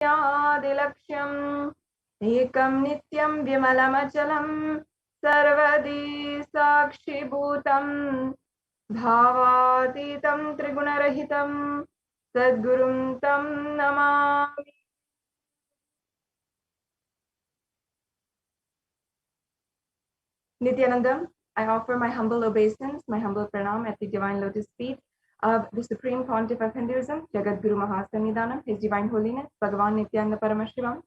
यादिलक्ष्यम् एकं नित्यं विमलमचलं सर्वदी साक्षिभूतं भावातीतं त्रिगुणरहितं सद्गुरुं तं Namami. Nithyanandam, I offer my humble obeisance, my humble pranam at the divine lotus feet of the Supreme Pontiff of Hinduism, Jagat Guru Mahasannidhanam, His Divine Holiness, Bhagavan Nithyananda Paramashivam.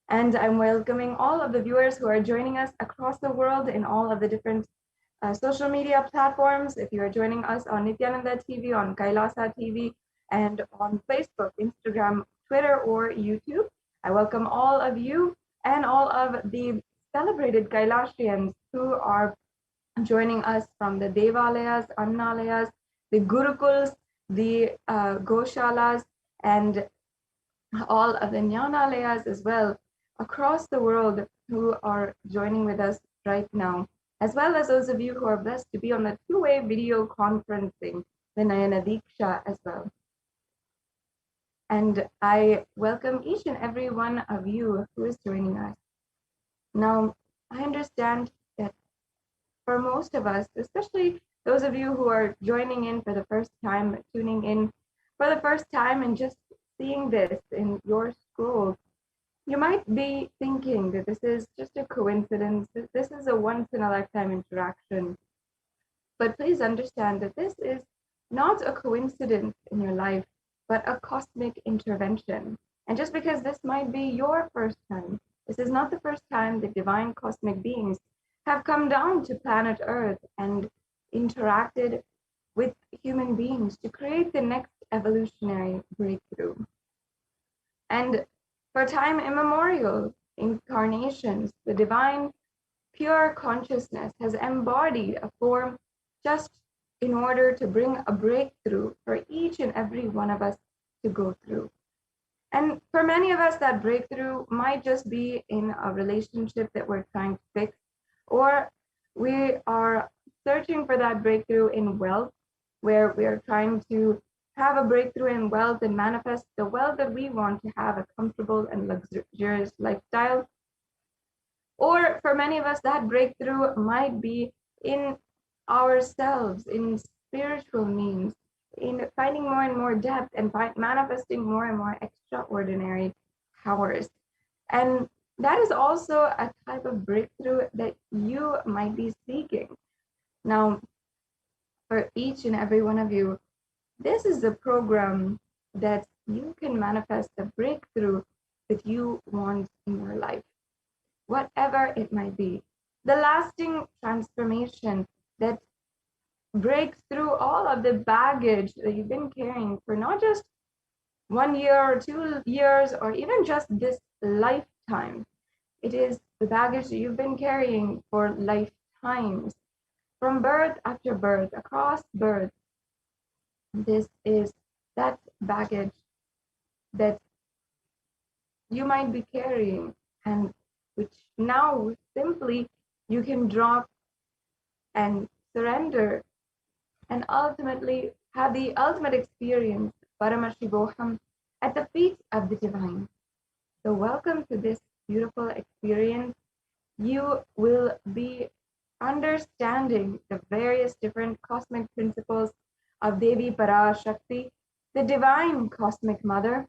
And I'm welcoming all of the viewers who are joining us across the world in all of the different social media platforms. If you are joining us on Nithyananda TV, on Kailasa TV, and on Facebook, Instagram, Twitter, or YouTube, I welcome all of you and all of the celebrated Kailashians who are joining us from the Devalayas, Annalayas, the Gurukuls, the Goshalas, and all of the Jnanalayas as well across the world who are joining with us right now, as well as those of you who are blessed to be on the two-way video conferencing, the Nayana Diksha as well. And I welcome each and every one of you who is joining us. Now, I understand that for most of us, especially those of you who are joining in for the first time, tuning in for the first time and just seeing this in your scrolls, you might be thinking that this is just a coincidence, that this is a once-in-a-lifetime interaction. But please understand that this is not a coincidence in your life, but a cosmic intervention. And just because this might be your first time, this is not the first time that divine cosmic beings have come down to planet Earth and interacted with human beings to create the next evolutionary breakthrough. And for time immemorial incarnations, the divine pure consciousness has embodied a form just in order to bring a breakthrough for each and every one of us to go through. And for many of us, that breakthrough might just be in a relationship that we're trying to fix, or we are searching for that breakthrough in wealth, where we are trying to have a breakthrough in wealth and manifest the wealth that we want to have, a comfortable and luxurious lifestyle. Or for many of us, that breakthrough might be in ourselves, in spiritual means, in finding more and more depth and manifesting more and more extraordinary powers. And that is also a type of breakthrough that you might be seeking. Now, for each and every one of you, this is the program that you can manifest the breakthrough that you want in your life, whatever it might be. The lasting transformation that breaks through all of the baggage that you've been carrying for not just 1 year or 2 years or even just this lifetime. It is the baggage that you've been carrying for lifetimes, from birth after birth, across birth. This is that baggage that you might be carrying, and which now simply you can drop and surrender and ultimately have the ultimate experience, Paramashivoham, at the feet of the divine. So welcome to this beautiful experience. You will be understanding the various different cosmic principles of Devi Parashakti, the divine cosmic mother,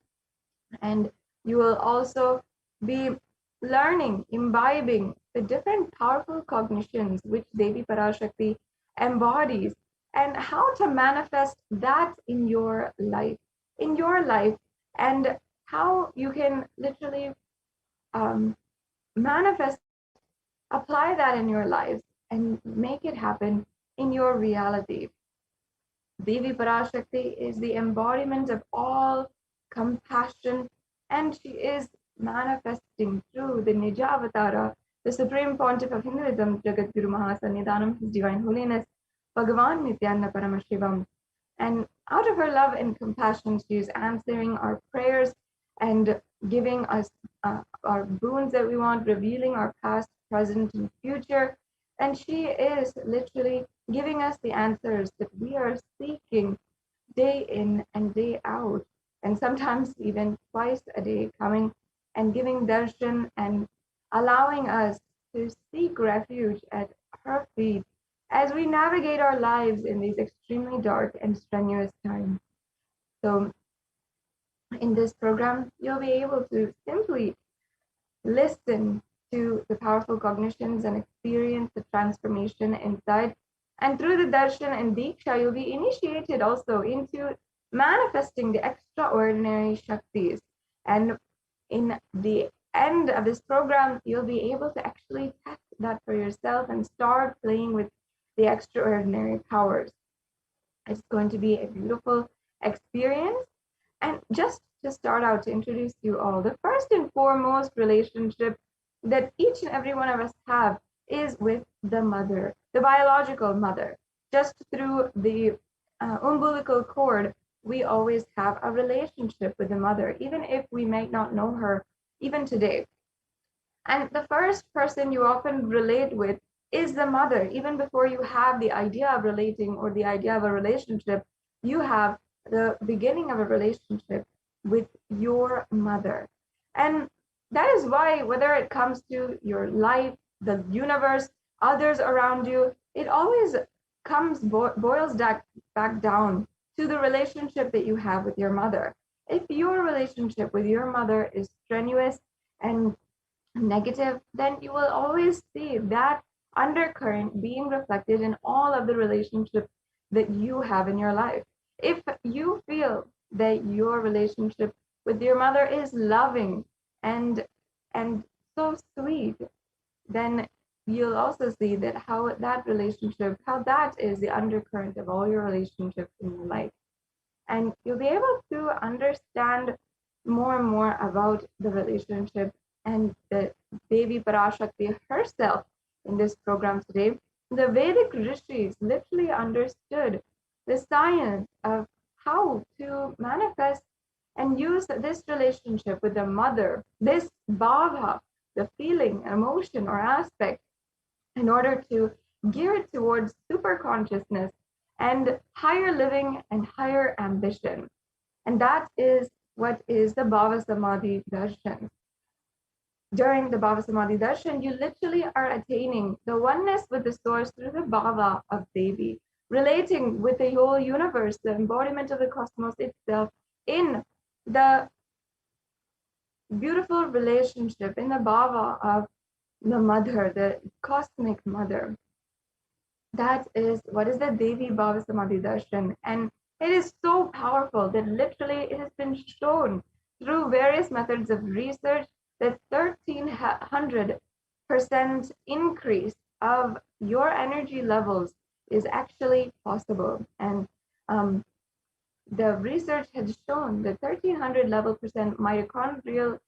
and you will also be learning, imbibing the different powerful cognitions which Devi Parashakti embodies and how to manifest that in your life, and how you can literally manifest, apply that in your lives and make it happen in your reality. Devi Parashakti is the embodiment of all compassion, and she is manifesting through the Nijavatara, the Supreme Pontiff of Hinduism, Jagat Guru Mahasannidhanam, His Divine Holiness, Bhagavan Nithyananda Paramashivam. And out of her love and compassion, she is answering our prayers and giving us our boons that we want, revealing our past, present, and future. And she is literally giving us the answers that we are seeking day in and day out. And sometimes even twice a day, coming and giving darshan and allowing us to seek refuge at her feet as we navigate our lives in these extremely dark and strenuous times. So, in this program, you'll be able to simply listen to the powerful cognitions and experience the transformation inside. And through the darshan and diksha, you'll be initiated also into manifesting the extraordinary shaktis. And in the end of this program, you'll be able to actually test that for yourself and start playing with the extraordinary powers. It's going to be a beautiful experience. And just to start out, to introduce you all, the first and foremost relationship that each and every one of us have is with the mother, the biological mother. Just through the umbilical cord, we always have a relationship with the mother, even if we may not know her even today. And the first person you often relate with is the mother. Even before you have the idea of relating or the idea of a relationship, you have the beginning of a relationship with your mother. And that is why, whether it comes to your life, the universe, others around you, it always boils back down to the relationship that you have with your mother. If your relationship with your mother is strenuous and negative, then you will always see that undercurrent being reflected in all of the relationships that you have in your life. If you feel that your relationship with your mother is loving and so sweet, then you'll also see that how that is the undercurrent of all your relationships in your life. And you'll be able to understand more and more about the relationship and the Devi Parashakti herself in this program today. The Vedic rishis literally understood the science of how to manifest and use this relationship with the mother, this bhava, the feeling, emotion, or aspect, in order to gear it towards super consciousness and higher living and higher ambition. And that is what is the Bhava Samadhi Darshan. During the Bhava Samadhi Darshan, you literally are attaining the oneness with the source through the Bhava of Devi, relating with the whole universe, the embodiment of the cosmos itself, in the beautiful relationship, in the Bhava of the mother, the cosmic mother. That is what is the Devi Bhava Samadhi Darshan. And it is so powerful that literally it has been shown through various methods of research that 1300% increase of your energy levels is actually possible. And the research has shown that 1300 level percent mitochondrial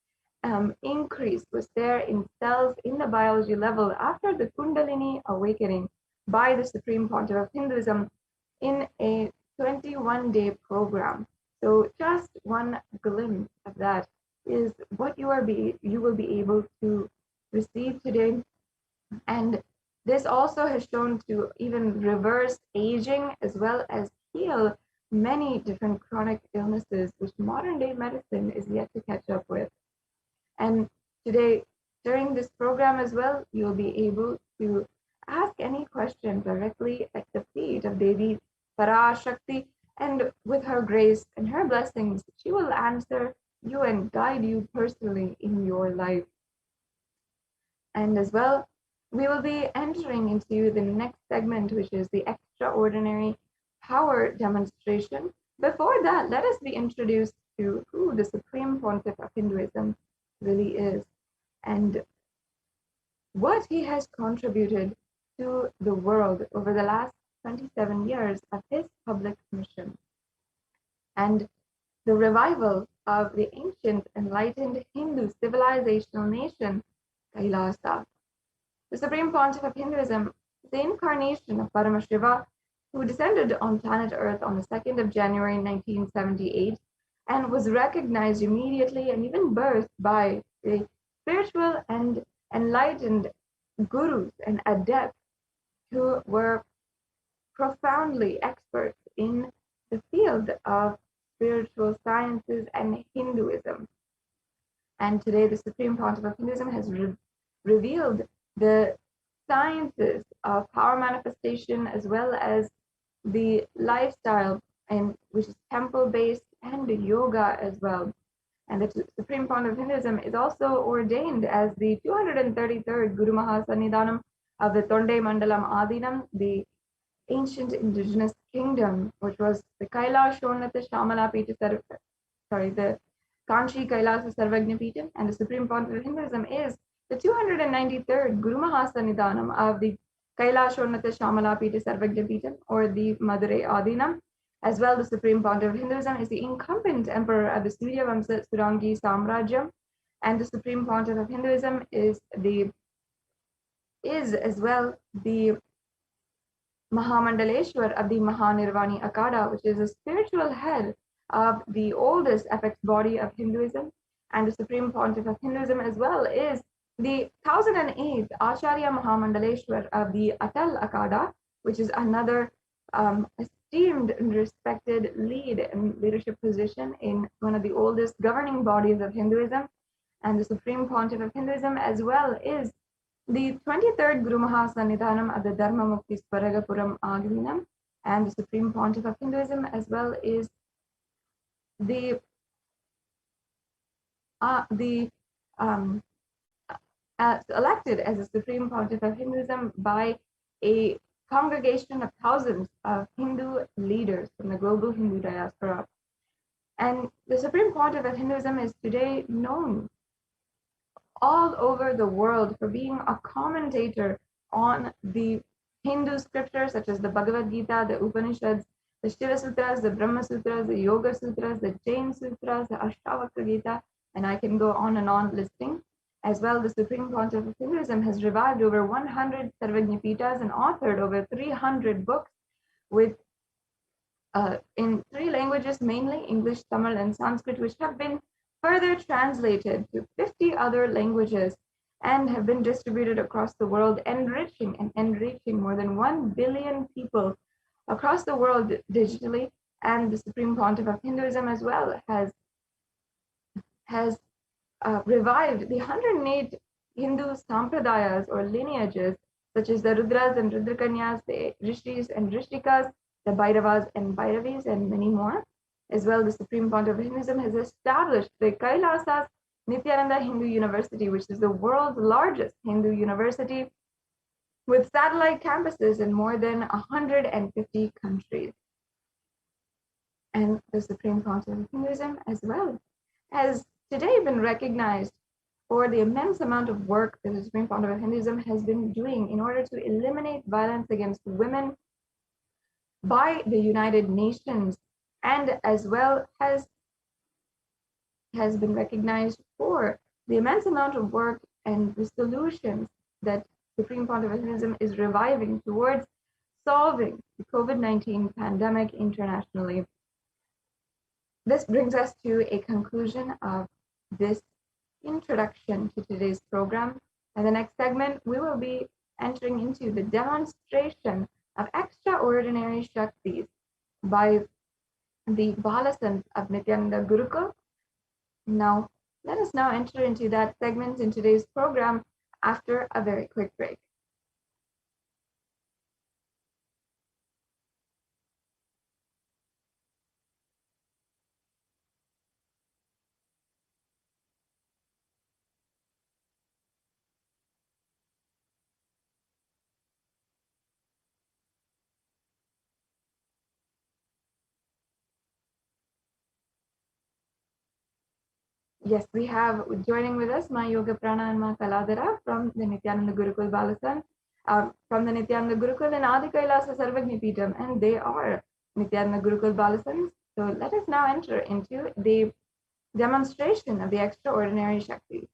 increase was there in cells in the biology level after the Kundalini awakening by the Supreme Pontiff of Hinduism in a 21-day program. So just one glimpse of that is what you will be able to receive today. And this also has shown to even reverse aging as well as heal many different chronic illnesses which modern day medicine is yet to catch up with. And today, during this program as well, you'll be able to ask any question directly at the feet of Devi Parashakti, and with her grace and her blessings, she will answer you and guide you personally in your life. And as well, we will be entering into the next segment, which is the extraordinary power demonstration. Before that, let us be introduced to who the Supreme Pontiff of Hinduism really is and what he has contributed to the world over the last 27 years of his public mission and the revival of the ancient enlightened Hindu civilizational nation Kailasa. The Supreme Pontiff of Hinduism is the incarnation of Paramashiva, who descended on planet Earth on the 2nd of January 1978 and was recognized immediately and even birthed by the spiritual and enlightened gurus and adepts who were profoundly experts in the field of spiritual sciences, and Hinduism. And today, the Supreme Pontiff of Hinduism has revealed the sciences of power manifestation as well as the lifestyle, and which is temple-based, and yoga as well. And the Supreme Pontiff of Hinduism is also ordained as the 233rd Guru Mahasannidhanam of the Tonde Mandalam Adinam, the ancient indigenous kingdom, which was the Kailashonata Shamala Pita, the Kanchi Kailasa Sarvagna Pita, and the Supreme Pontiff of Hinduism is the 293rd Guru Mahasannidhanam of the Kailashonata Shamala Pita Sarvagna Pita, or the Madurai Adinam. As well, the Supreme Pontiff of Hinduism is the incumbent emperor of the Surya Vamsa Surangi Samrajyam, and the Supreme Pontiff of Hinduism is as well the Mahamandaleshwar of the Mahanirvani Akada, which is a spiritual head of the oldest apex body of Hinduism. And the Supreme Pontiff of Hinduism as well is the 1008th Acharya Mahamandaleshwar of the Atal Akada, which is another esteemed and respected lead and leadership position in one of the oldest governing bodies of Hinduism. And the Supreme Pontiff of Hinduism as well is the 23rd Guru Mahasannidhanam of the Dharma Mukti Swaragapuram Agninam, and the Supreme Pontiff of Hinduism as well is the elected as the Supreme Pontiff of Hinduism by a congregation of thousands of Hindu leaders from the global Hindu diaspora. And the Supreme Pontiff of Hinduism is today known all over the world for being a commentator on the Hindu scriptures such as the Bhagavad Gita, the Upanishads, the Shiva Sutras, the Brahma Sutras, the Yoga Sutras, the Jain Sutras, the Ashtavakra Gita, and I can go on and on listing. As well, the Supreme Pontiff of Hinduism has revived over 100 Sarvajnapitas and authored over 300 books with in 3 languages, mainly English, Tamil, and Sanskrit, which have been further translated to 50 other languages and have been distributed across the world, enriching more than 1 billion people across the world digitally. And the Supreme Pontiff of Hinduism as well has revived the 108 Hindu sampradayas or lineages, such as the Rudras and Rudrakanyas, the Rishis and Rishikas, the Bhairavas and Bhairavis, and many more. As well, the Supreme Pontiff of Hinduism has established the Kailasas Nithyananda Hindu University, which is the world's largest Hindu university with satellite campuses in more than 150 countries. And the Supreme Pontiff of Hinduism as well has today been recognized for the immense amount of work that the Supreme Pontiff of Hinduism has been doing in order to eliminate violence against women by the United Nations, and as well has been recognized for the immense amount of work and the solutions that Supreme Pontiff of Hinduism is reviving towards solving the COVID-19 pandemic internationally. This brings us to a conclusion of this introduction to today's program. In the next segment, we will be entering into the demonstration of extraordinary Shaktis by the Balasans of Nithyananda Gurukul. Now, let us now enter into that segment in today's program after a very quick break. Yes, we have joining with us my Yoga Prana and Ma Kaladara from the Nithyananda Gurukul Balasan, from the Nithyananda Gurukul and Adi Kailasa Sarvagnipitam, and they are Nithyananda Gurukul Balasans. So let us now enter into the demonstration of the extraordinary Shakti.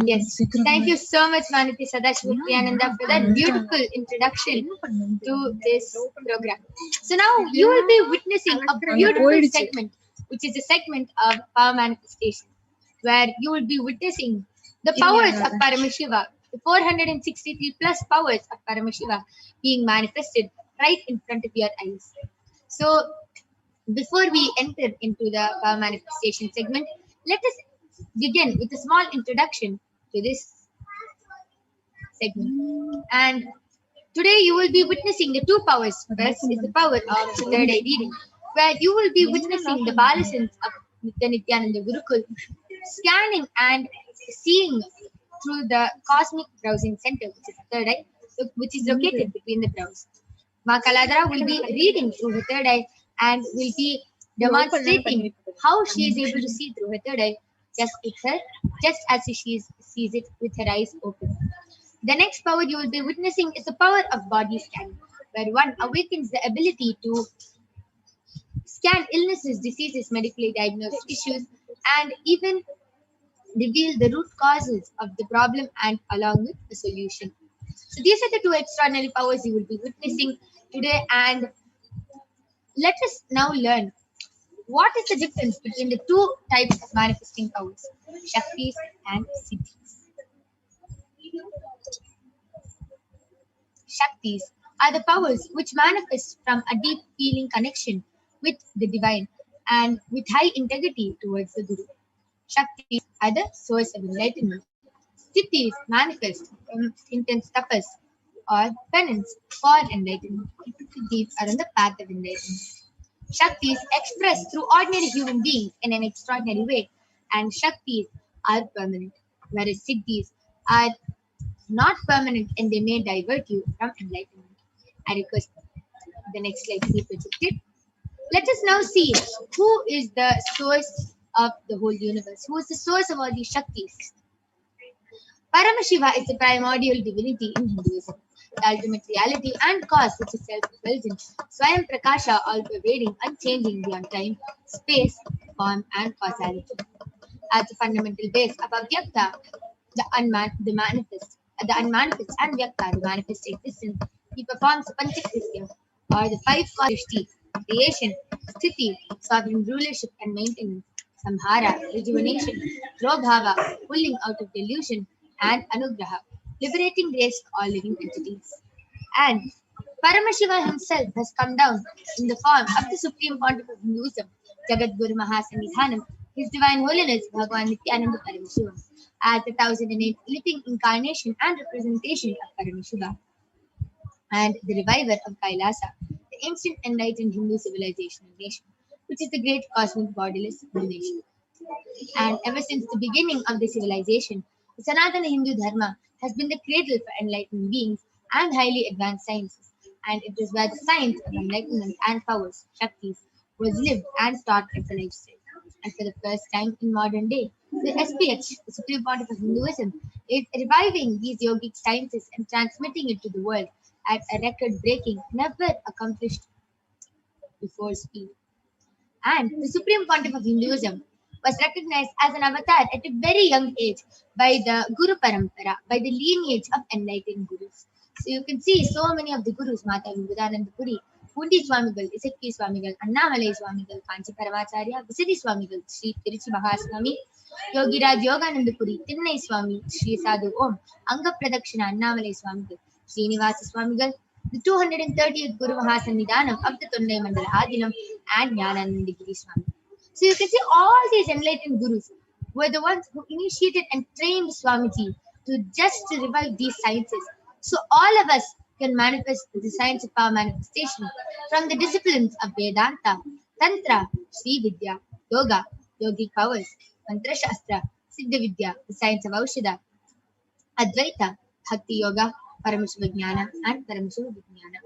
Yes, thank you so much, Maniti Sadashiva Nithyananda, for that beautiful introduction to this program. So now you will be witnessing a beautiful segment, which is a segment of power manifestation, where you will be witnessing the powers of Paramashiva, the 463 plus powers of Paramashiva being manifested right in front of your eyes. So before we enter into the power manifestation segment, let us begin with a small introduction to this segment. And today you will be witnessing the two powers. First is the power of the third eye reading, where you will be witnessing the Balasins of Nithyananda Gurukul, scanning and seeing through the cosmic browsing center, which is the third eye, which is located between the brows. Ma Kaladara will be reading through her third eye and will be demonstrating how she is able to see through her third eye just as she sees it with her eyes open. The next power you will be witnessing is the power of body scanning, where one awakens the ability to scan illnesses, diseases, medically diagnosed issues, and even reveal the root causes of the problem and along with the solution. So these are the two extraordinary powers you will be witnessing today, and let us now learn what is the difference between the two types of manifesting powers, Shaktis and Siddhis. Shaktis are the powers which manifest from a deep feeling connection with the divine and with high integrity towards the Guru. Shaktis are the source of enlightenment. Siddhis manifest from intense tapas or penance for enlightenment. Siddhis are on the path of enlightenment. Shaktis express through ordinary human beings in an extraordinary way, and Shaktis are permanent, whereas Siddhis are not permanent and they may divert you from enlightenment. I request the next slide to be projected. Let us now see who is the source of the whole universe, who is the source of all these Shaktis. Paramashiva is the primordial divinity in Hinduism, the ultimate reality and cause which is self-fulfilling, Swayam Prakasha, all-pervading, unchanging beyond time, space, form, and causality. As the fundamental base of Avyakta, the manifest, and Vyakta, the manifest existence, he performs Panchakritya, or the five causes: creation, sthiti, sovereign rulership and maintenance, samhara, rejuvenation, drobhava, pulling out of delusion, and anugraha, liberating grace to all living entities. And Paramashiva himself has come down in the form of the Supreme Pontiff of Hinduism, Jagat Guru Mahasanidhanam, His Divine Holiness Bhagavan Nithyananda Paramashivam, as the 1008th living incarnation and representation of Paramashiva, and the reviver of Kailasa, the ancient enlightened Hindu civilization and nation, which is the great cosmic bodiless nation. And ever since the beginning of the civilization, the Sanatana Hindu Dharma has been the cradle for enlightened beings and highly advanced sciences, and it is where the science of enlightenment and powers, Shaktis, was lived and taught as a lifestyle. And for the first time in modern day, the SPH, the Supreme Pontiff of Hinduism, is reviving these yogic sciences and transmitting it to the world at a record-breaking, never accomplished before speed. And the Supreme Pontiff of Hinduism was recognized as an avatar at a very young age by the Guru Parampara, by the lineage of enlightened Gurus. So you can see so many of the Gurus, Mata Vivekananda Puri, Pundi Swamigal, Isakki Swamigal, Annamalai Swamigal, Kanchi Paramacharya, Visadi Swamigal, Sri Tiruchi Mahaswami, Yogiraj Yogananda Puri, Tinnai Swami, Sri Sadhu Om, Anga Pradakshina, Annamalai Swamigal, Srinivasa Swamigal, the 230th Guru Mahasannidhanam of the Tondai Mandala Adinam, and Jnananandagiri Swami. So you can see all these enlightened Gurus were the ones who initiated and trained Swamiji to revive these sciences. So all of us can manifest the science of power manifestation from the disciplines of Vedanta, Tantra, Sri Vidya, Yoga, Yogic powers, Mantra Shastra, Siddha Vidya, the science of Aushadha, Advaita, Bhakti Yoga, Paramashiva Jnana, and Paramashiva Vijnana.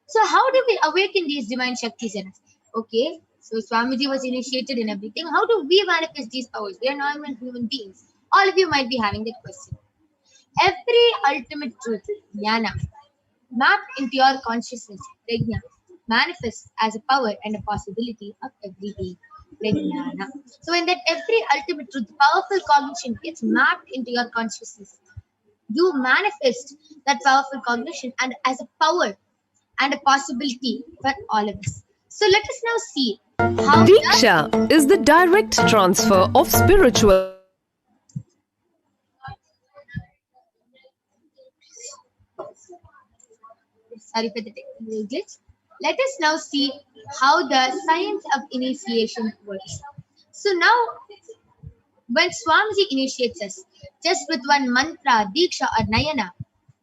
So how do we awaken these divine Shaktis in us? Okay, so Swamiji was initiated in everything. How do we manifest these powers? We are normal human beings. All of you might be having that question. Every ultimate truth, Jnana, mapped into your consciousness, Prajna, manifests as a power and a possibility of every being. Prajnana. So when that every ultimate truth, powerful cognition gets mapped into your consciousness, you manifest that powerful cognition and as a power and a possibility for all of us. So let us now see how Diksha is the direct transfer of spiritual. Sorry for the technical glitch. Let us now see how the science of initiation works. So now, when Swamiji initiates us, just with one mantra, diksha or nayana,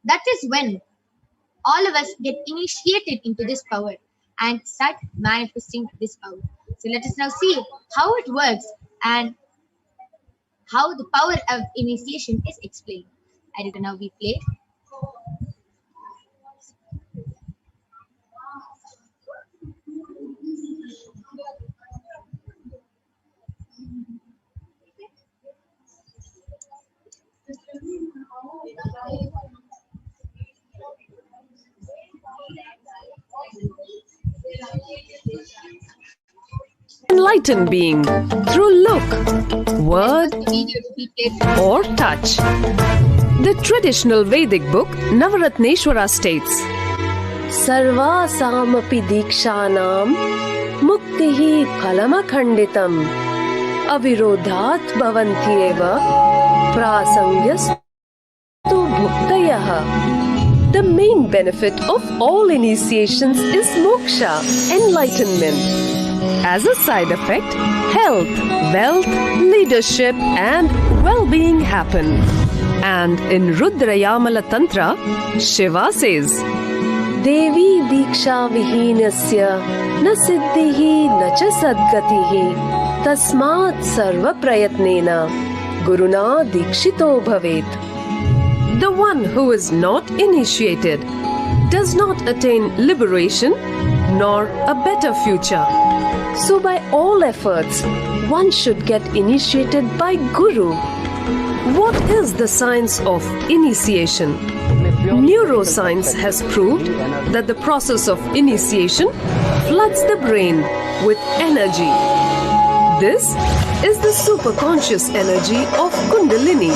that is when all of us get initiated into this power and start manifesting this power. So let us now see how it works and how the power of initiation is explained. And it will now be played. Enlightened being through look, word, The video to be played. or touch. The traditional Vedic book Navaratneshwara states, Sarvasamapi dikshanam muktihi phalamakhanditam avirodhat bhavantyeva prasangyastu bhuktayah. The main benefit of all initiations is moksha, enlightenment. As a side effect, health, wealth, leadership, and well-being happen. And in Rudrayamala Tantra, Shiva says, Devi Diksha Vihinasya na siddhihi na cha sadgatihi tasmat sarva prayatnena guruna dikshito bhavet. The one who is not initiated does not attain liberation nor a better future. So by all efforts, one should get initiated by Guru. What is the science of initiation? Neuroscience has proved that the process of initiation floods the brain with energy. This is the superconscious energy of Kundalini,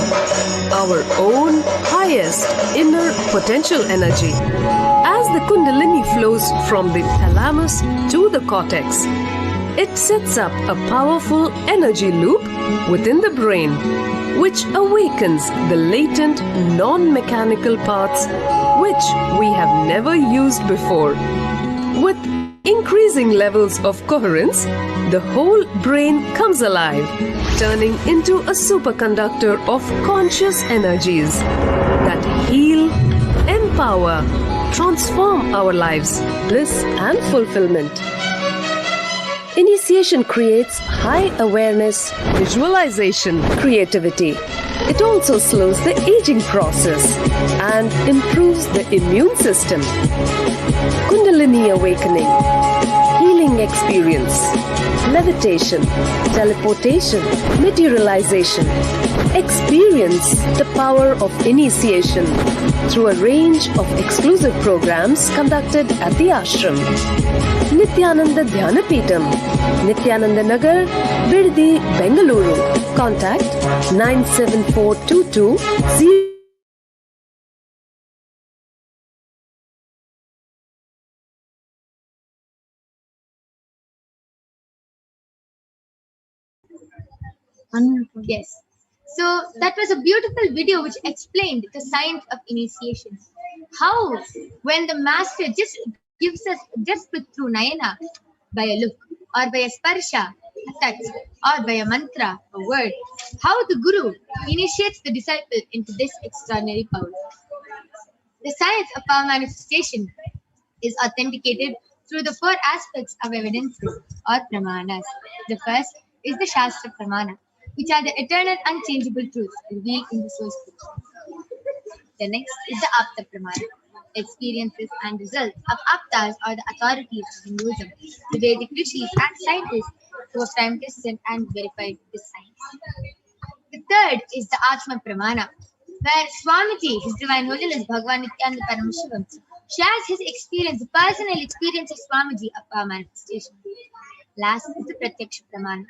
our own highest inner potential energy. As the Kundalini flows from the thalamus to the cortex, it sets up a powerful energy loop within the brain, which awakens the latent non-mechanical parts which we have never used before. With increasing levels of coherence, the whole brain comes alive, turning into a superconductor of conscious energies that heal, empower, transform our lives, bliss and fulfillment. Initiation creates high awareness, visualization, creativity. It also slows the aging process and improves the immune system. Kundalini awakening, healing experience, levitation, teleportation, materialization. Experience the power of initiation through a range of exclusive programs conducted at the ashram. Nithyananda Dhyanapitham, Nithyananda Nagar, Birdi, Bengaluru. Contact 97422 Yes. So that was a beautiful video which explained the science of initiation. How, when the master just gives us just through Nayana, by a look, or by a sparsha, a touch, or by a mantra, a word, how the Guru initiates the disciple into this extraordinary power. The science of power manifestation is authenticated through the four aspects of evidences or pramanas. The first is the Shastra Pramana, which are the eternal unchangeable truths revealed in the source book. The next is the Apta Pramana, experiences and results of Aptas or the authorities of Hinduism, the Vedic rishis and scientists who have time tested and verified this science. The third is the Atma Pramana, where Swamiji, His Divine Holiness Bhagavan Nithyananda Paramashivam, shares his experience, the personal experience of Swamiji of power manifestation. Last is the Pratyaksha Pramana,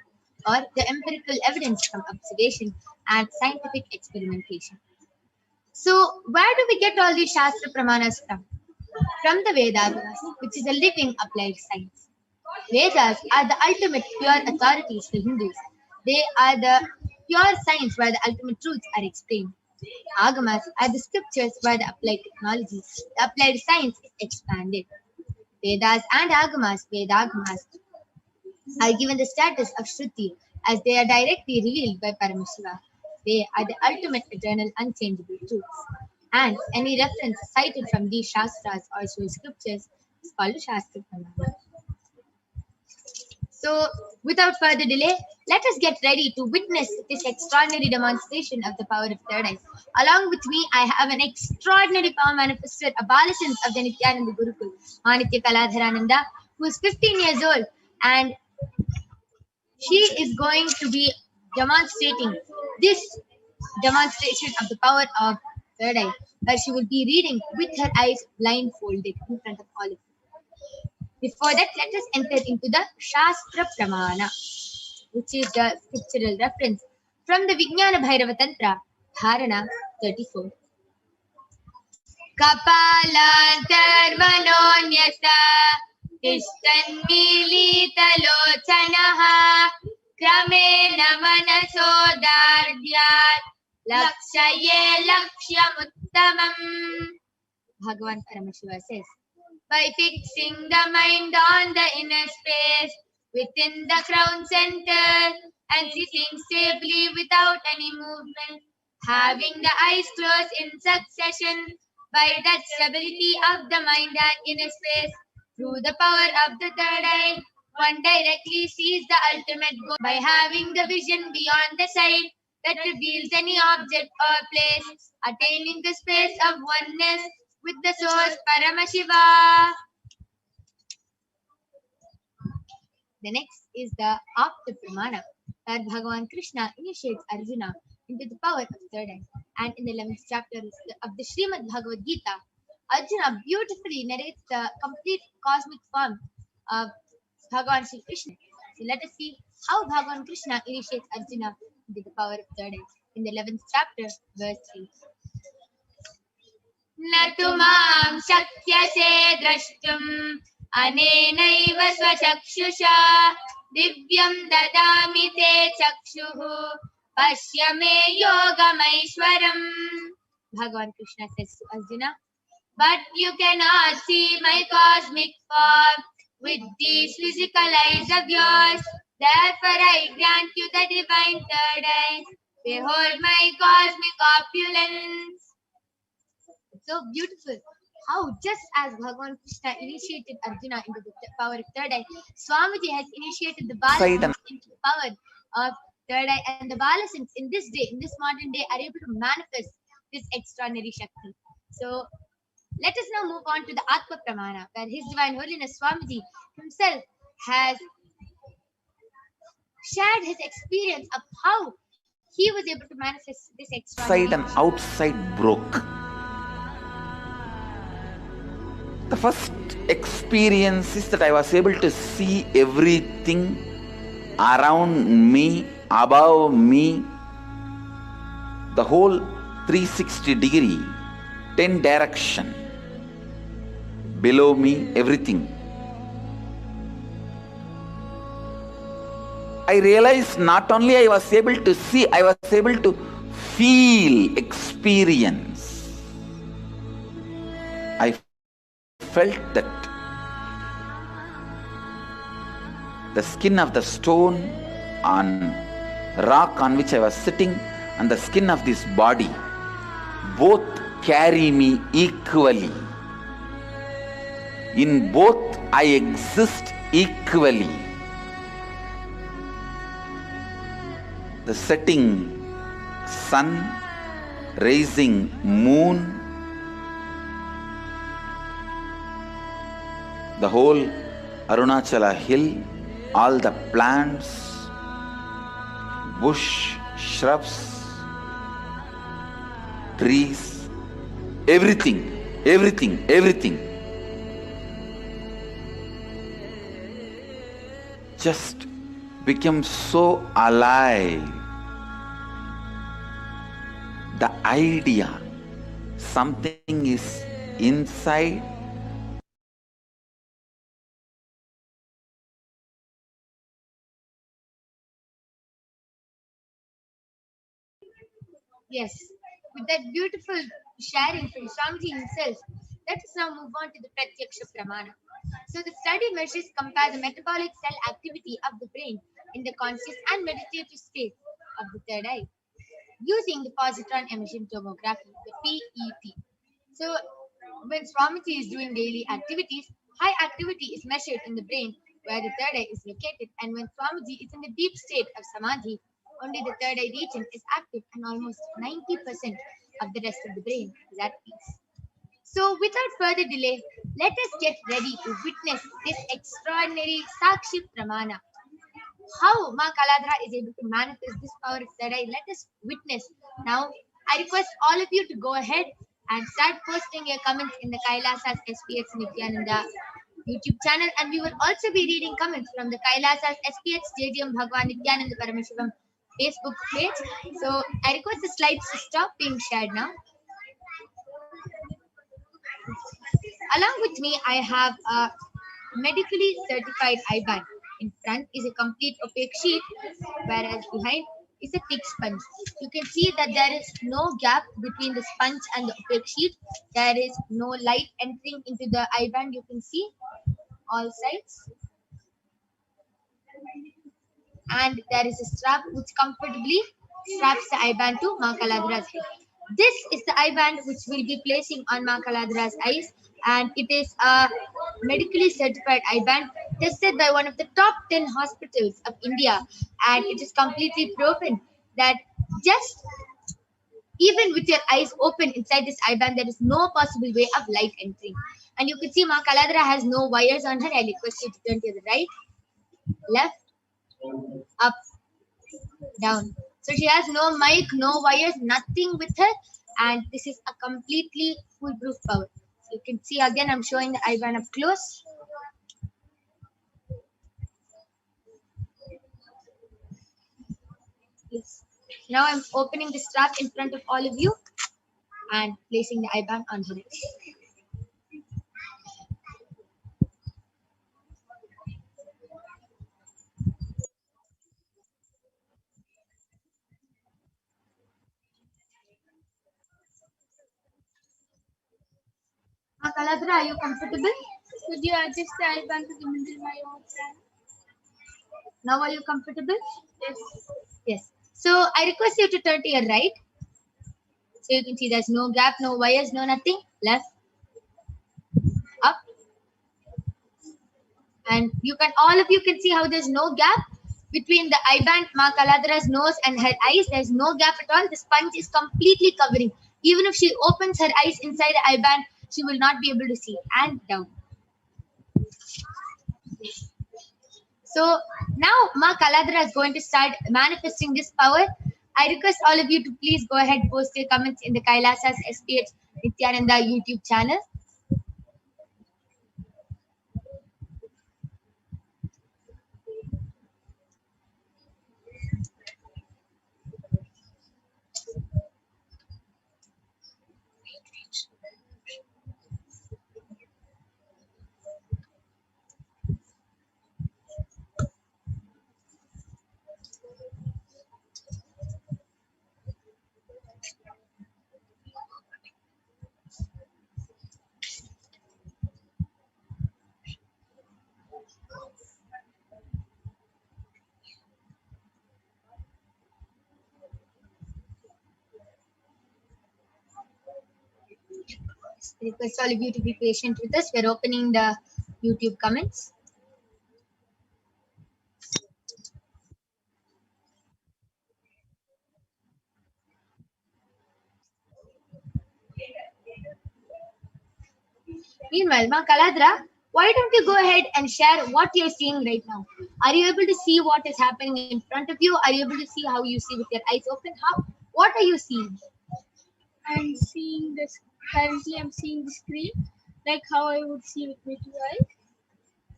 or the empirical evidence from observation and scientific experimentation. So, where do we get all these Shastra Pramanas from? From the Vedas, which is a living applied science. Vedas are the ultimate pure authorities for Hindus. They are the pure science where the ultimate truths are explained. Agamas are the scriptures where the applied technology, the applied science is expanded. Vedas and Agamas, Vedagamas, are given the status of Shruti as they are directly revealed by Paramashiva. They are the ultimate eternal unchangeable truths. And any reference cited from these Shastras or source scriptures is called a Shastra Pramana. So, without further delay, let us get ready to witness this extraordinary demonstration of the power of third eye. Along with me, I have an extraordinary power manifestor, a Balasant of the Nithyananda Gurukul, Manitya Kaladharananda, who is 15 years old, and she is going to be demonstrating this demonstration of the power of third eye, where she will be reading with her eyes blindfolded in front of all of you. Before that, let us enter into the Shastra Pramana, which is the scriptural reference from the Vijnana Bhairava Tantra, Dharana 34. Kapalantarmanonyasa Tishtanmilitalochanaha Kramena Manasodaryat Lakshaye Lakshyamuttamam. Bhagavan Paramashiva says, by fixing the mind on the inner space within the crown center and sitting stably without any movement, having the eyes closed in succession, by that stability of the mind and inner space, through the power of the third eye, one directly sees the ultimate goal by having the vision beyond the sight that reveals any object or place, attaining the space of oneness with the source Paramashiva. The next is the Apta Pramana, where Bhagavan Krishna initiates Arjuna into the power of third eye. And in the 11th chapter of the Srimad Bhagavad Gita, Arjuna beautifully narrates the complete cosmic form of Bhagavan Sri Krishna. So let us see how Bhagavan Krishna initiates Arjuna into the power of third eye. In the 11th chapter, verse 3. न तु मां शक्यसे द्रष्टुम् अनेनैव स्वचक्षुषा दिव्यं ददामि ते चक्षुः पश्य मे योगमैश्वरम्. Bhagavan Krishna says to Arjuna, but you cannot see my cosmic form with these physical eyes of yours. Therefore I grant you the divine third eye. Behold my cosmic opulence. So beautiful how just as Bhagavan Krishna initiated Arjuna into the power of third eye, Swamiji has initiated the Balasants into the power of third eye, and the Balasants in this day, in this modern day, are able to manifest this extraordinary Shakti. So let us now move on to the Atma Pramana, where His Divine Holiness Swamiji himself has shared his experience of how he was able to manifest this extraordinary. Inside and outside broke. The first experience is that I was able to see everything around me, above me, the whole 360 degree, 10 direction, below me, everything. I realized not only I was able to see, I was able to feel, experience. I felt that the skin of the stone on rock on which I was sitting and the skin of this body both carry me equally. In both I exist equally. The setting sun, rising moon, the whole Arunachala hill, all the plants, bush, shrubs, trees, everything just became so alive. The idea, something is inside, yes, with that beautiful sharing from Swamiji himself, let us now move on to the Pratyaksha Pramana. So the study measures compare the metabolic cell activity of the brain in the conscious and meditative state of the third eye using the positron emission tomography, the PET. So when Swamiji is doing daily activities, high activity is measured in the brain where the third eye is located, and when Swamiji is in the deep state of Samadhi, only the third eye region is active and almost 90% of the rest of the brain is at peace. So without further delay, let us get ready to witness this extraordinary Sakshi Pramana. How Ma Kaladra is able to manifest this power of third eye, let us witness. Now, I request all of you to go ahead and start posting your comments in the Kailasa's HDH Nithyananda YouTube channel, and we will also be reading comments from the Kailasa's SPH JDM Bhagwan Nithyananda Paramashivam Facebook page. So I request the slides to stop being shared now. Along with me, I have a medically certified IBAN. In front is a complete opaque sheet, whereas behind is a thick sponge. You can see that there is no gap between the sponge and the opaque sheet. There is no light entering into the IBAN. You can see all sides. And there is a strap which comfortably straps the eyeband to Ma Kaladra's head. This is the eyeband which we'll be placing on Ma Kaladra's eyes, and it is a medically certified eyeband tested by one of the top 10 hospitals of India, and it is completely proven that just even with your eyes open inside this eyeband, there is no possible way of light entering. And you can see Ma Kaladra has no wires on her. I request you to turn to the right, left, up, down. So she has no mic, no wires, nothing with her, and this is a completely foolproof power. So you can see again, I'm showing the eyeband up close. Yes. Now I'm opening the strap in front of all of you and placing the eyeband on her neck. Kaladra, are you comfortable? Could you adjust the eyeband to the middle of my own hand? Now are you comfortable? Yes. Yes. So I request you to turn to your right. So you can see there's no gap, no wires, no nothing. Left, up. And you can, all of you can see how there's no gap between the eyeband, Ma Kaladra's nose and her eyes. There's no gap at all. The sponge is completely covering. Even if she opens her eyes inside the eyeband, she will not be able to see. And down. So now Ma Kaladra is going to start manifesting this power. I request all of you to please go ahead, post your comments in the Kailasa's SPH Nithyananda YouTube channel. I request all of you to be patient with us. We're opening the YouTube comments. Meanwhile, Ma Kaladra, why don't you go ahead and share what you're seeing right now? Are you able to see what is happening in front of you? Are you able to see how you see with your eyes open? What are you seeing? I'm seeing this. Currently, I'm seeing the screen like how I would see with my two eyes.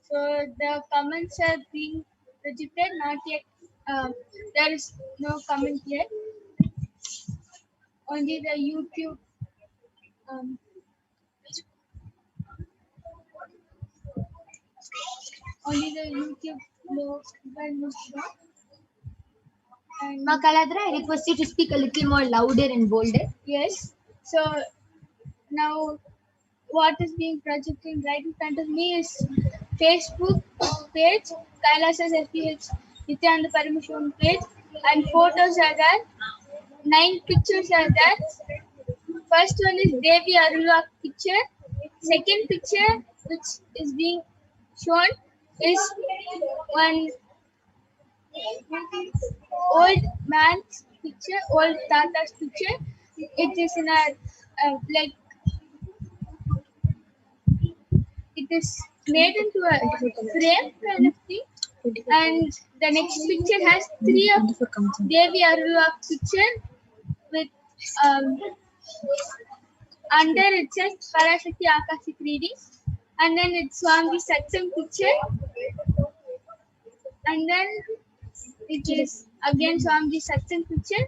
So the comments are being registered, not yet. There is no comment yet. Only the YouTube. Only the YouTube logo. And Ma Kaladra, I request you to speak a little more louder and bolder. yes, so now what is being projected right in front of me is Facebook page, Kailasa's HDH Nithyananda Paramashivam page, and photos are there. 9 pictures are there. First one is Devi Arulak picture. Second picture which is being shown is one old man's picture, old Tata's picture. It is in a like it is made into a frame kind of thing. And the next picture has 3 of Devi Arulak picture with under it says Parashakti Akashic reading, and then it's Swami Satsang picture, and then it is again Swami Satsang picture,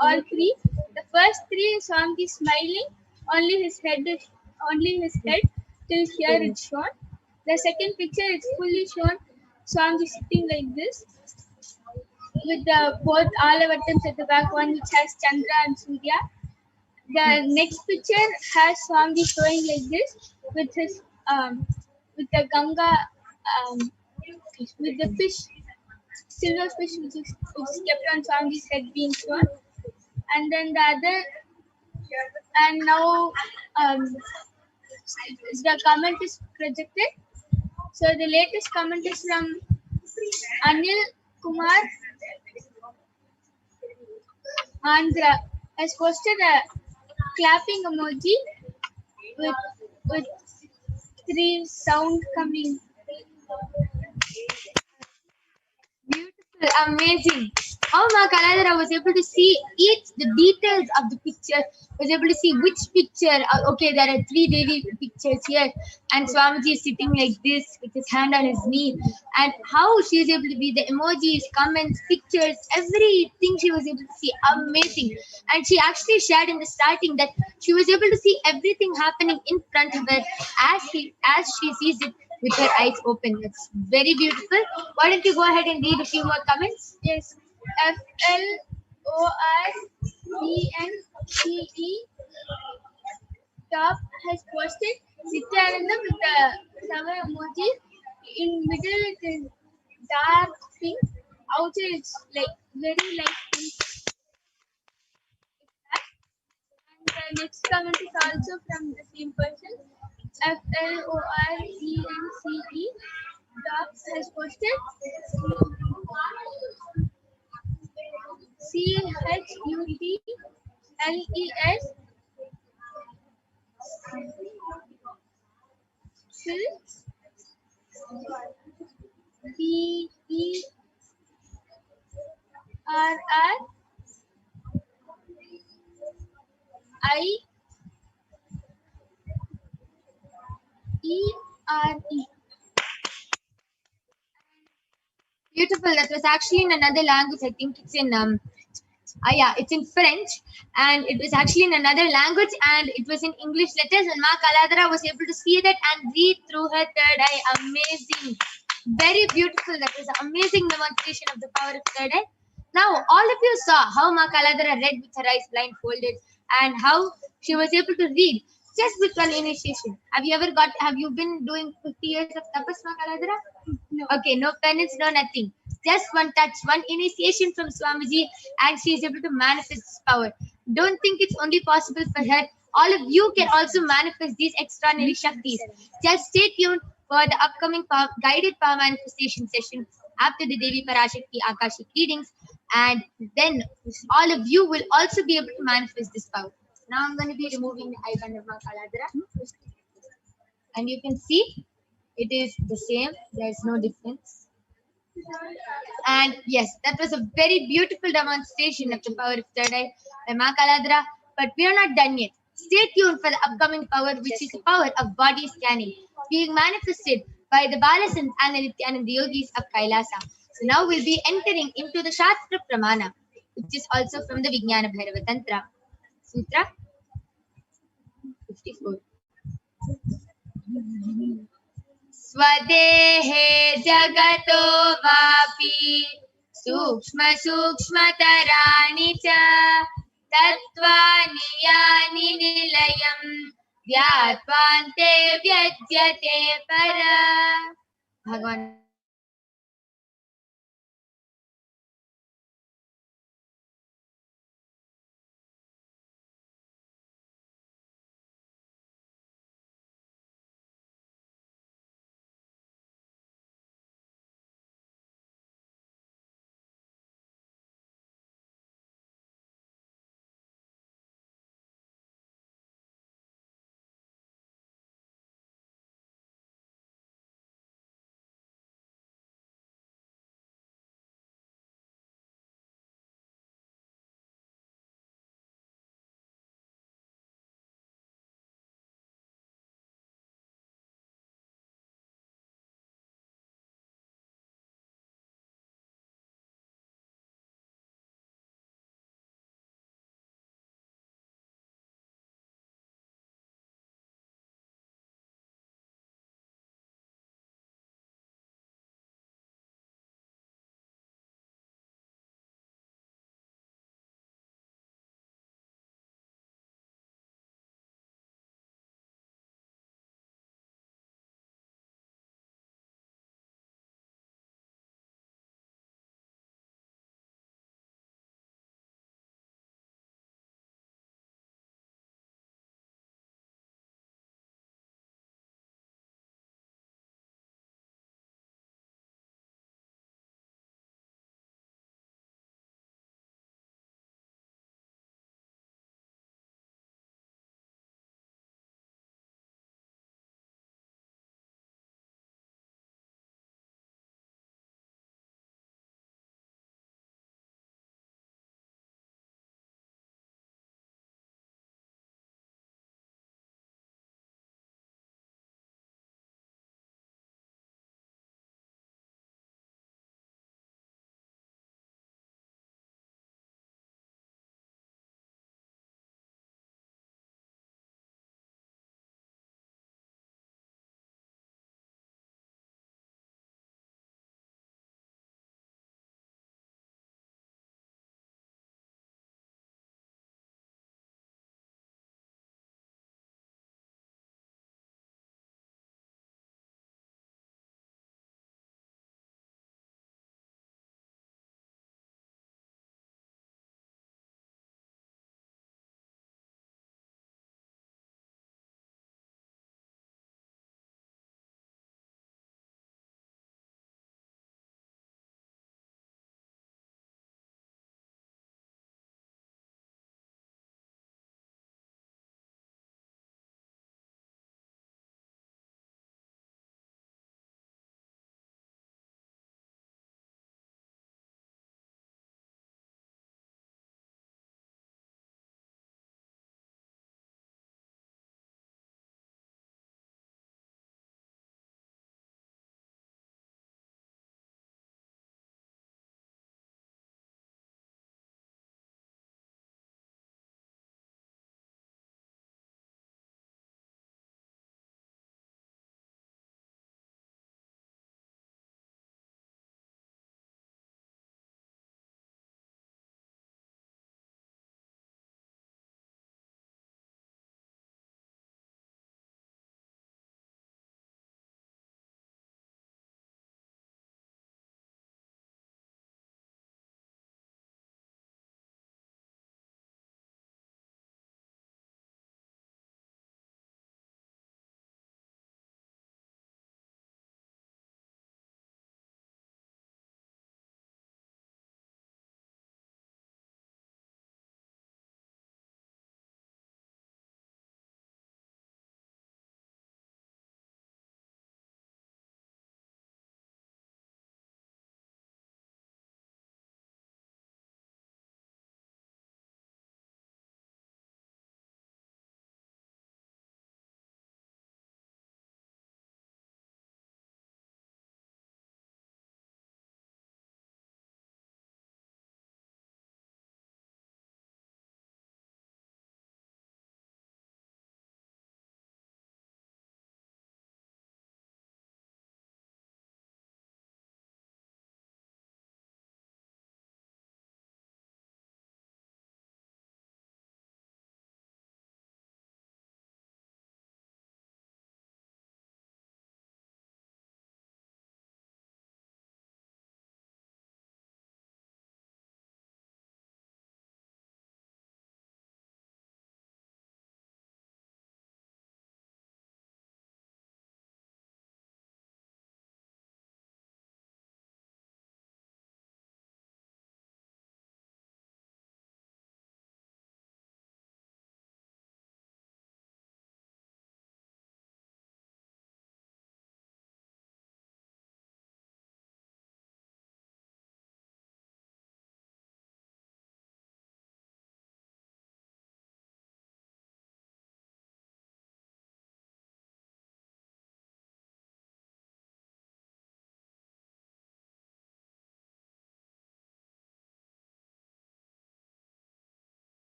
all 3. The first 3 is Swami smiling, only his head till here it's shown. The second picture is fully shown, Swami sitting like this with the both Alavatams at the back, one which has Chandra and Surya. The next picture has Swami showing like this with his with the Ganga with the fish, silver fish which is kept on Swami's head being shown, and then the other, and now the comment is projected. So the latest comment is from Anil Kumar Andhra, has posted a clapping emoji with 3 sound coming. Beautiful, amazing. How Ma Kaladara was able to see the details of the picture, was able to see which picture, okay, there are 3 Devi pictures here, and Swamiji is sitting like this with his hand on his knee, and how she is able to be the emojis, comments, pictures, everything she was able to see, amazing. And she actually shared in the starting that she was able to see everything happening in front of her as she sees it with her eyes open. It's very beautiful. Why don't you go ahead and read a few more comments? Yes, FLORENCE top has posted Nithyananda with the flower emoji. In middle it is dark pink. Outside it's like very light pink. And the next comment is also from the same person. FLORENCE top has posted CHUTLES BERRIERE. Beautiful. That was actually in another language. I think it's in it's in French, and it was actually in another language, and it was in English letters. And Ma Kaladara was able to see that and read through her third eye. Amazing, very beautiful. That was an amazing demonstration of the power of third eye. Now, all of you saw how Ma Kaladara read with her eyes blindfolded, and how she was able to read just with one initiation. Have you been doing 50 years of tapas, Ma Kaladara? No. Okay, no penance, no nothing. Just one touch, one initiation from Swamiji, and she is able to manifest this power. Don't think it's only possible for her. All of you can also manifest these extraordinary Shaktis. Just stay tuned for the upcoming guided power manifestation session after the Devi Parashakti Akashic readings, and then all of you will also be able to manifest this power. Now I'm going to be removing the icon of Ma Kaladara, and you can see it is the same. There's no difference. And yes, that was a very beautiful demonstration of the power of third eye by Ma Kaladara. But we are not done yet. Stay tuned for the upcoming power, which is the power of body scanning, being manifested by the Balasans and the Nithyananda yogis of Kailasa. So now we'll be entering into the Shastra Pramana, which is also from the Vijnana Bhairava Tantra. Sutra 54. Swadehe jagato vapi सूक्ष्मसूक्ष्मतराणि च तत्त्वानि यानि निलयम् ध्यात्वान्ते व्यज्यते पर भगवान्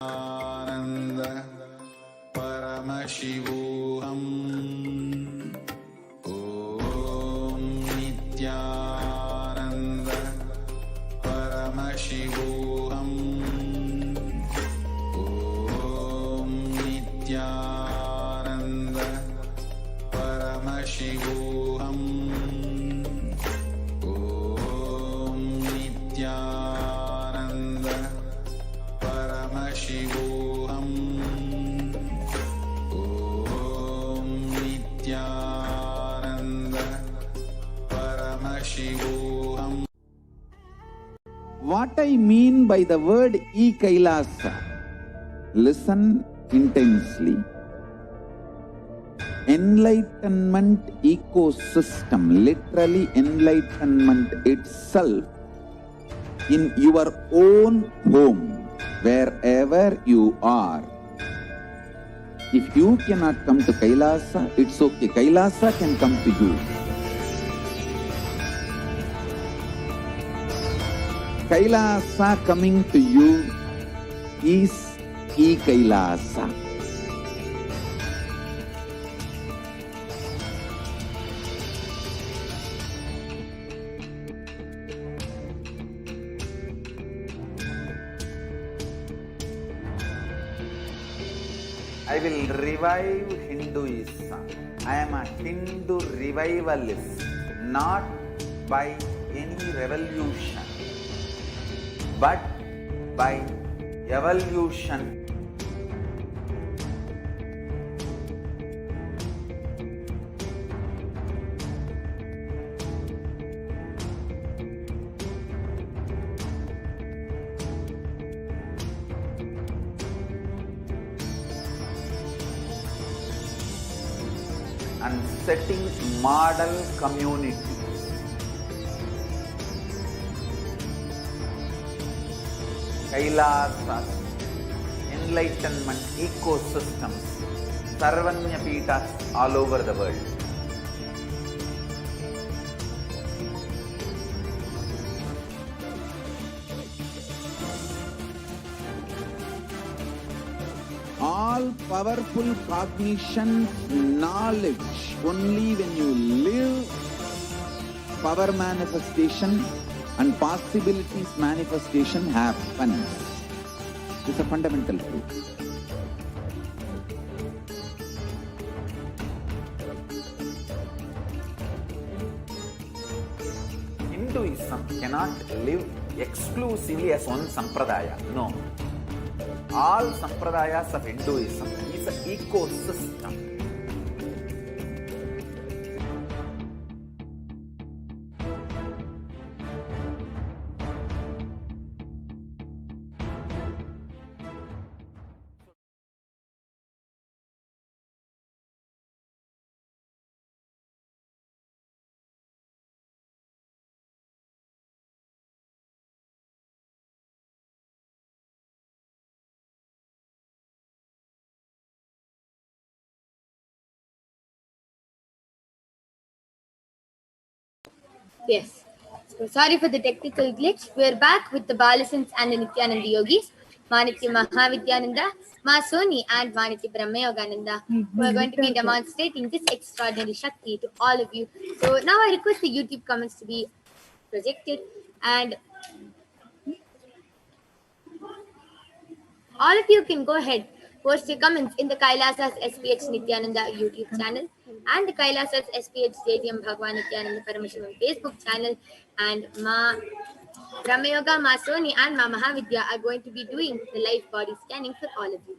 Nithyananda Paramashivoham. Om Nithyananda Paramashivoham. Om Nithyananda Paramashivoham. Om Nithyananda Paramashivoham. Om Nithyananda Paramashivoham. What I mean by the word e-Kailasa, listen intensely. Enlightenment ecosystem, literally enlightenment itself, in your own home, wherever you are. If you cannot come to Kailasa, it's okay. Kailasa can come to you. Kailasa coming to you is e-Kailasa. I will revive Hinduism. I am a Hindu revivalist, not by any revolution, but by evolution. And setting model community. Kailasas, enlightenment ecosystems, Sarvanya Peethas all over the world. All powerful cognition, knowledge, only when you live, power manifestation and possibilities manifestation happens. It's a fundamental truth. Hinduism cannot live exclusively as one sampradaya. No. All sampradayas of Hinduism is an ecosystem. Yes. So sorry for the technical glitch. We're back with the Balasans and the Nithyananda Yogis, Manitya Mahavidyananda, Ma Soni, and Manitya Brahmayogananda, who are going to be demonstrating this extraordinary Shakti to all of you. So now I request the YouTube comments to be projected, and all of you can go ahead, post your comments in the Kailasas SPH Nithyananda YouTube channel and the Kailasas SPH JDM Bhagwan Nithyananda Paramashivam Facebook channel, and Ma Brahmayoga, Ma Soni, and Ma Mahavidya are going to be doing the live body scanning for all of you.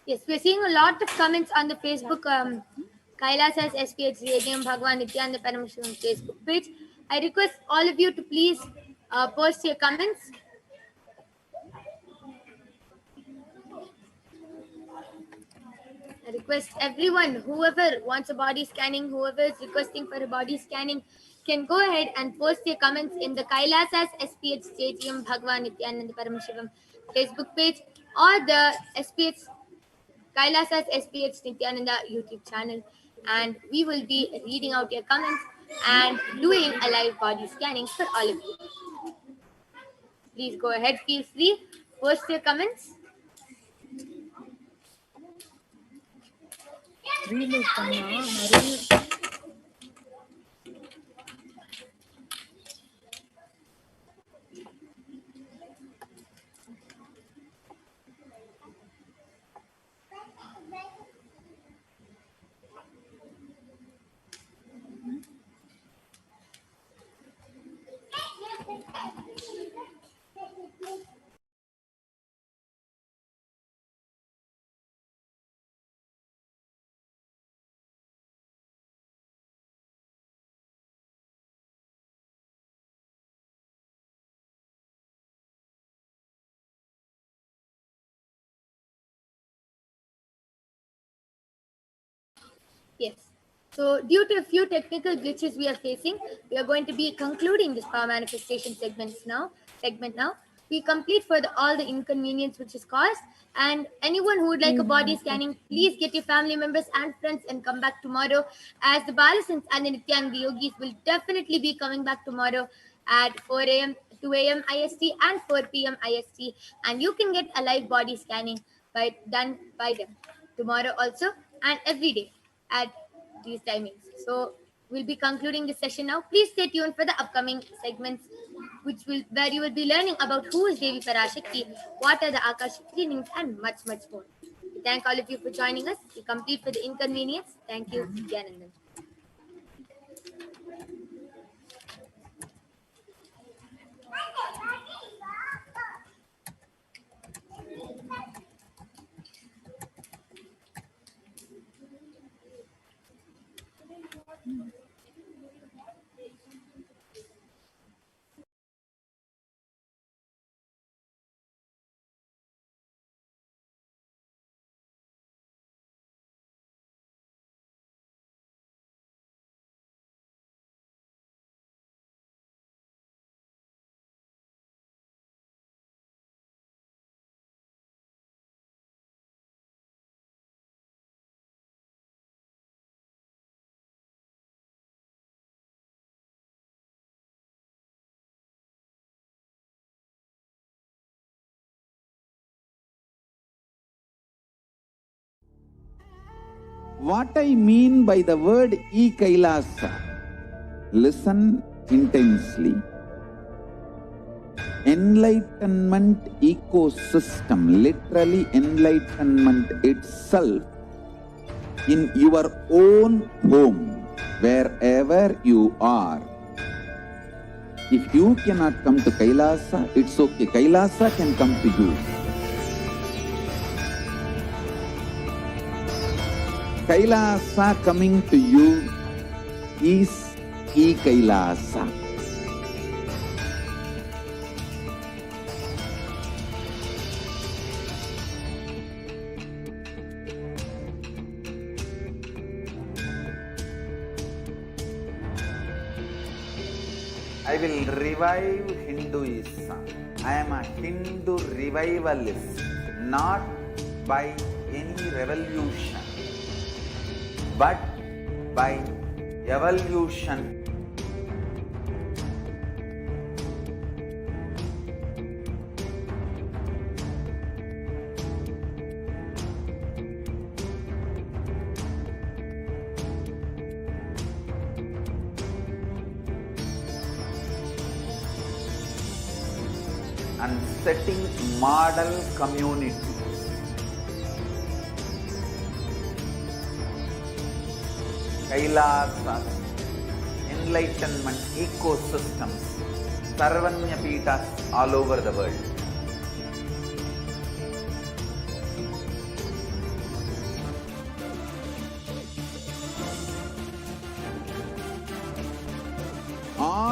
Yes, we're seeing a lot of comments on the Facebook Kailasa's SPH Radium Bhagwan Nithyananda Paramashivam Facebook page. I request all of you to please post your comments. I request everyone, whoever wants a body scanning, whoever is requesting for a body scanning, can go ahead and post their comments in the Kailasa's SPH Stadium Bhagwan Nithyananda Paramashivam Facebook page or the SPH Kailasa's SPH Nithyananda YouTube channel, and we will be reading out your comments and doing a live body scanning for all of you. Please go ahead, feel free, post your comments. Yes. So due to a few technical glitches we are facing, we are going to be concluding this power manifestation segment now. We complete for all the inconvenience which is caused, and anyone who would like a body scanning, please get your family members and friends and come back tomorrow, as the Balasins and the Nityananda Yogis will definitely be coming back tomorrow at 4 a.m., 2 a.m. IST and 4 p.m. IST, and you can get a live body scanning done by them tomorrow also and every day at these timings. So we'll be concluding this session now. Please stay tuned for the upcoming segments, where you will be learning about who is Devi Parashakti, what are the Akashic readings, and much more. We thank all of you for joining us. We complete for the inconvenience. Thank you, Nithyanandan. What I mean by the word e-Kailasa, listen intensely. Enlightenment ecosystem, literally enlightenment itself, in your own home, wherever you are. If you cannot come to Kailasa, it's okay. Kailasa can come to you. Kailasa coming to you is e-Kailasa. I will revive Hinduism. I am a Hindu revivalist, not by any revolution, but by evolution. And setting model communities. Kailasa, enlightenment ecosystems, Sarvanya Pitas all over the world.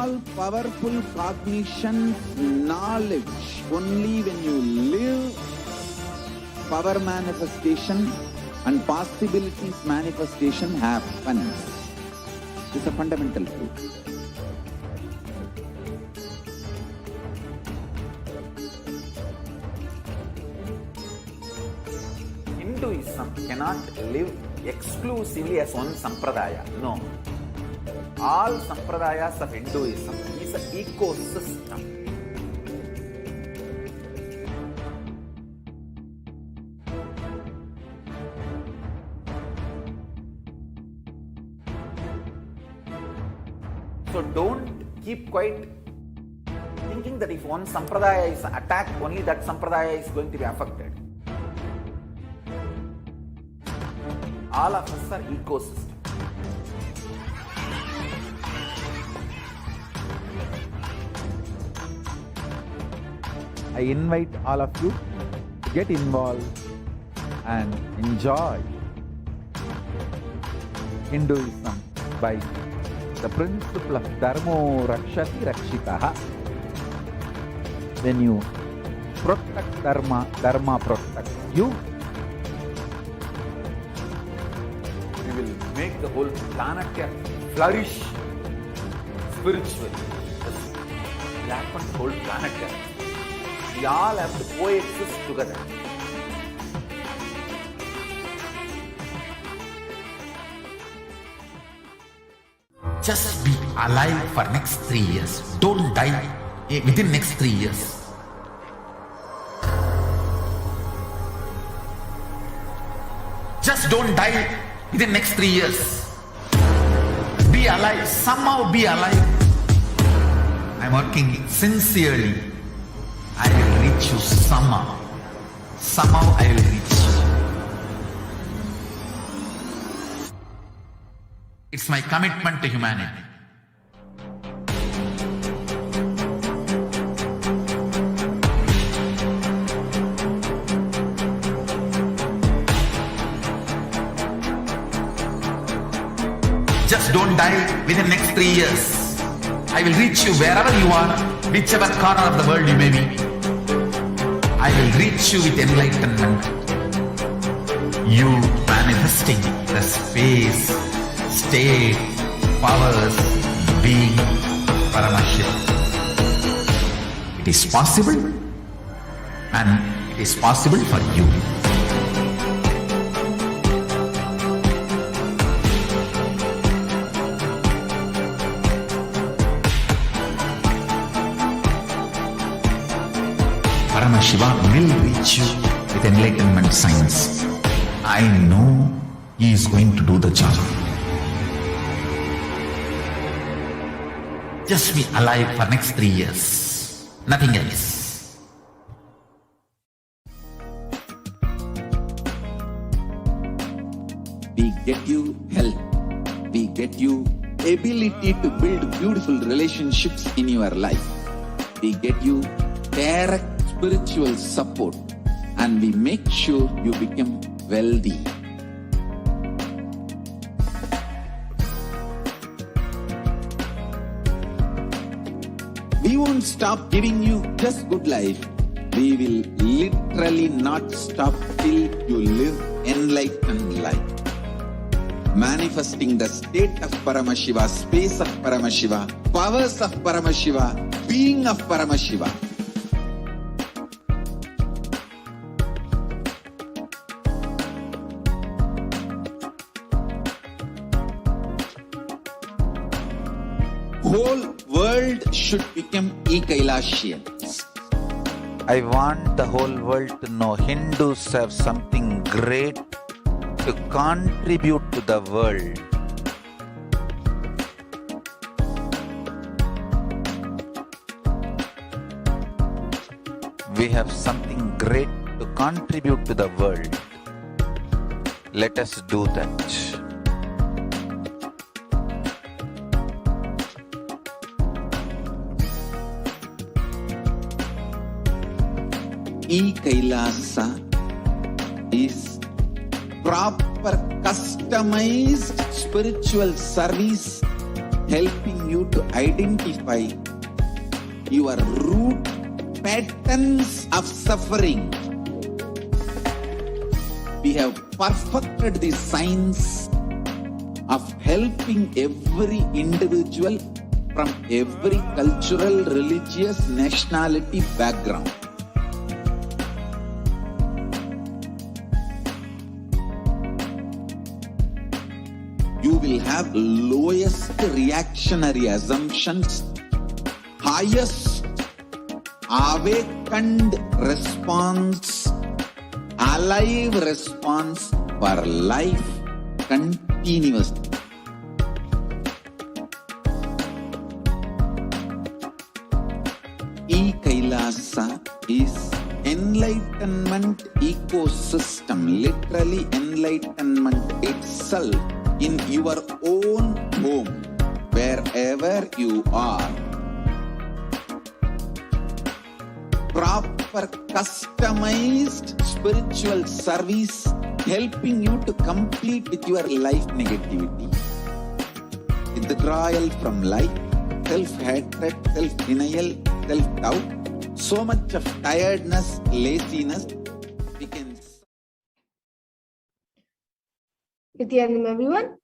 all powerful cognition, knowledge. Only when you live, power manifestation and possibilities manifestation happens. This is a fundamental truth. Hinduism cannot live exclusively as one sampradaya. No. All sampradayas of Hinduism is an ecosystem. So don't keep quiet thinking that if one sampradaya is attacked, only that sampradaya is going to be affected. All of us are ecosystem. I invite all of you to get involved and enjoy Hinduism by the principle of Dharmo Rakshati Rakshitaha. When you protect Dharma, Dharma protects you. We will make the whole planet flourish spiritually. It will happen the whole planet. We all have to coexist together. Just be alive for next 3 years. Don't die within next 3 years. Just don't die within next 3 years. Be alive. Somehow be alive. I'm working sincerely. I will reach you somehow. Somehow I will reach you. It's my commitment to humanity. Just don't die within next 3 years. I will reach you wherever you are, whichever corner of the world you may be. I will reach you with enlightenment. You manifesting the space, state, powers, being, Paramashivoham. It is possible, and it is possible for you. Paramashivoham will reach you with enlightenment science. I know he is going to do the job. Just be alive for next 3 years. Nothing else. We get you health. We get you ability to build beautiful relationships in your life. We get you direct spiritual support, and we make sure you become wealthy. We won't stop giving you just good life. We will literally not stop till you live enlightened life. Manifesting the state of Paramashiva, space of Paramashiva, powers of Paramashiva, being of Paramashiva. Whole world should become e-Kailashians. I want the whole world to know Hindus have something great to contribute to the world. We have something great to contribute to the world. Let us do that. E-Kailasa is proper customized spiritual service helping you to identify your root patterns of suffering. We have perfected the science of helping every individual from every cultural, religious, nationality background. You will have lowest reactionary assumptions, highest awakened response, alive response for life continuously. E-Kailasa is enlightenment ecosystem, literally enlightenment itself in your own home, wherever you are. Proper customized spiritual service helping you to complete with your life negativity. Withdrawal from life, self-hatred, self-denial, self-doubt, so much of tiredness, laziness, we can. Nithyananda, everyone.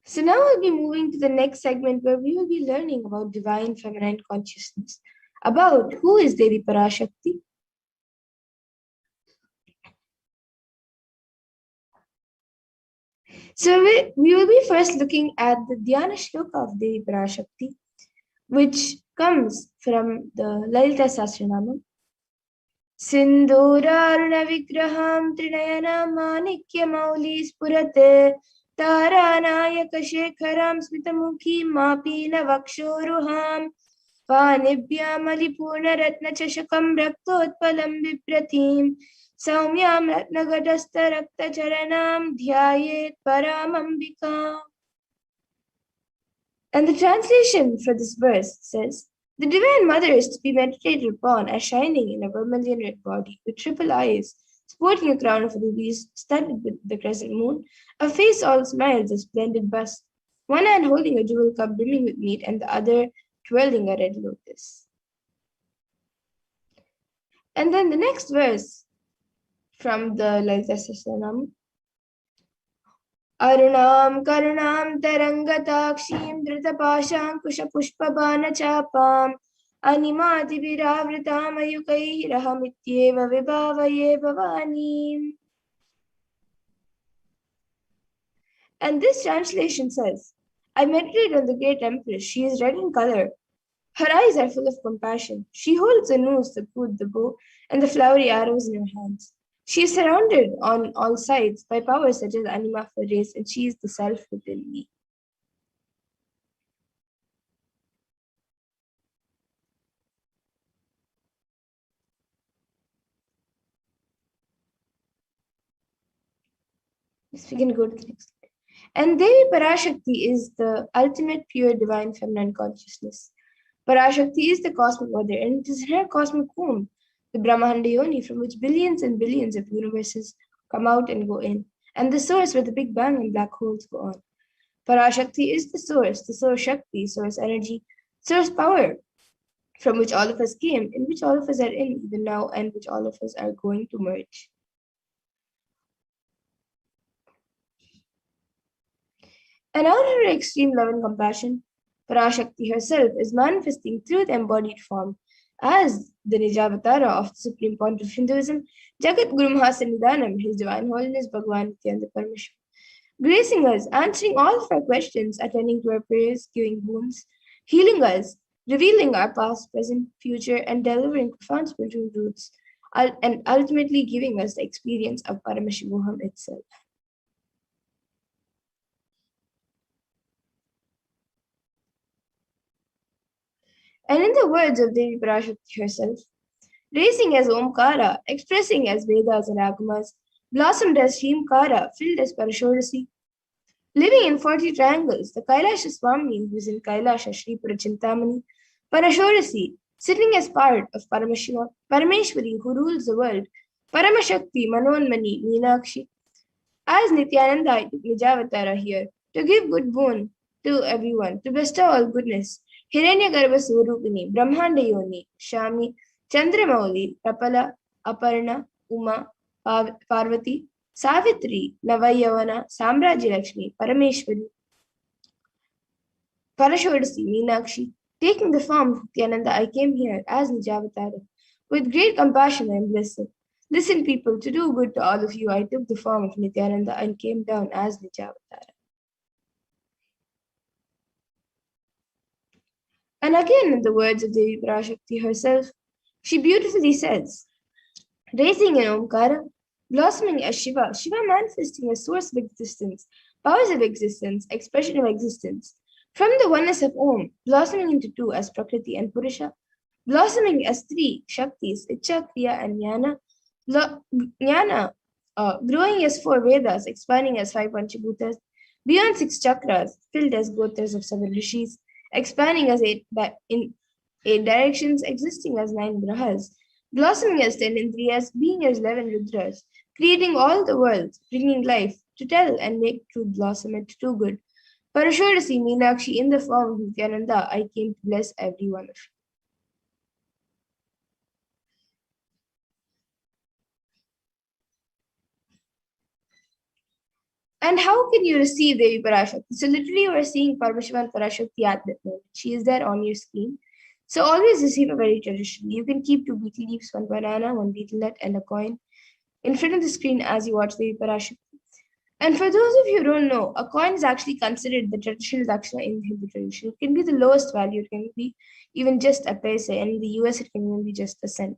So now we'll be moving to the next segment where we will be learning about divine feminine consciousness, about who is Devi Parashakti. So we will be first looking at the Dhyana Shloka of Devi Parashakti, which comes from the Lalita Sahasranamam. Sindhuraruna vigraham trinayana manikya mauli spurate taranayaka shekharam smitamukhi mapina vakshoruham panibhyam alipurna ratna chashakam raktotpalam viprathim saumyam ratnagadasta rakta charanam dhyayet paramambika. And the translation for this verse says, the Divine Mother is to be meditated upon as shining in a vermilion red body with triple eyes, sporting a crown of rubies studded with the crescent moon, a face all smiles, a splendid bust, one hand holding a jewel cup brimming with meat and the other twirling a red lotus. And then the next verse from the Lalita Sahasranam, Arunam Karunam Tarangatakshim Dritapashankusha Pushpabana Chapam Animati Viravritam Ayukai Rahamityeva Vibhavaye Bhavani. And this translation says, I meditate on the great empress. She is red in color. Her eyes are full of compassion. She holds a noose, the put, the bow, and the flowery arrows in her hands. She is surrounded on all sides by powers such as anima for race, and she is the self within me. Yes, we can go to the next slide. And Devi Parashakti is the ultimate pure divine feminine consciousness. Parashakti is the cosmic mother, and it is her cosmic womb, the Brahmanda Yoni, from which billions and billions of universes come out and go in, and the source where the Big Bang and black holes go on. Parashakti is the source Shakti, source energy, source power, from which all of us came, in which all of us are in even now, and which all of us are going to merge. And out of her extreme love and compassion, Parashakti herself is manifesting through the embodied form as the Nijavatara of the Supreme Point of Hinduism, Jagat Guru Mahasannidhanam, His Divine Holiness Bhagavan Nithyananda Paramashivam, gracing us, answering all of our questions, attending to our prayers, giving boons, healing us, revealing our past, present, future, and delivering profound spiritual truths, and ultimately giving us the experience of Paramashivoham itself. And in the words of Devi Parashakti herself, raising as Omkara, expressing as Vedas and Agamas, blossomed as Shrimkara, filled as Parashorasi, living in 40 triangles, the Kailasha Swami, who is in Kailasha Shri Parachintamani, Parashorasi, sitting as part of Paramashiva, Parameshwari, who rules the world, Paramashakti, Manonmani, Meenakshi, as Nithyananda took Nijavatara here to give good boon to everyone, to bestow all goodness. Hiranyagarbha Swarupini, Brahmanda Yoni, Shami, Chandramauli, Rapala, Aparna, Uma, Parvati, Savitri, Navayavana, Samraji Lakshmi, Parameshwari, Parashodasi, Meenakshi, taking the form of Nithyananda, I came here as Nijavatara. With great compassion and blessing. Listen, people, to do good to all of you, I took the form of Nithyananda and came down as Nijavatara. And again, in the words of Devi Parashakti herself, she beautifully says, raising in Omkara, blossoming as Shiva, Shiva manifesting as source of existence, powers of existence, expression of existence. From the oneness of Om, blossoming into two as Prakriti and Purusha, blossoming as three Shaktis, Icha, Kriya, and Jnana, growing as four Vedas, expanding as five Panchabhutas, beyond six chakras, filled as Gotras of seven Rishis, expanding as in eight directions, existing as nine Grahas, blossoming as 10 Indriyas, being as 11 Rudras, creating all the worlds, bringing life to tell and make truth blossom into do good. Parashodasi Meenakshi, in the form of Nithyananda, I came to bless every one of you. And how can you receive Devi Parashakti? So literally you are seeing Paramashivan Parashakti at that moment. She is there on your screen. So always receive a very traditionally. You can keep two betel leaves, one banana, one betel nut, and a coin in front of the screen as you watch Devi Parashakti. And for those of you who don't know, a coin is actually considered the traditional dakshina in the Hindu tradition. It can be the lowest value. It can be even just a paise. And in the US, it can even be just a cent.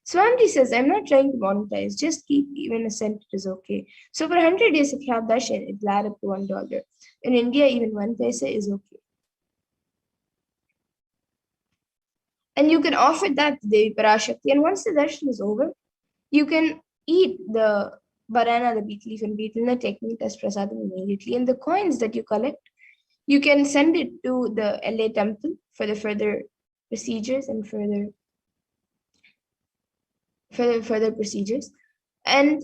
Swamiji says, I'm not trying to monetize. Just keep even a cent is okay. So for 100 days, if you have darshan, it'll add up to $1. In India, even one paise is okay. And you can offer that to Devi Parashakti. And once the darshan is over, you can eat the banana, the betel leaf, and betel nut, taking it as prasadam immediately. And the coins that you collect, you can send it to the LA temple for the further procedures and further procedures. And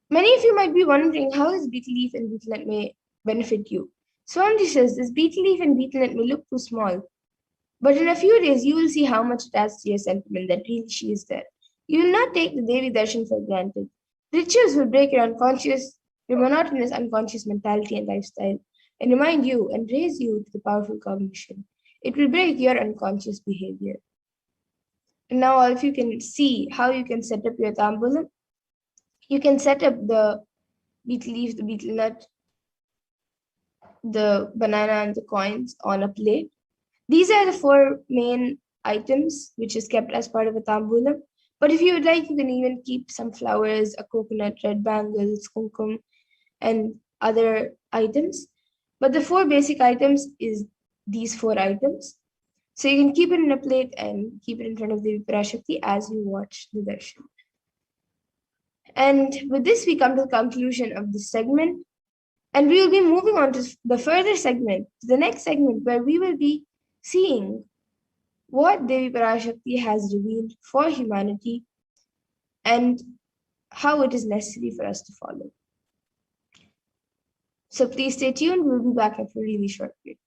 many of you might be wondering how is betel leaf and betel nut may benefit you. Swamiji says this betel leaf and betel nut may look too small, but in a few days you will see how much it adds to your sentiment that really she is there. You will not take the Devi Darshan for granted. Rituals will break your monotonous unconscious mentality and lifestyle, and remind you and raise you to the powerful cognition. It will break your unconscious behavior. And now all of you can see how you can set up your tambulam. You can set up the betel leaf, the betel nut, the banana, and the coins on a plate. These are the four main items which is kept as part of a tambulam. But if you would like, you can even keep some flowers, a coconut, red bangles, kumkum, and other items. But the four basic items is these four items. So you can keep it in a plate and keep it in front of the Parashakti as you watch the darshan. And with this, we come to the conclusion of this segment. And we will be moving on to the further segment, the next segment, where we will be seeing what Devi Parashakti has revealed for humanity and how it is necessary for us to follow. So please stay tuned. We'll be back after a really short break.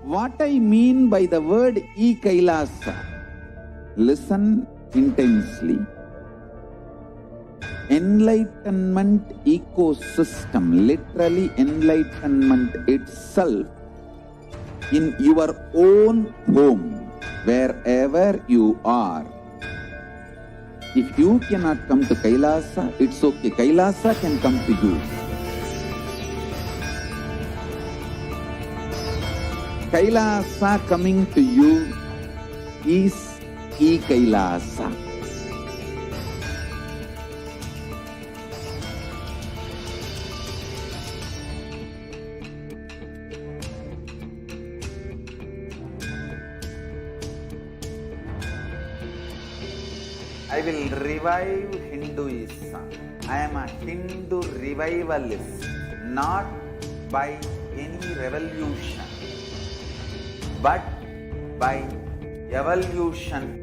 What I mean by the word e-Kailasa, listen intensely. Enlightenment ecosystem, literally enlightenment itself, in your own home, wherever you are. If you cannot come to Kailasa, it's okay. Kailasa can come to you. Kailasa coming to you is e-Kailasa. I will revive Hinduism. I am a Hindu revivalist, not by any revolution, but by evolution.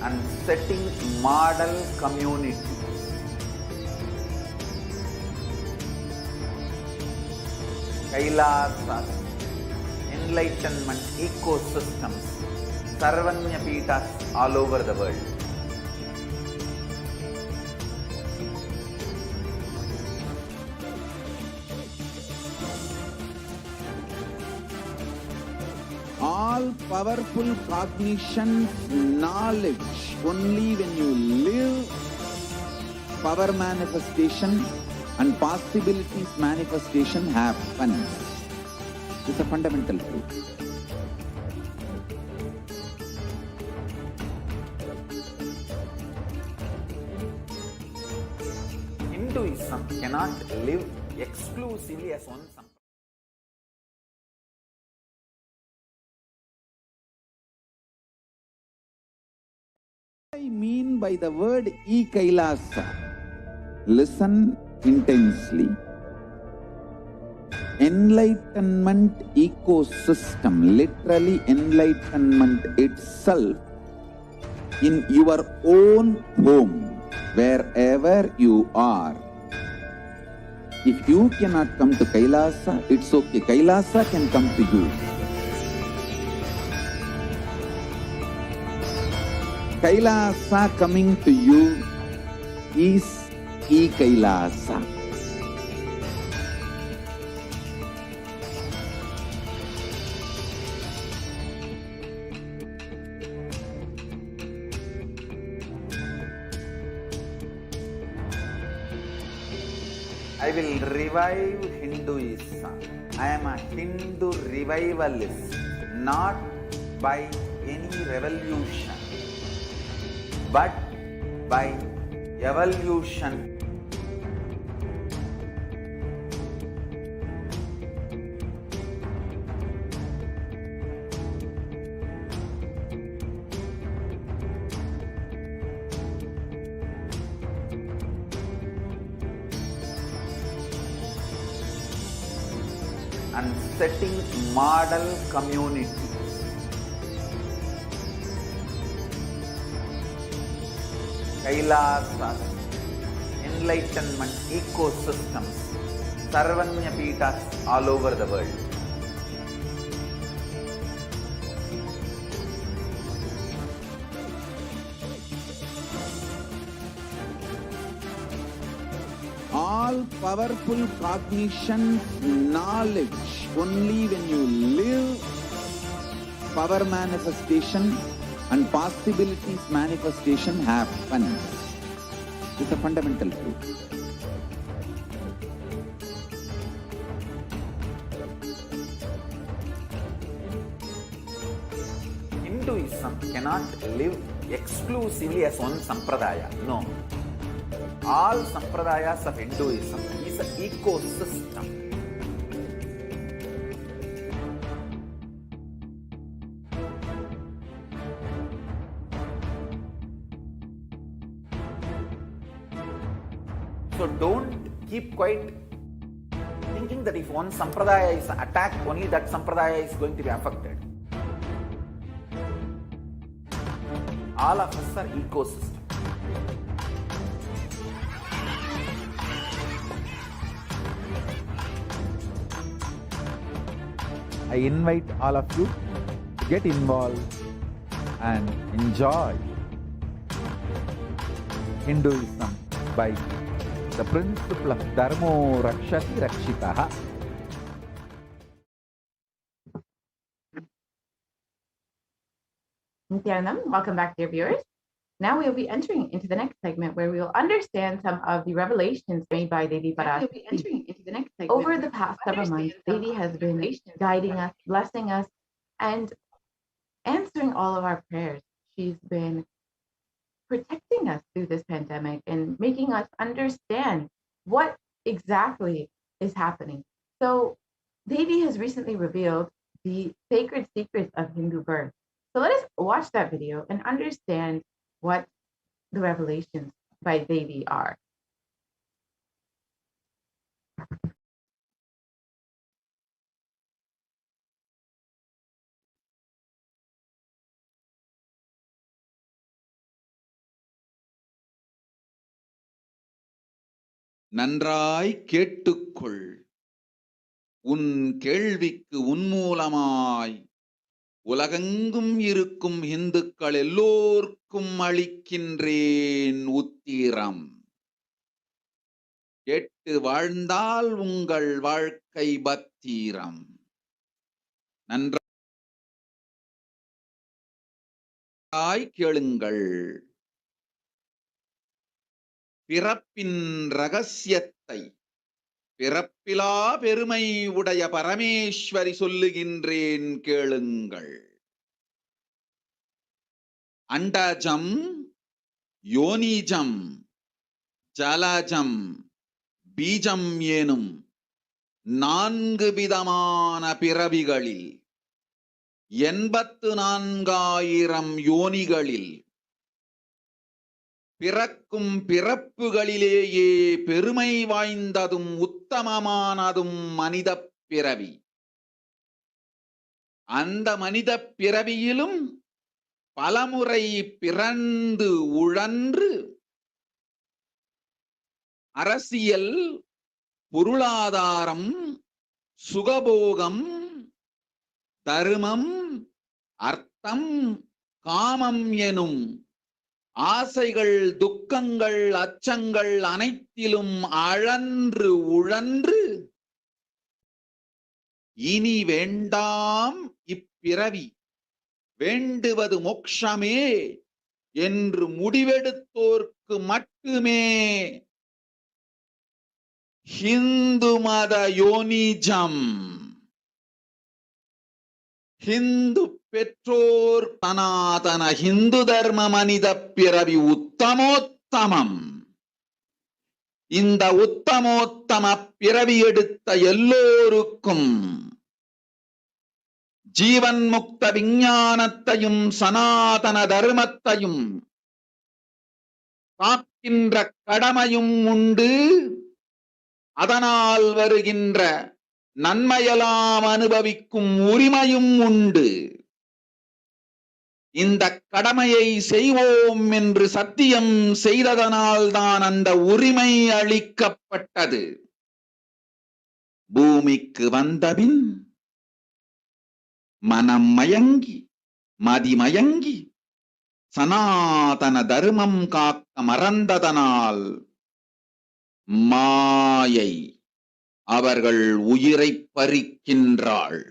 And setting model community. Kailasas, enlightenment ecosystems, Sarvanya Pitas all over the world. All powerful cognition, knowledge, only when you live, power manifestation and possibilities manifestation happens. It's a fundamental truth. Hinduism cannot live exclusively as one sampradaya. What I mean by the word e-Kailasa, listen intensely. Enlightenment ecosystem, literally enlightenment itself, in your own home, wherever you are. If you cannot come to Kailasa, it's okay. Kailasa can come to you. Kailasa coming to you is e-Kailasa. I will revive Hinduism. I am a Hindu revivalist, not by any revolution, but by evolution. And setting model community. Kailasas, enlightenment ecosystems, Sarvanya Pitas all over the world. All powerful cognition, knowledge, only when you live, power manifestation and possibilities manifestation happens. It's a fundamental truth. Hinduism cannot live exclusively as one sampradaya. No. All sampradayas of Hinduism is an ecosystem. So don't keep quiet. think that if one sampradaya is attacked, only that sampradaya is going to be affected. All of us are ecosystem. I invite all of you to get involved and enjoy Hinduism by the principle of Dharmo Rakshati Rakshitaha. Nithyanandam, welcome back, dear viewers. Now we will be entering into the next segment where we will understand some of the revelations made by Devi Parashakti. Over the past several months, Devi has been guiding us, blessing us, and answering all of our prayers. She's been protecting us through this pandemic and making us understand what exactly is happening. So Devi has recently revealed the sacred secrets of Hindu birth. So let us watch that video and understand what the revelations by Devi are. நன்றாய் கேட்டுக்கொள், உன் கேள்விக்கு உன்மூலமாய் உலகெங்கும் இருக்கும் இந்துக்கள் எல்லோர்க்கும் அளிக்கின்றேன் உத்திரம். கேட்டு வாழ்ந்தால் உங்கள் வாழ்க்கை பத்திரம். நன்றாய் கேளுங்கள். பிறப்பின் ரகசியத்தை பிறப்பிலா பெருமை உடைய பரமேஸ்வரி சொல்லுகின்றேன் கேளுங்கள். அண்டஜம், யோனிஜம், ஜலஜம், பீஜம் எனும் 4 விதமான பிறவிகளில் 84,000 யோனிகளில் பிறக்கும் பிறப்புகளிலேயே பெருமை வாய்ந்ததும் உத்தமமானதும் மனித பிறவி. அந்த மனித பிறவியிலும் பலமுறை பிறந்து உழன்று அரசியல், பொருளாதாரம், சுகபோகம், தர்மம், அர்த்தம், காமம் எனும் ஆசைகள், துக்கங்கள், அச்சங்கள் அனைத்திலும் அழன்று உழன்று இனி வேண்டாம் இப்பிறவி, வேண்டுவது மோட்சமே என்று முடிவெடுத்தோர்க்கு மட்டுமே ஹிந்து மத யோனிஜம், ஹிந்து பெற்றோர் சனாதன ஹிந்து தர்ம மனித பிறவி உத்தமோத்தமம். இந்த உத்தமோத்தம பிறவி எடுத்த எல்லோருக்கும் ஜீவன் முக்த விஞ்ஞானத்தையும் சனாதன தர்மத்தையும் காக்கின்ற கடமையும் உண்டு. அதனால் வருகின்ற நன்மையெல்லாம் அனுபவிக்கும் உரிமையும் உண்டு. இந்த கடமையை செய்வோம் என்று சத்தியம் செய்ததனால்தான் அந்த உரிமை அளிக்கப்பட்டது. பூமிக்கு வந்தபின் மனம் மயங்கி மதிமயங்கி சனாதன தர்மம் காக்க மறந்ததனால் மாயை அவர்கள் உயிரை பறிக்கின்றாள்.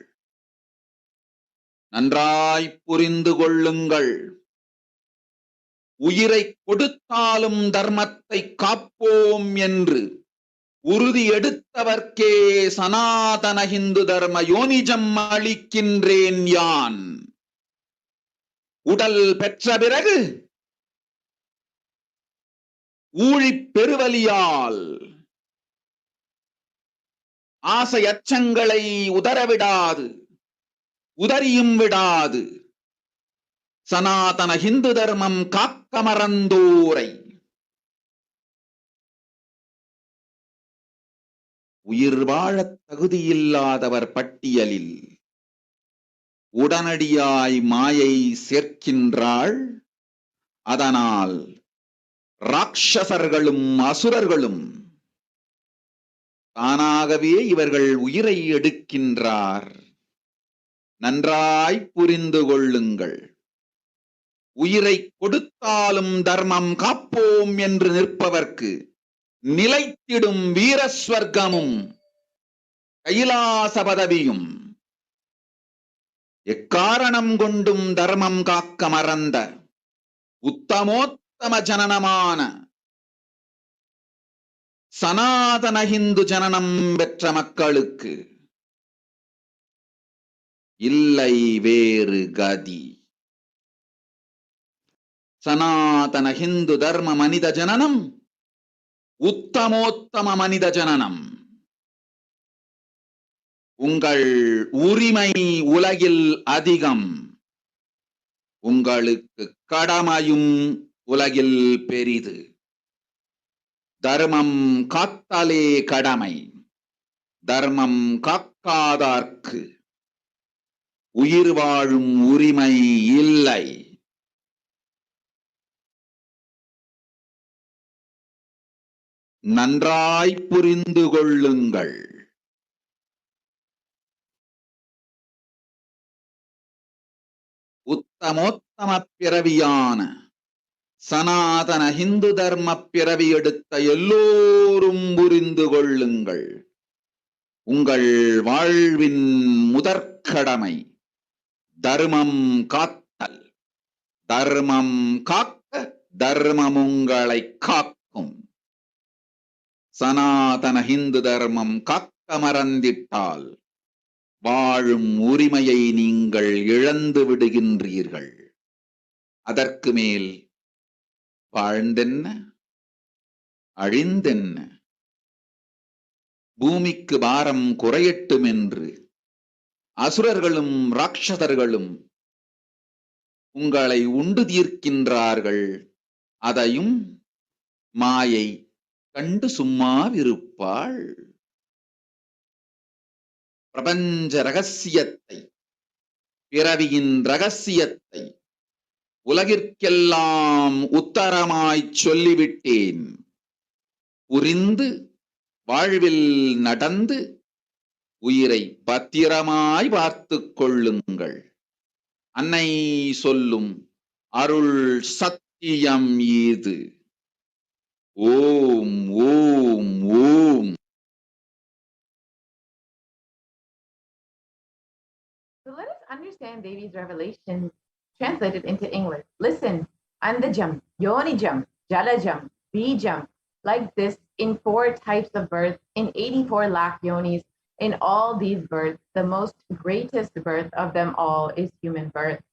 நன்றாய் புரிந்து கொள்ளுங்கள். உயிரை கொடுத்தாலும் தர்மத்தை காப்போம் என்று உறுதி எடுத்தவர்க்கே சனாதன ஹிந்து தர்ம யோனிஜம் அளிக்கின்றேன் யான். உடல் பெற்ற பிறகு ஊழிப் பெருவலியால் ஆசை அச்சங்களை உதறவிடாது, உதறியும் விடாது சனாதன ஹிந்து தர்மம் காக்க மறந்தோரை உயிர் வாழத் தகுதியில்லாதவர் பட்டியலில் உடனடியாய் மாயை சேர்க்கின்றாள். அதனால் ராட்சசர்களும் அசுரர்களும் தானாகவே இவர்கள் உயிரை எடுக்கின்றார். நன்றாய் புரிந்து கொள்ளுங்கள். உயிரை கொடுத்தாலும் தர்மம் காப்போம் என்று நிற்பவர்க்கு நிலைத்திடும் வீரஸ்வர்க்கமும் கைலாச பதவியும், எக்காரணம் கொண்டும் தர்மம் காக்க மறந்த உத்தமோத்தம ஜனனமான சனாதன ஹிந்து ஜனனம் பெற்ற மக்களுக்கு இல்லை வேறு கதி. சனாதன ஹிந்து தர்ம மனித ஜனனம் உத்தமோத்தம மனித ஜனனம். உங்கள் உரிமை உலகில் அதிகம், உங்களுக்கு கடமையும் உலகில் பெரிது. தர்மம் காத்தாலே கடமை, தர்மம் காக்காதார்க்கு உயிர் வாழும் உரிமை இல்லை. நன்றாய் புரிந்து கொள்ளுங்கள். உத்தமோத்தம பிறவியான சனாதன ஹிந்து தர்ம பிறவி எடுத்த எல்லோரும் புரிந்து கொள்ளுங்கள். உங்கள் வாழ்வின் முதற்கடமை தர்மம் காத்தல். தர்மம் காக்க தர்மம் உங்களை காக்கும். சனாதன ஹிந்து தர்மம் காக்க மறந்திட்டால் வாழும் உரிமையை நீங்கள் இழந்து விடுகின்றீர்கள். அதற்கு மேல் வாழ்ந்தென்ன அழிந்தென்ன? பூமிக்கு பாரம் குறையட்டும் என்று அசுரர்களும் ராட்சதர்களும் உங்களை உண்டு தீர்க்கின்றார்கள். அதையும் மாயை கண்டு சும்மாவிருப்பாள். பிரபஞ்ச ரகசியத்தை, பிறவியின் ரகசியத்தை உலகிற்கெல்லாம் உத்தரமாய் சொல்லிவிட்டேன். புரிந்து வாழ்வில் நடந்து உயிரை பத்திரமாய் பார்த்துக் கொள்ளுங்கள். அன்னை சொல்லும் அருள் சத்தியம் இது. ஓம் ஓம் ஓம். So let us understand Devi's revelations translated into English. Listen, Andajam, Yonijam, Jalajam, Bijam, like this in 4 types of birth, in 84 lakh yonis. In all these births, the most greatest birth of them all is human birth.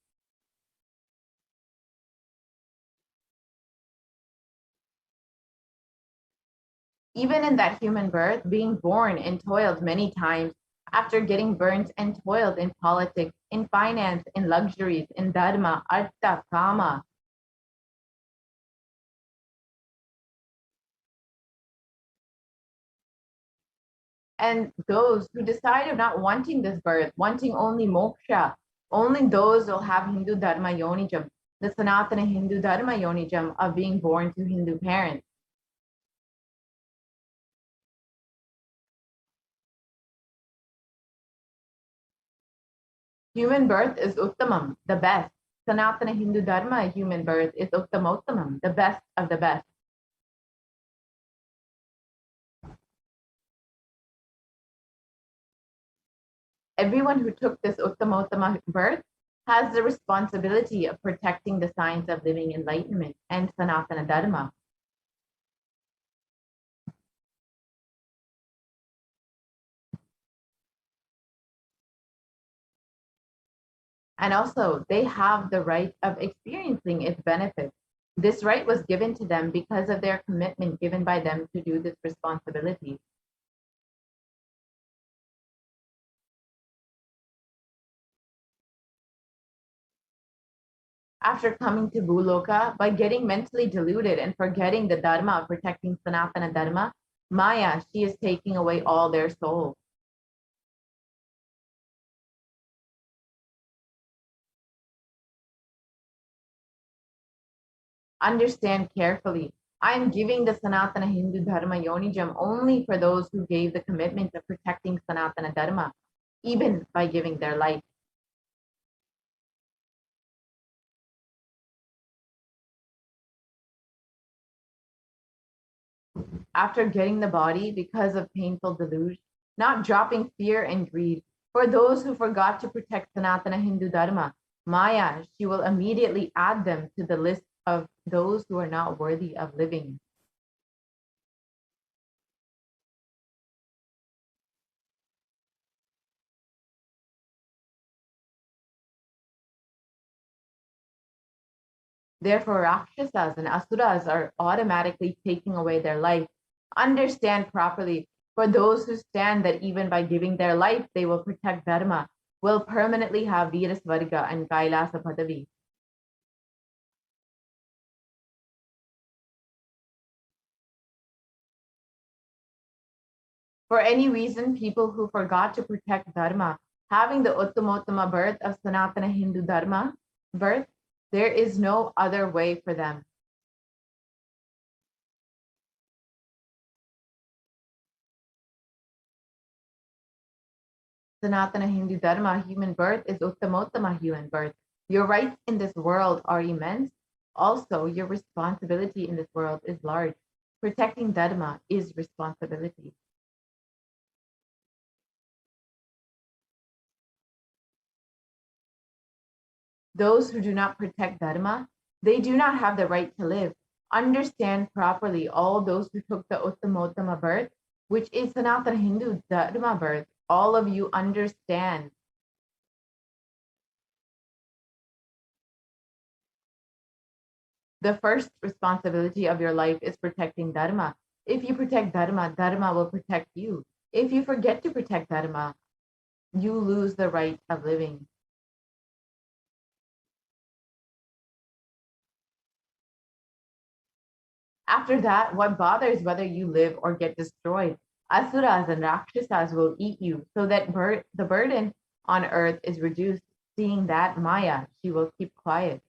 Even in that human birth, being born and toiled many times, after getting burnt and toiled in politics, in finance, in luxuries, in dharma, artha, kama. And those who decide of not wanting this birth, wanting only moksha, only those will have Hindu dharma yonijam, the Sanatana Hindu dharma yonijam of being born to Hindu parents. Human birth is Uttamam, the best. Sanatana Hindu Dharma human birth is Uttamottamam, the best of the best. Everyone who took this Uttamottama birth has the responsibility of protecting the science of living enlightenment and Sanatana Dharma. And also, they have the right of experiencing its benefits. This right was given to them because of their commitment given by them to do this responsibility. After coming to Bhuloka, by getting mentally deluded and forgetting the Dharma of protecting Sanatana Dharma, Maya, she is taking away all their souls. Understand carefully. I am giving the Sanatana Hindu Dharma Yonijam only for those who gave the commitment of protecting Sanatana Dharma, even by giving their life. After getting the body because of painful deluge, not dropping fear and greed, for those who forgot to protect Sanatana Hindu Dharma, Maya, she will immediately add them to the list of those who are not worthy of living. Therefore, Rakshasas and Asuras are automatically taking away their life. Understand properly, for those who stand that even by giving their life, they will protect Dharma, will permanently have Virasvarga and Kailasa Padavi. For any reason, people who forgot to protect Dharma, having the Uttamottama birth of Sanatana Hindu Dharma birth, there is no other way for them. Sanatana Hindu Dharma human birth is Uttamottama human birth. Your rights in this world are immense. Also, your responsibility in this world is large. Protecting Dharma is responsibility. Those who do not protect Dharma, they do not have the right to live. Understand properly all those who took the Uttamottama birth, which is Sanatana Hindu Dharma birth. All of you understand. The first responsibility of your life is protecting Dharma. If you protect Dharma, Dharma will protect you. If you forget to protect Dharma, you lose the right of living. After that, what bothers whether you live or get destroyed? Asuras and Rakshasas will eat you, so that the burden on earth is reduced. Seeing that, Maya, she will keep quiet.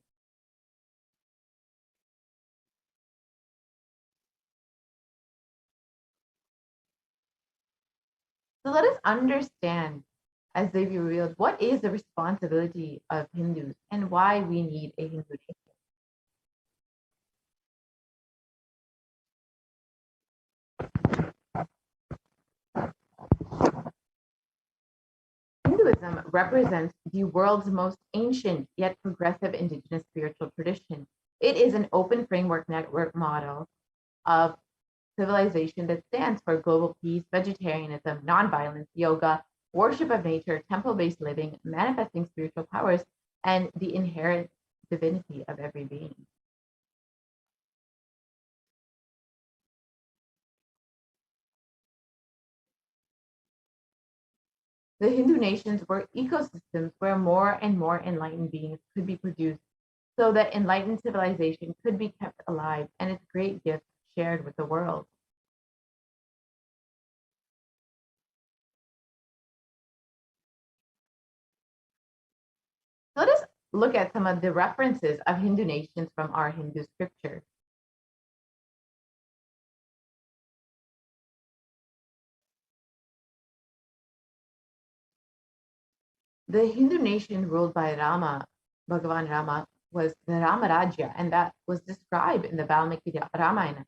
So let us understand, as they revealed, what is the responsibility of Hindus and why we need a Hindu nation. Hinduism represents the world's most ancient yet progressive indigenous spiritual tradition. It is an open framework network model of civilization that stands for global peace, vegetarianism, nonviolence, yoga, worship of nature, temple-based living, manifesting spiritual powers, and the inherent divinity of every being. The Hindu nations were ecosystems where more and more enlightened beings could be produced so that enlightened civilization could be kept alive and its great gifts shared with the world. So let us look at some of the references of Hindu nations from our Hindu scriptures. The Hindu nation ruled by Rama, Bhagavan Rama, was the Ramarajya, and that was described in the Valmiki Ramayana.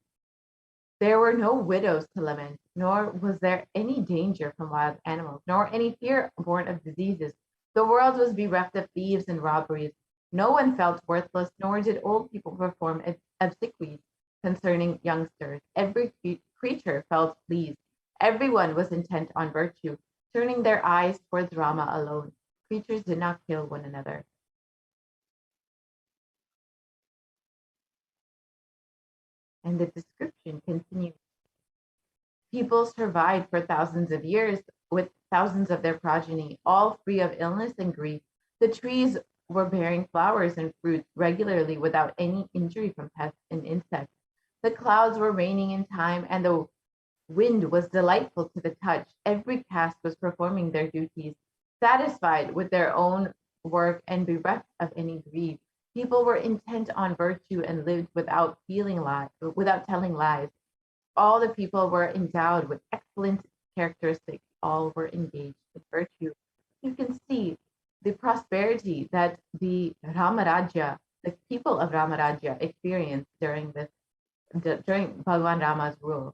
There were no widows to lament, nor was there any danger from wild animals, nor any fear born of diseases. The world was bereft of thieves and robberies. No one felt worthless, nor did old people perform obsequies concerning youngsters. Every creature felt pleased. Everyone was intent on virtue, turning their eyes towards Rama alone. Creatures did not kill one another. And the description continues. People survived for thousands of years with thousands of their progeny, all free of illness and grief. The trees were bearing flowers and fruits regularly without any injury from pests and insects. The clouds were raining in time, and the wind was delightful to the touch. Every caste was performing their duties, satisfied with their own work and bereft of any greed. People were intent on virtue and lived without without telling lies. All the people were endowed with excellent characteristics. All were engaged with virtue. You can see the prosperity that the Ramarajya, the people of Ramarajya, experienced during during Bhagavan Rama's rule.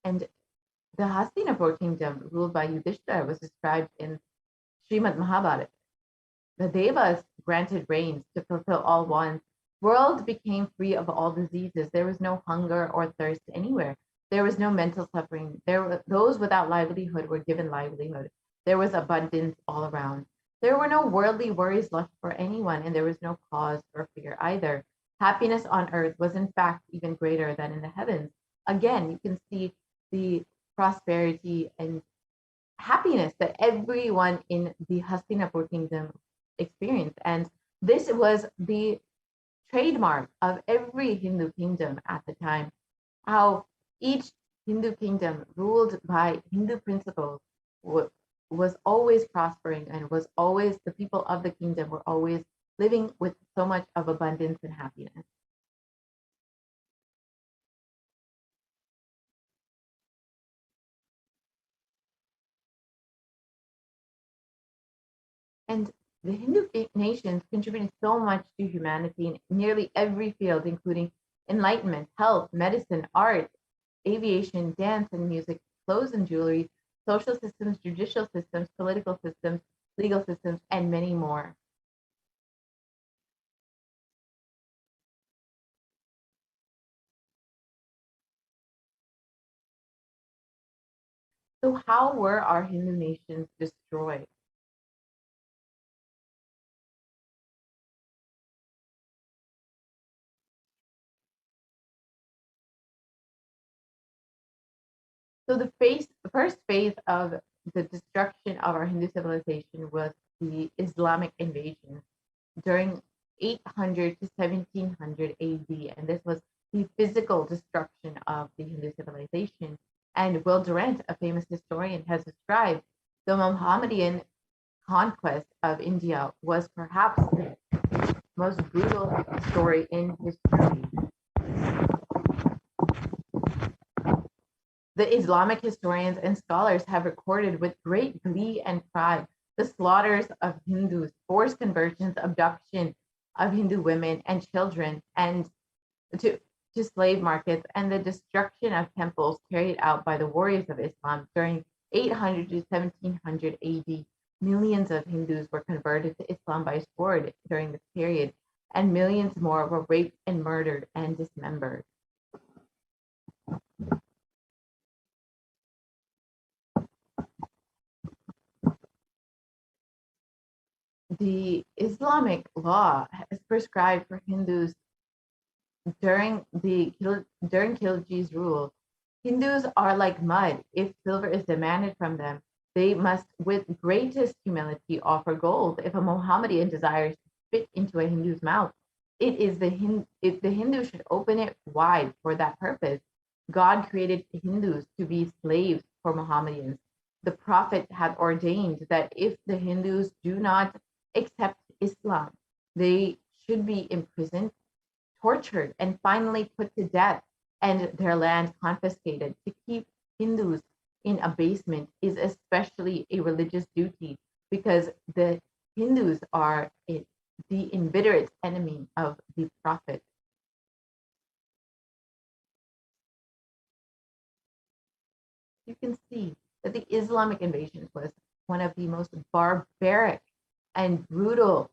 And the Hastinapur kingdom, ruled by Yudhishthira, was described in Srimad Mahabharata. The Devas granted rains to fulfill all wants. World became free of all diseases. There was no hunger or thirst anywhere. There was no mental suffering. Those without livelihood were given livelihood. There was abundance all around. There were no worldly worries left for anyone, and there was no cause for fear either. Happiness on earth was in fact even greater than in the heavens. Again, you can see the prosperity and happiness that everyone in the Hastinapur kingdom experienced. And this was the trademark of every Hindu kingdom at the time, how each Hindu kingdom ruled by Hindu principles was always prospering and was always, the people of the kingdom were always living with so much of abundance and happiness. And the Hindu nations contributed so much to humanity in nearly every field, including enlightenment, health, medicine, art, aviation, dance and music, clothes and jewelry, social systems, judicial systems, political systems, legal systems, and many more. So how were our Hindu nations destroyed? So the first phase of the destruction of our Hindu civilization was the Islamic invasion during 800 to 1700 AD, and this was the physical destruction of the Hindu civilization. And Will Durant, a famous historian, has described the Mohammedan conquest of India was perhaps the most brutal story in history. The Islamic historians and scholars have recorded with great glee and pride the slaughters of Hindus, forced conversions, abduction of Hindu women and children, and to slave markets, and the destruction of temples carried out by the warriors of Islam during 800 to 1700 AD. Millions of Hindus were converted to Islam by sword during this period, and millions more were raped and murdered and dismembered. The Islamic law has prescribed for Hindus during Khilji's rule. Hindus are like mud. If silver is demanded from them, they must, with greatest humility, offer gold. If a Mohammedan desires to spit into a Hindu's mouth, the Hindu should open it wide for that purpose. God created Hindus to be slaves for Mohammedans. The Prophet had ordained that if the Hindus do not accept Islam, they should be imprisoned, tortured, and finally put to death, and their land confiscated. To keep Hindus in abasement is especially a religious duty, because the Hindus are the inveterate enemy of the Prophet. You can see that the Islamic invasion was one of the most barbaric and brutal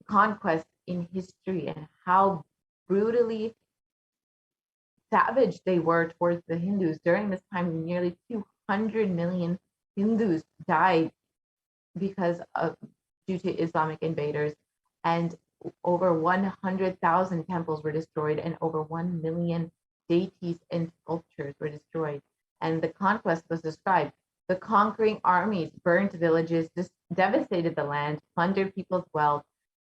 conquests in history, and how brutally savage they were towards the Hindus. During this time, nearly 200 million Hindus died due to Islamic invaders, and over 100,000 temples were destroyed, and over 1 million deities and sculptures were destroyed. And the conquest was described. The conquering armies burnt villages, devastated the land, plundered people's wealth,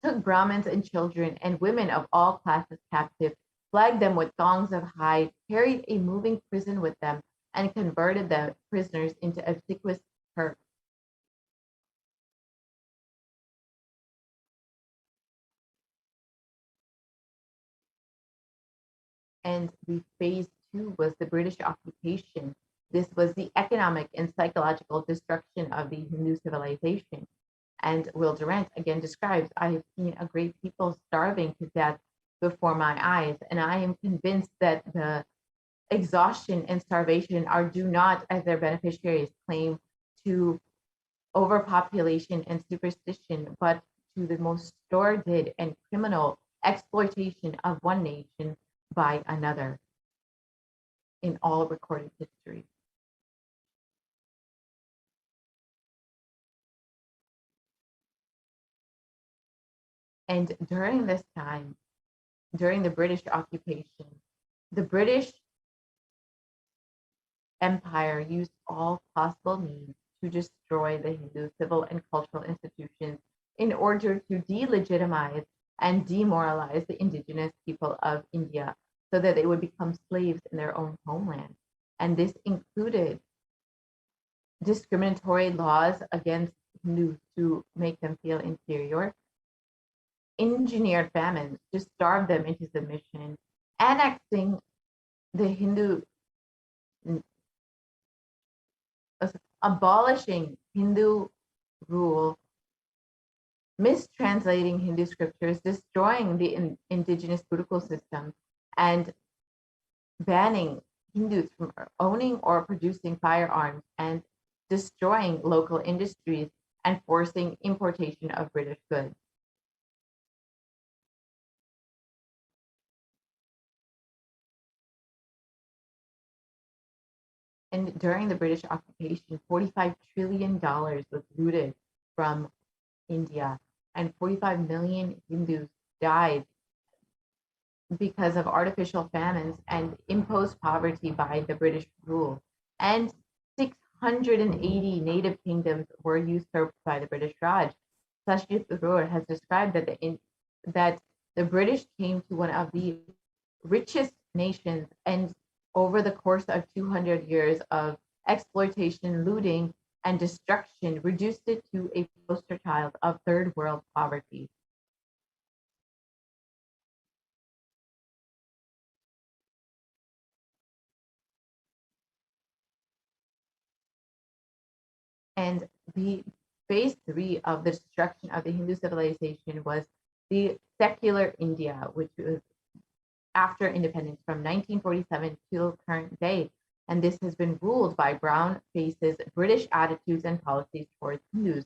took Brahmins and children and women of all classes captive, flagged them with thongs of hide, carried a moving prison with them, and converted the prisoners into obsequious Turks. And the phase two was the British occupation. This was the economic and psychological destruction of the Hindu civilization. And Will Durant again describes, I have seen a great people starving to death before my eyes, and I am convinced that the exhaustion and starvation are due not, as their beneficiaries claim, to overpopulation and superstition, but to the most sordid and criminal exploitation of one nation by another in all recorded history. And during this time, during the British occupation, the British Empire used all possible means to destroy the Hindu civil and cultural institutions in order to delegitimize and demoralize the indigenous people of India so that they would become slaves in their own homeland. And this included discriminatory laws against Hindus to make them feel inferior, engineered famines to starve them into submission, annexing the Hindu, abolishing Hindu rule, mistranslating Hindu scriptures, destroying the indigenous Gurukul system, and banning Hindus from owning or producing firearms, and destroying local industries and forcing importation of British goods. And during the British occupation, $45 trillion was looted from India, and 45 million Hindus died because of artificial famines and imposed poverty by the British rule. And 680 native kingdoms were usurped by the British Raj. Sashjit Tharoor has described that the British came to one of the richest nations, and over the course of 200 years of exploitation, looting, and destruction, reduced it to a poster child of third world poverty. And the phase three of the destruction of the Hindu civilization was the secular India, which was after independence from 1947 till current day. And this has been ruled by brown faces, British attitudes and policies towards Hindus.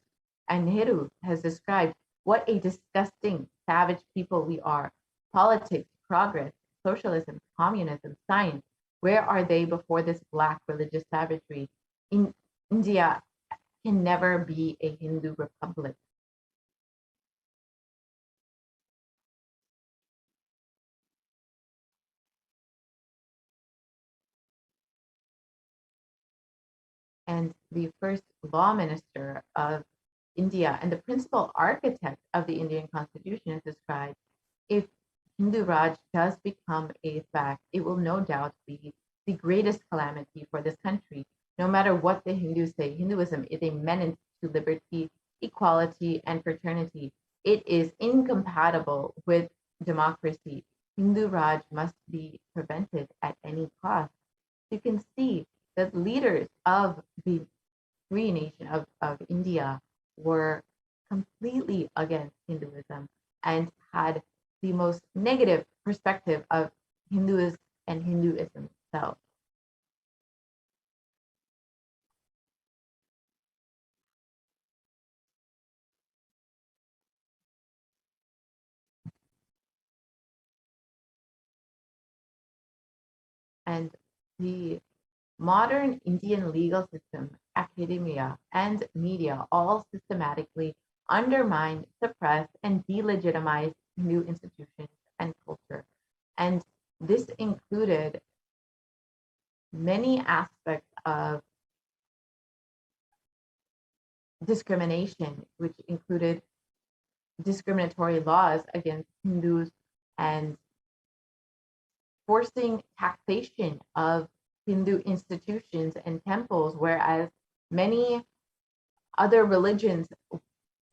And Nehru has described what a disgusting, savage people we are. Politics, progress, socialism, communism, science, where are they before this black religious savagery? In India can never be a Hindu republic. And the first law minister of India and the principal architect of the Indian Constitution has described, if Hindu Raj does become a fact, it will no doubt be the greatest calamity for this country. No matter what the Hindus say, Hinduism is a menace to liberty, equality, and fraternity. It is incompatible with democracy. Hindu Raj must be prevented at any cost. You can see that leaders of the free nation of India were completely against Hinduism and had the most negative perspective of Hinduism and Hinduism itself. And the modern Indian legal system, academia, and media all systematically undermine, suppress, and delegitimize new institutions and culture. And this included many aspects of discrimination, which included discriminatory laws against Hindus and forcing taxation of Hindu institutions and temples, whereas many other religions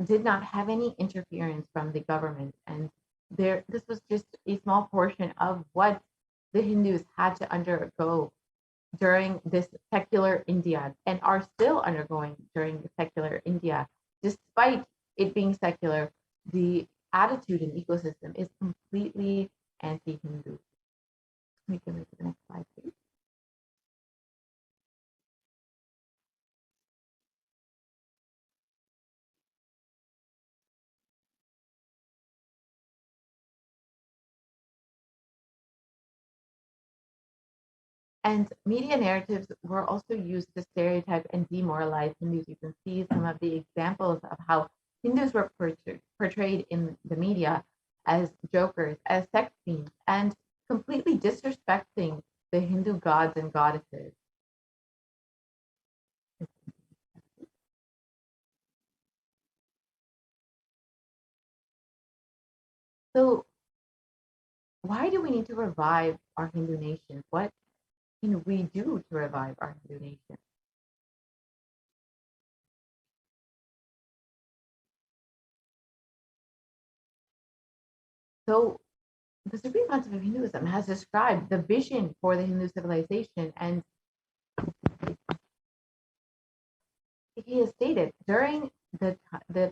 did not have any interference from the government. And this was just a small portion of what the Hindus had to undergo during this secular India and are still undergoing during the secular India. Despite it being secular, the attitude and ecosystem is completely anti-Hindu. We can move to the next slide, please. And media narratives were also used to stereotype and demoralize Hindus. You can see some of the examples of how Hindus were portrayed in the media as jokers, as sex fiends, and completely disrespecting the Hindu gods and goddesses. So why do we need to revive our Hindu nation? What can we do to revive our Hindu nation? So the Supreme Council of Hinduism has described the vision for the Hindu civilization, and he has stated during the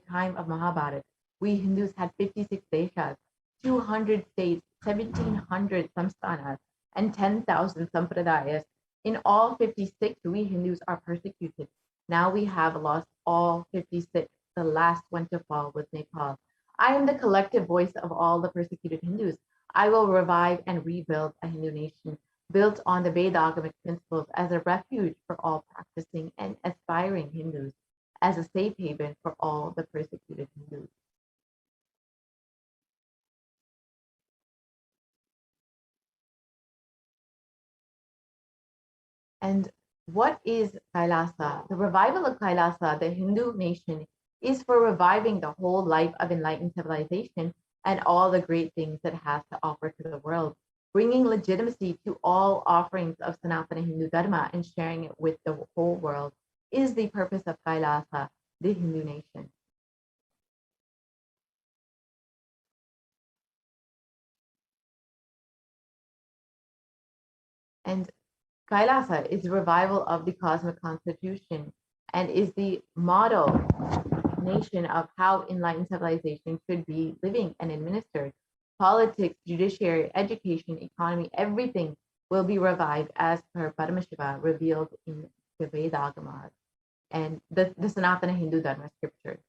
time of Mahabharata, we Hindus had 56 deshas, 200 states, 1,700 samsthanas, and 10,000 sampradayas. In all 56, we Hindus are persecuted. Now we have lost all 56. The last one to fall was Nepal. I am the collective voice of all the persecuted Hindus. I will revive and rebuild a Hindu nation built on the Vedagamic principles as a refuge for all practicing and aspiring Hindus, as a safe haven for all the persecuted Hindus. And what is Kailasa? The revival of Kailasa, the Hindu nation, is for reviving the whole life of enlightened civilization and all the great things it has to offer to the world, bringing legitimacy to all offerings of Sanatana Hindu Dharma and sharing it with the whole world is the purpose of Kailasa, the Hindu nation. And Kailasa is the revival of the cosmic constitution and is the model nation of how enlightened civilization should be living and administered. Politics, judiciary, education, economy, everything will be revived as per Paramashiva revealed in the Vedagamas and the Sanatana Hindu Dharma scriptures.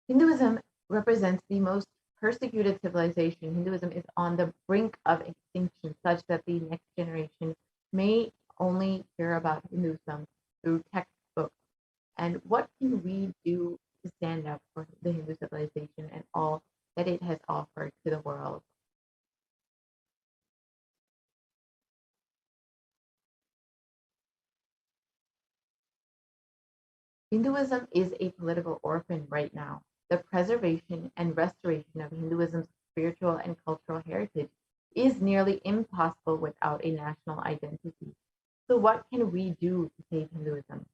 Hinduism represents the most persecuted civilization. Hinduism is on the brink of extinction, such that the next generation may only hear about Hinduism through textbooks. And what can we do to stand up for the Hindu civilization and all that it has offered to the world? Hinduism is a political orphan right now. The preservation and restoration of Hinduism's spiritual and cultural heritage is nearly impossible without a national identity. So what can we do to save Hinduism?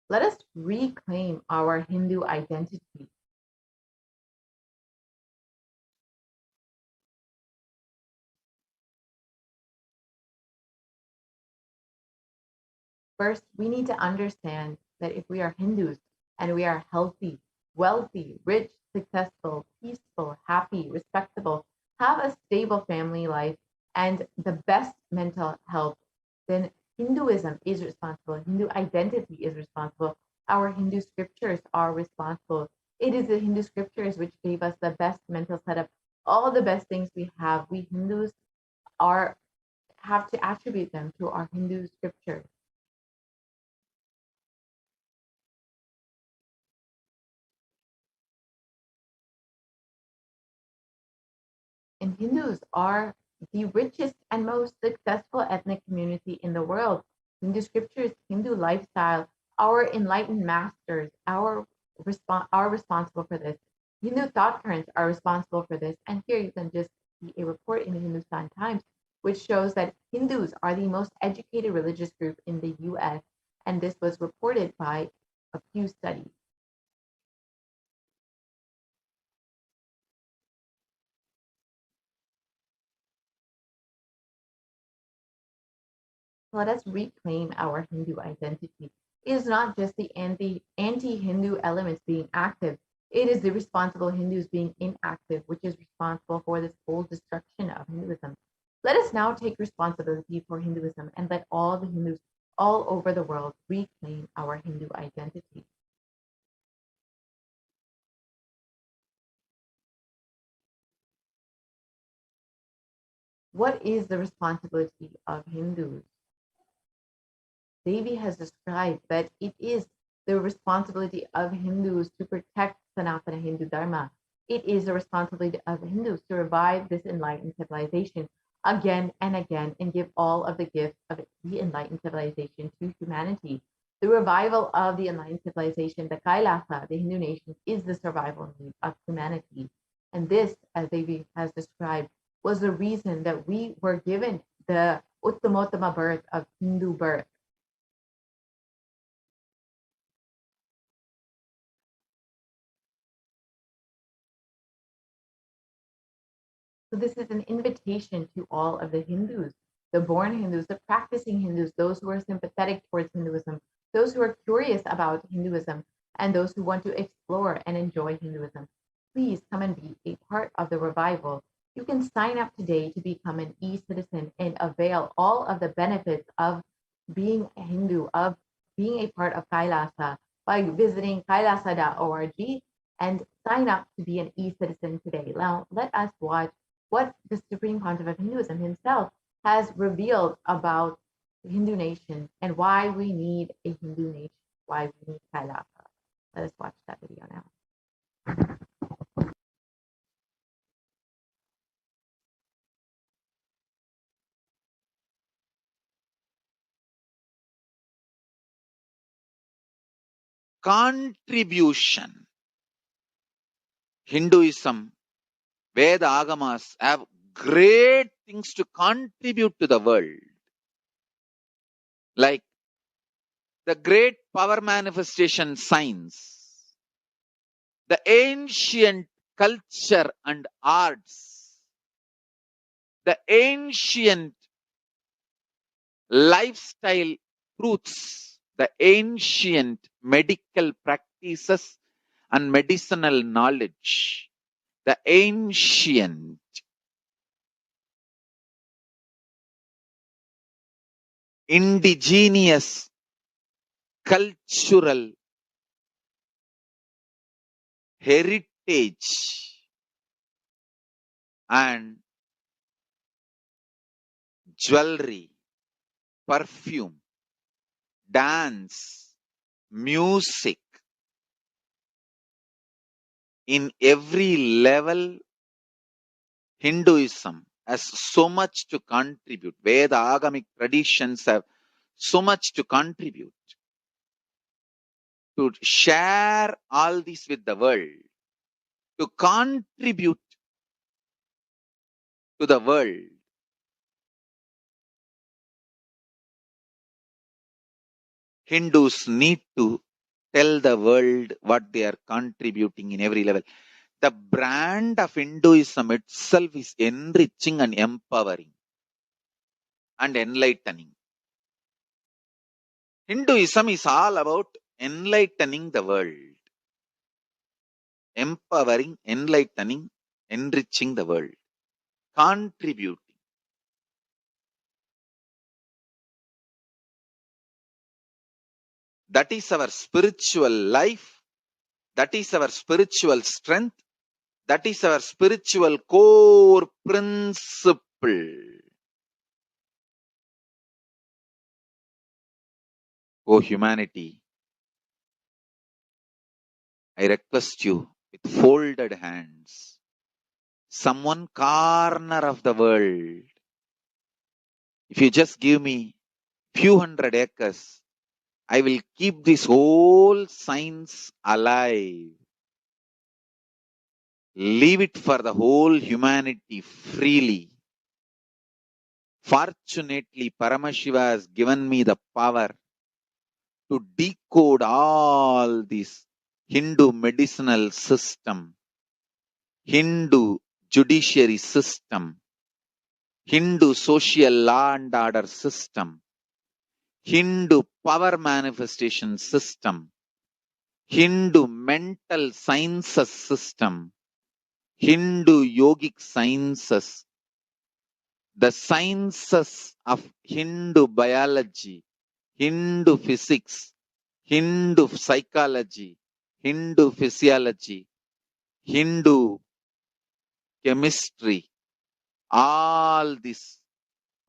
Let us reclaim our Hindu identity. First, we need to understand that if we are Hindus and we are healthy, wealthy, rich, successful, peaceful, happy, respectable, have a stable family life, and the best mental health, then Hinduism is responsible. Hindu identity is responsible. Our Hindu scriptures are responsible. It is the Hindu scriptures which gave us the best mental setup, all the best things we have. We Hindus have to attribute them to our Hindu scriptures. And Hindus are the richest and most successful ethnic community in the world. Hindu scriptures, Hindu lifestyle, our enlightened masters, are responsible for this. Hindu thought currents are responsible for this. And here you can just see a report in the Hindustan Times, which shows that Hindus are the most educated religious group in the US. And this was reported by a Pew study. Let us reclaim our Hindu identity. It is not just the anti-Hindu elements being active. It is the responsible Hindus being inactive, which is responsible for this whole destruction of Hinduism. Let us now take responsibility for Hinduism and let all the Hindus all over the world reclaim our Hindu identity. What is the responsibility of Hindus? Devi has described that it is the responsibility of Hindus to protect Sanatana Hindu Dharma. It is the responsibility of Hindus to revive this enlightened civilization again and again and give all of the gifts of the enlightened civilization to humanity. The revival of the enlightened civilization, the Kailasa, the Hindu nation, is the survival need of humanity. And this, as Devi has described, was the reason that we were given the Uttamottama birth of Hindu birth. So this is an invitation to all of the Hindus, the born Hindus, the practicing Hindus, those who are sympathetic towards Hinduism, those who are curious about Hinduism, and those who want to explore and enjoy Hinduism. Please come and be a part of the revival. You can sign up today to become an e-citizen and avail all of the benefits of being a Hindu, of being a part of Kailasa by visiting kailasa.org and sign up to be an e-citizen today. Now, let us watch what the Supreme Pontiff of Hinduism himself has revealed about the Hindu nation and why we need a Hindu nation, why we need Kailasa. Let us watch that video now. Contribution. Hinduism, Veda Agamas have great things to contribute to the world. Like the great power manifestation science, the ancient culture and arts, the ancient lifestyle truths, the ancient medical practices and medicinal knowledge, the ancient indigenous cultural heritage and jewelry, perfume, dance, music, in every level, Hinduism has so much to contribute. Veda Agamic traditions have so much to contribute. To share all this with the world, to contribute to the world. Hindus need to tell the world what they are contributing in every level. The brand of Hinduism itself is enriching and empowering and enlightening. Hinduism is all about enlightening the world, empowering, enlightening, enriching the world, contributing. That is our spiritual life. That is our spiritual strength. That is our spiritual core principle. O humanity, I request you with folded hands, some one corner of the world. If you just give me few hundred acres, I will keep this whole science alive. Leave it for the whole humanity freely. Fortunately, Paramashiva has given me the power to decode all this Hindu medicinal system, Hindu judiciary system, Hindu social law and order system, Hindu power manifestation system, Hindu mental sciences system, Hindu yogic sciences, the sciences of Hindu biology, Hindu physics, Hindu psychology, Hindu physiology, Hindu chemistry, all this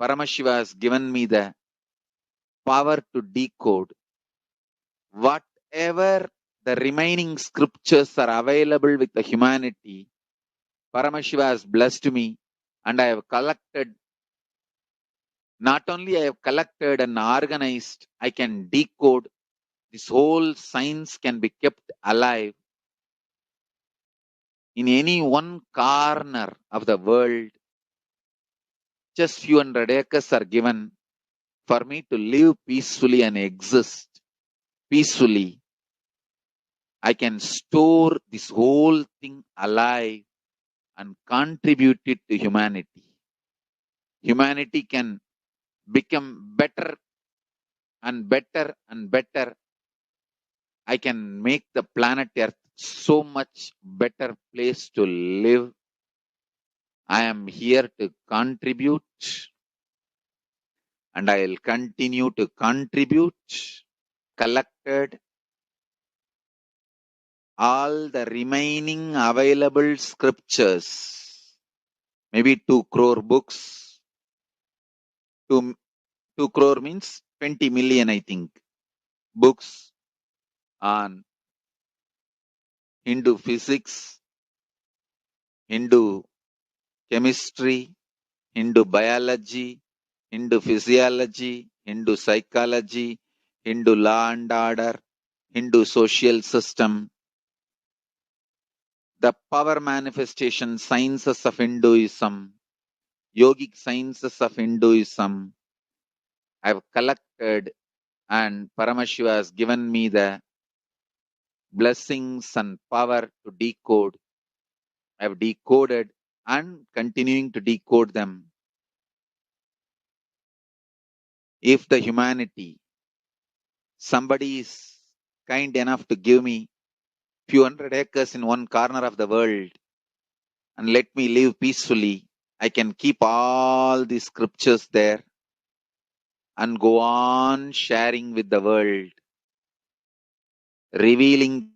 Paramashiva has given me the power to decode. Whatever the remaining scriptures are available with the humanity, Paramashiva has blessed me, and I have collected. Not only I have collected and organized, I can decode. This whole science can be kept alive in any one corner of the world. Just few hundred acres are given for me to live peacefully and exist peacefully. I can store this whole thing alive and contribute it to humanity. Humanity can become better and better and better. I can make the planet Earth so much better place to live. I am here to contribute, and I will continue to contribute. Collected all the remaining available scriptures, maybe 2 crore books. 2 crore means 20 million, I think, books on Hindu physics, Hindu chemistry, Hindu biology, Hindu physiology, Hindu psychology, Hindu law and order, Hindu social system, the power manifestation sciences of Hinduism, yogic sciences of Hinduism. I have collected, and Paramashiva has given me the blessings and power to decode. I have decoded and continuing to decode them. If the humanity, somebody is kind enough to give me few hundred acres in one corner of the world and let me live peacefully, I can keep all the scriptures there and go on sharing with the world, revealing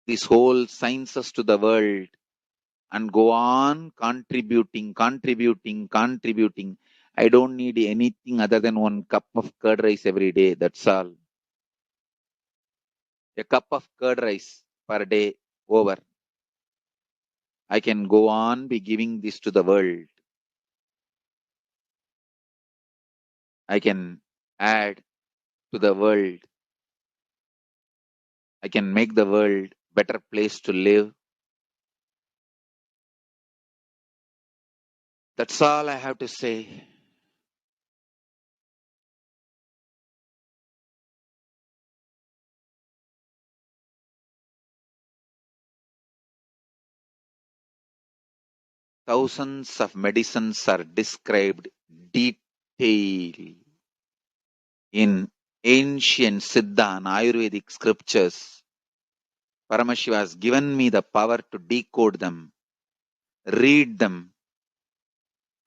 these whole sciences to the world, and go on contributing. I don't need anything other than one cup of curd rice every day. That's all. A cup of curd rice per day over. I can go on be giving this to the world. I can add to the world. I can make the world better place to live. That's all I have to say. Thousands of medicines are described detail in ancient Siddha and Ayurvedic scriptures. Paramashiva has given me the power to decode them, read them,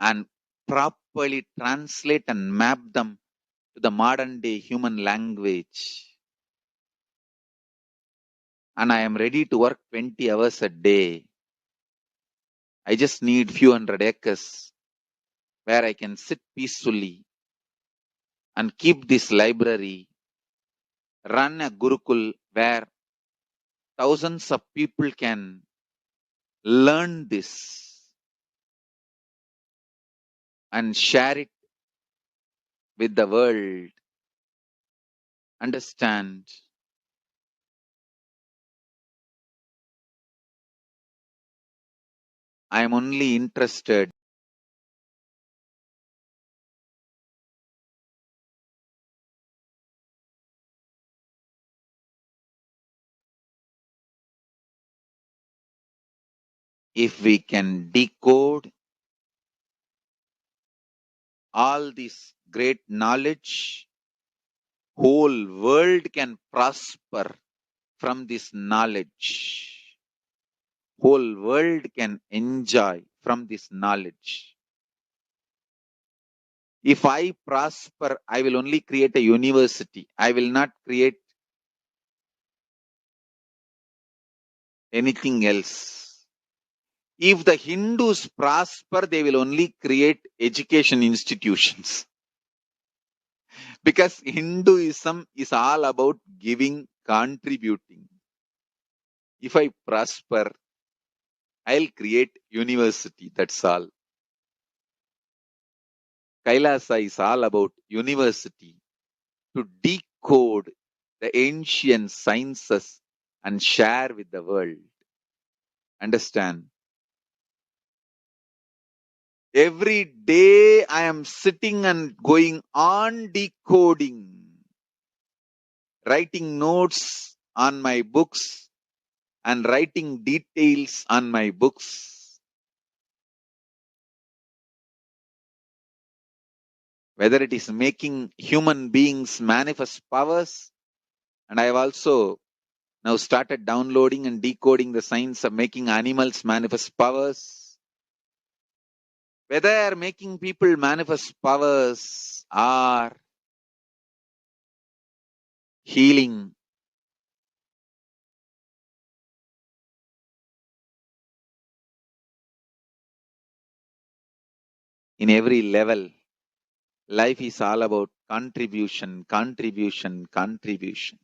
and properly translate and map them to the modern day human language. And I am ready to work 20 hours a day. I just need few hundred acres where I can sit peacefully and keep this library, run a Gurukul where thousands of people can learn this and share it with the world. Understand, I am only interested if we can decode all this great knowledge, whole world can prosper from this knowledge. Whole world can enjoy from this knowledge. If I prosper, I will only create a university. I will not create anything else. If the Hindus prosper, they will only create education institutions. Because Hinduism is all about giving, contributing. If I prosper, I'll create university, that's all. Kailasa is all about university, to decode the ancient sciences and share with the world. Understand? Every day I am sitting and going on decoding, writing notes on my books and writing details on my books. Whether it is making human beings manifest powers, and I have also now started downloading and decoding the science of making animals manifest powers. Whether making people manifest powers or healing, in every level, life is all about contribution, contribution, contribution.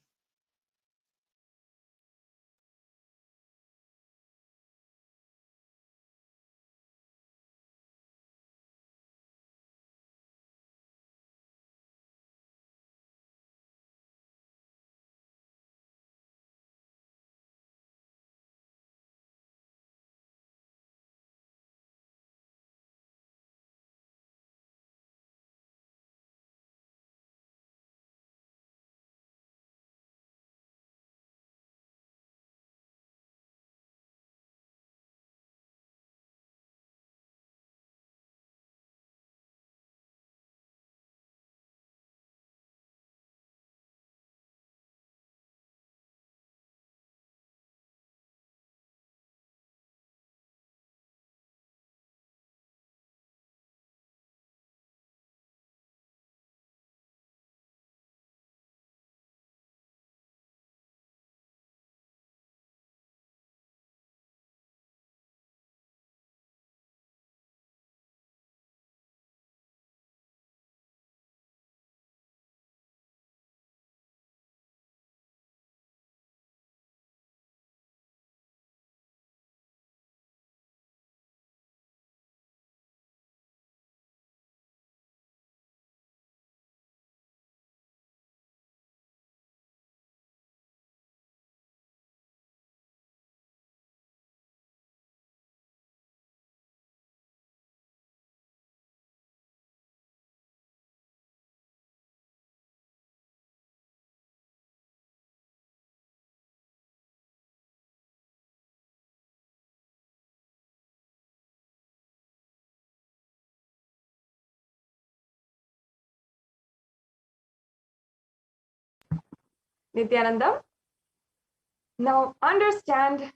Nithyananda, now understand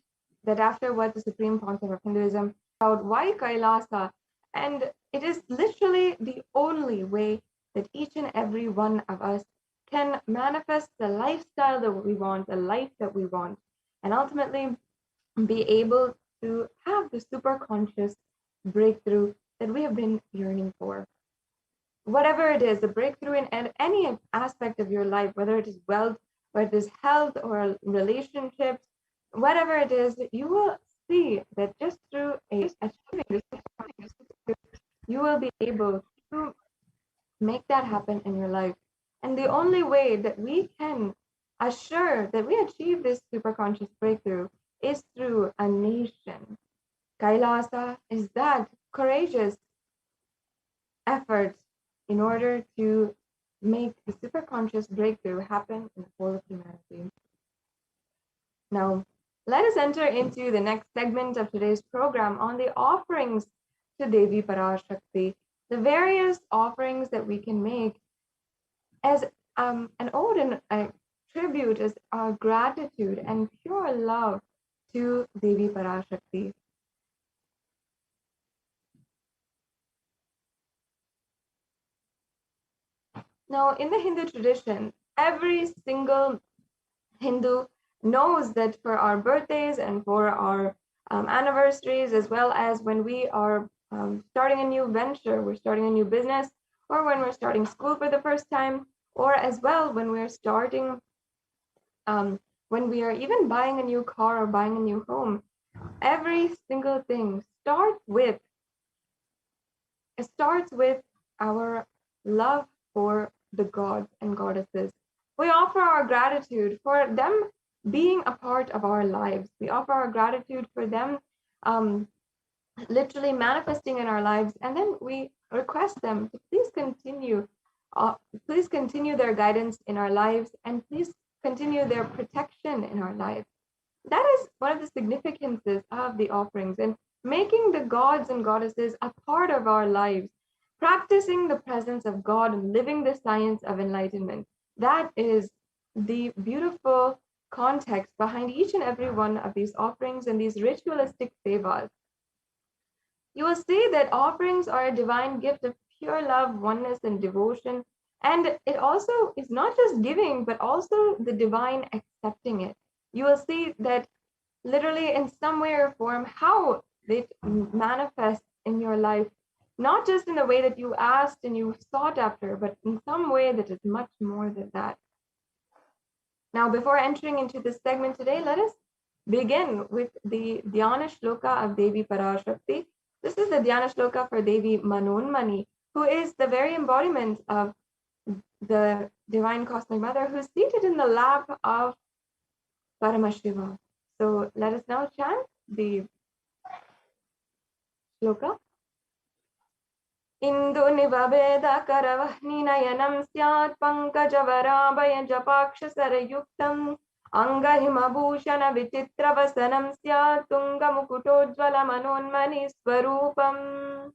that after what the supreme concept of Hinduism about why Kailasa, and it is literally the only way that each and every one of us can manifest the lifestyle that we want, the life that we want, and ultimately be able to have the super conscious breakthrough that we have been yearning for. Whatever it is, a breakthrough in any aspect of your life, whether it is wealth, whether it is health or relationships, whatever it is, you will see that just through achieving this, you will be able to make that happen in your life. And the only way that we can assure that we achieve this superconscious breakthrough is through a nation. Kailasa is that courageous effort in order to make the superconscious breakthrough happen in the whole of humanity. Now, let us enter into the next segment of today's program on the offerings to Devi Parashakti, the various offerings that we can make as an ode and a tribute, as our gratitude and pure love to Devi Parashakti. Now, in the Hindu tradition, every single Hindu knows that for our birthdays and for our anniversaries, as well as when we are starting a new venture, we're starting a new business, or when we're starting school for the first time, or as well when we're starting, when we are even buying a new car or buying a new home, every single thing starts with our love for the gods and goddesses. We offer our gratitude for them being a part of our lives. We offer our gratitude for them literally manifesting in our lives, and then we request them to please continue their guidance in our lives, and please continue their protection in our lives. That is one of the significances of the offerings, and making the gods and goddesses a part of our lives, practicing the presence of God and living the science of enlightenment. That is the beautiful context behind each and every one of these offerings and these ritualistic sevas. You will see that offerings are a divine gift of pure love, oneness, and devotion. And it also is not just giving, but also the divine accepting it. You will see that literally in some way or form, how it manifests in your life, not just in the way that you asked and you sought after, but in some way that is much more than that. Now, before entering into this segment today, let us begin with the Dhyana Shloka of Devi Parashakti. This is the Dhyana Shloka for Devi Manonmani, who is the very embodiment of the Divine Cosmic Mother, who is seated in the lap of Paramashivoham. So let us now chant the shloka. Indu nivaveda karavahni nayanam syat pankajavaraabhaya japaksha sarayuktam angahimabhushana vichitravasanam syat tunga mukutojvala manonmani swarupam.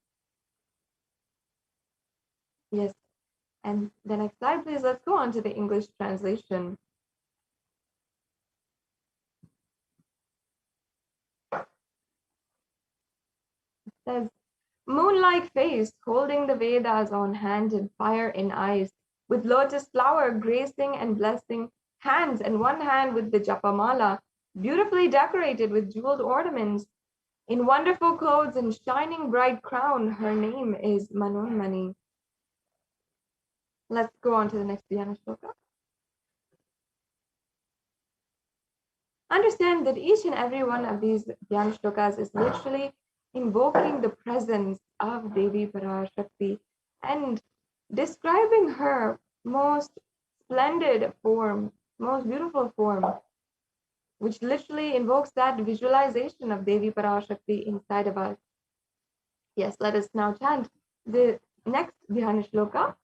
Yes, and the next slide, please. Let's go on to the English translation. It says, moon-like face, holding the Vedas on hand and fire in eyes, with lotus flower gracing and blessing hands, and one hand with the japamala, beautifully decorated with jeweled ornaments. In wonderful clothes and shining bright crown, her name is Manonmani. Let's go on to the next Dhyana Shloka. Understand that each and every one of these Dhyana Shlokas is literally invoking the presence of Devi Parashakti and describing her most splendid form, most beautiful form, which literally invokes that visualization of Devi Parashakti inside of us. Yes, let us now chant the next Dhyana Shloka.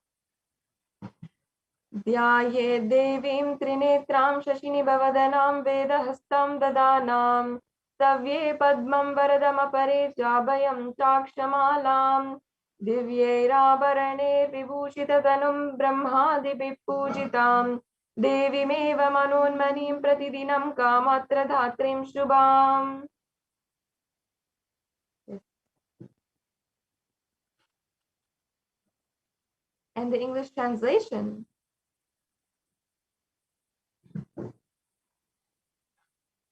ध्याये देवीं त्रिनेत्रां शशिनिभवदनां वेदहस्तं ददानां सव्ये पद्मं वरदमपरे चाभयं चाक्षमालां दिव्यैराभरणे विभूषिततनुं ब्रह्मादिभिः पूजितां देवीमेव मनोन्मनीं प्रतिदिनं कामात्रधात्रीं शुभाम्. And the English translation.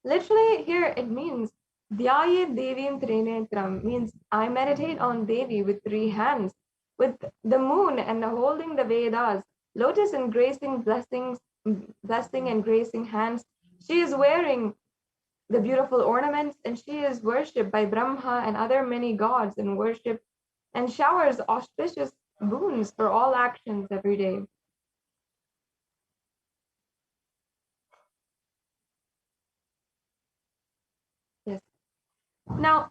Literally here it means Dhyaye Devim Trinetram, means I meditate on Devi with three hands, with the moon and holding the Vedas, lotus and gracing blessing and gracing hands. She is wearing the beautiful ornaments, and she is worshipped by Brahma and other many gods and worship and showers auspicious boons for all actions every day. Yes. Now,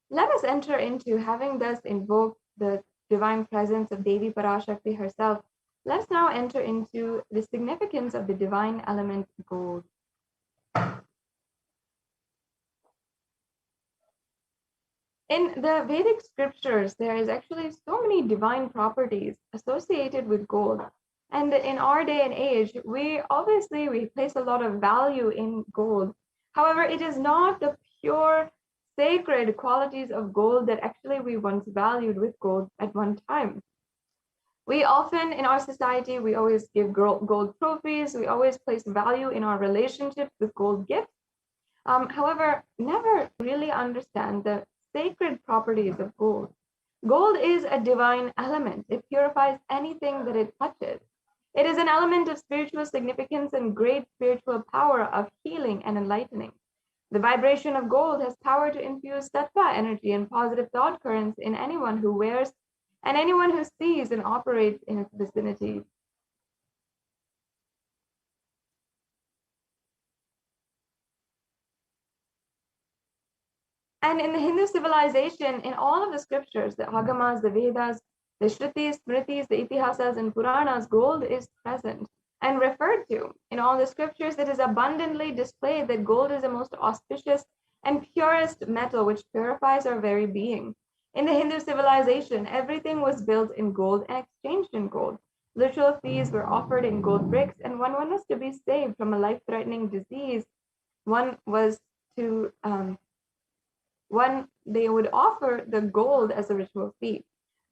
let us enter into, having thus invoked the divine presence of Devi Parashakti herself, let's now enter into the significance of the divine element gold. In the Vedic scriptures, there is actually so many divine properties associated with gold. And in our day and age, we place a lot of value in gold. However, it is not the pure sacred qualities of gold that actually we once valued with gold at one time. We often, in our society, we always give gold trophies. We always place value in our relationships with gold gifts. However, never really understand the sacred properties of gold. Gold is a divine element. It purifies anything that it touches. It is an element of spiritual significance and great spiritual power of healing and enlightening. The vibration of gold has power to infuse sattva energy and positive thought currents in anyone who wears and anyone who sees and operates in its vicinity. And in the Hindu civilization, in all of the scriptures, the Agamas, the Vedas, the Shrutis, Smritis, the Itihasas, and Puranas, gold is present and referred to. In all the scriptures, it is abundantly displayed that gold is the most auspicious and purest metal which purifies our very being. In the Hindu civilization, everything was built in gold and exchanged in gold. Ritual fees were offered in gold bricks, and when one was to be saved from a life-threatening disease, they would offer the gold as a ritual fee.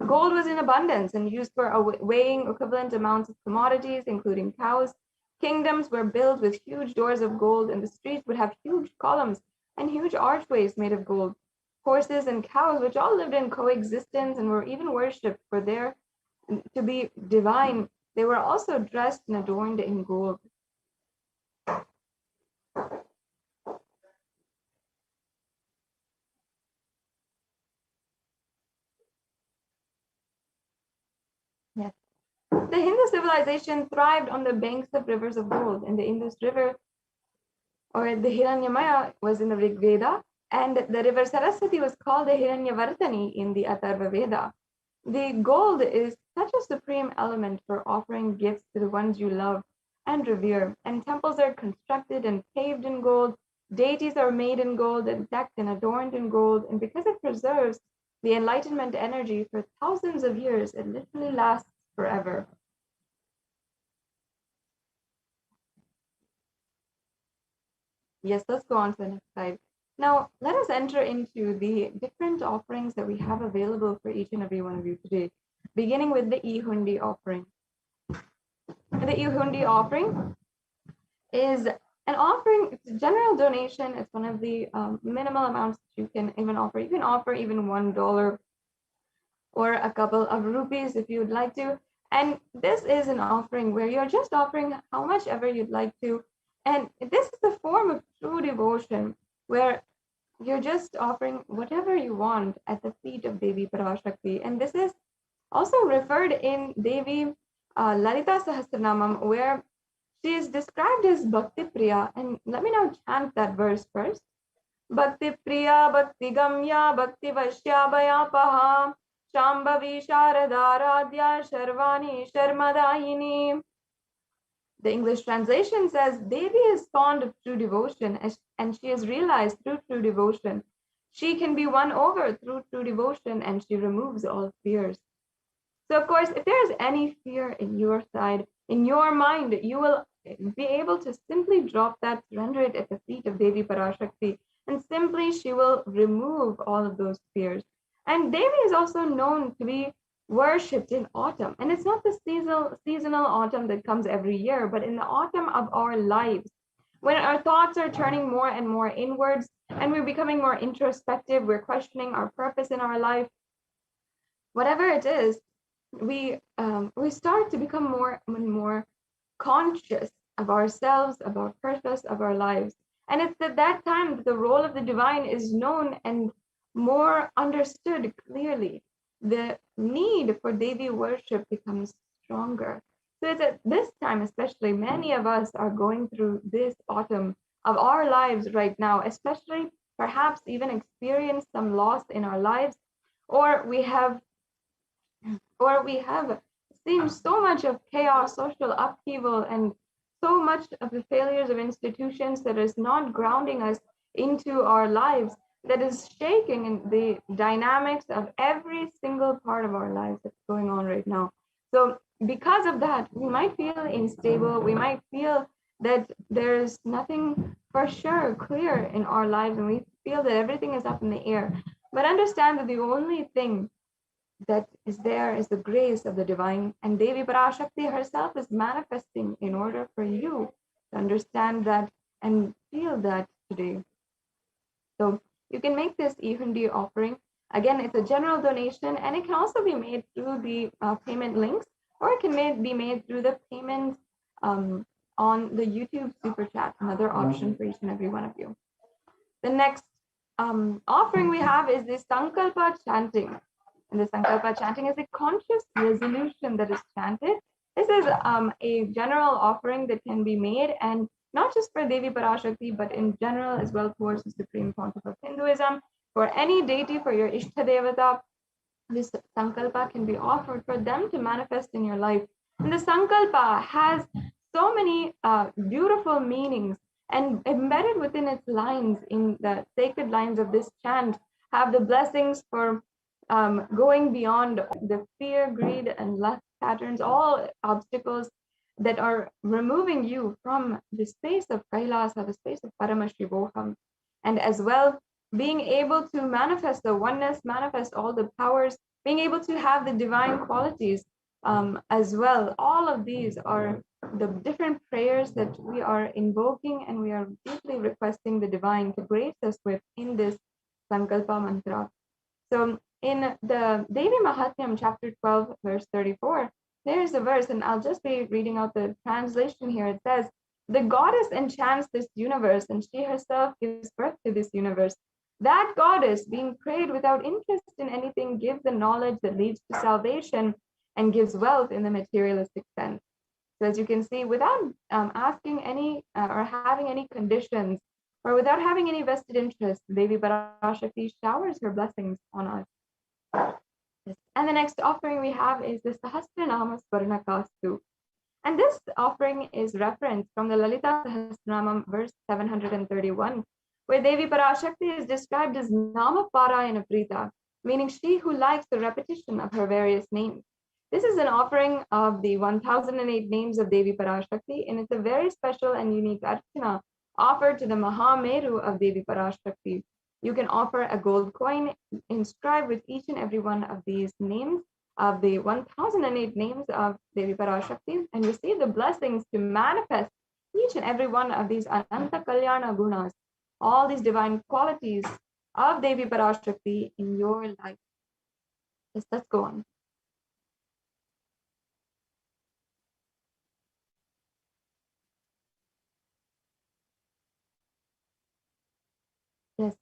Gold was in abundance and used for weighing equivalent amounts of commodities, including cows. Kingdoms were built with huge doors of gold, and the streets would have huge columns and huge archways made of gold. Horses and cows, which all lived in coexistence and were even worshipped for their to be divine, they were also dressed and adorned in gold. Yes. The Hindu civilization thrived on the banks of rivers of gold, and the Indus River, or the Hiranyamaya, was in the Rig Veda, and the river Saraswati was called the Hiranyavardhani in the Atharva Veda. The gold is such a supreme element for offering gifts to the ones you love and revere, and temples are constructed and paved in gold. Deities are made in gold and decked and adorned in gold, and because it preserves the enlightenment energy for thousands of years, it literally lasts forever. Yes, let's go on to the next slide. Now, let us enter into the different offerings that we have available for each and every one of you today, beginning with the Ihundi offering. The Ihundi offering is an offering, it's a general donation. It's one of the minimal amounts that you can even offer. You can offer even $1 or a couple of rupees if you would like to. And this is an offering where you're just offering how much ever you'd like to. And this is the form of true devotion where you're just offering whatever you want at the feet of Devi Parashakti. And this is also referred in Devi Lalita Sahasranamam, where she is described as Bhakti Priya. And let me now chant that verse first. Bhakti Priya, Bhakti Gamya, Bhakti Vashyabhayapaha, Shambhavi Sharadaradhya, Sharvani Sharmadayini. The English translation says, Devi is fond of true devotion, and she has realized through true devotion. She can be won over through true devotion, and she removes all fears. So, of course, if there is any fear in your side, in your mind, you will be able to simply drop that, surrender it at the feet of Devi Parashakti, and simply she will remove all of those fears. And Devi is also known to be worshipped in autumn. And it's not the seasonal autumn that comes every year, but in the autumn of our lives, when our thoughts are turning more and more inwards and we're becoming more introspective, we're questioning our purpose in our life, whatever it is, we start to become more and more conscious of ourselves, of our purpose, of our lives. And it's at that time that the role of the divine is known and more understood clearly. The need for Devi worship becomes stronger. So it's at this time, especially, many of us are going through this autumn of our lives right now, especially perhaps even experienced some loss in our lives, or we have seen so much of chaos, social upheaval, and so much of the failures of institutions that is not grounding us into our lives, that is shaking in the dynamics of every single part of our lives that's going on right now. So because of that, we might feel unstable. We might feel that there's nothing for sure clear in our lives, and we feel that everything is up in the air. But understand that the only thing that is there is the grace of the divine, and Devi Parashakti herself is manifesting in order for you to understand that and feel that today. So you can make this Ehundi offering. Again, it's a general donation, and it can also be made through the payment links, or it can be made through the payment on the YouTube Super Chat, another option for each and every one of you. The next offering we have is the Sankalpa chanting. And the Sankalpa chanting is a conscious resolution that is chanted. This is a general offering that can be made, and not just for Devi Parashakti, but in general as well towards the Supreme Pontiff of Hinduism. For any deity, for your Ishta Devata, this Sankalpa can be offered for them to manifest in your life. And the Sankalpa has so many beautiful meanings, and embedded within its lines, in the sacred lines of this chant, have the blessings for going beyond the fear, greed, and lust patterns, all obstacles that are removing you from the space of Kailasa, the space of Paramashivoham, and as well being able to manifest the oneness, manifest all the powers, being able to have the divine qualities as well. All of these are the different prayers that we are invoking, and we are deeply requesting the divine to grace us with in this Sankalpa mantra. So in the Devi Mahatmyam, chapter 12, verse 34, there's a verse, and I'll just be reading out the translation here. It says, "The goddess enchants this universe, and she herself gives birth to this universe. That goddess, being prayed without interest in anything, gives the knowledge that leads to salvation and gives wealth in the materialistic sense." So as you can see, without asking any or having any conditions, or without having any vested interest, Devi Parashakti showers her blessings on us. Yes. And the next offering we have is the Sahasranama Swarnakastu. And this offering is referenced from the Lalita Sahasranamam, verse 731, where Devi Parashakti is described as Nama Parayana Prita, meaning she who likes the repetition of her various names. This is an offering of the 1008 names of Devi Parashakti, and it's a very special and unique archana offered to the Mahameru of Devi Parashakti. You can offer a gold coin inscribed with each and every one of these names of the 1008 names of Devi Parashakti, and receive the blessings to manifest each and every one of these Ananta Kalyana Gunas, all these divine qualities of Devi Parashakti in your life. Yes, let's go on. Yes.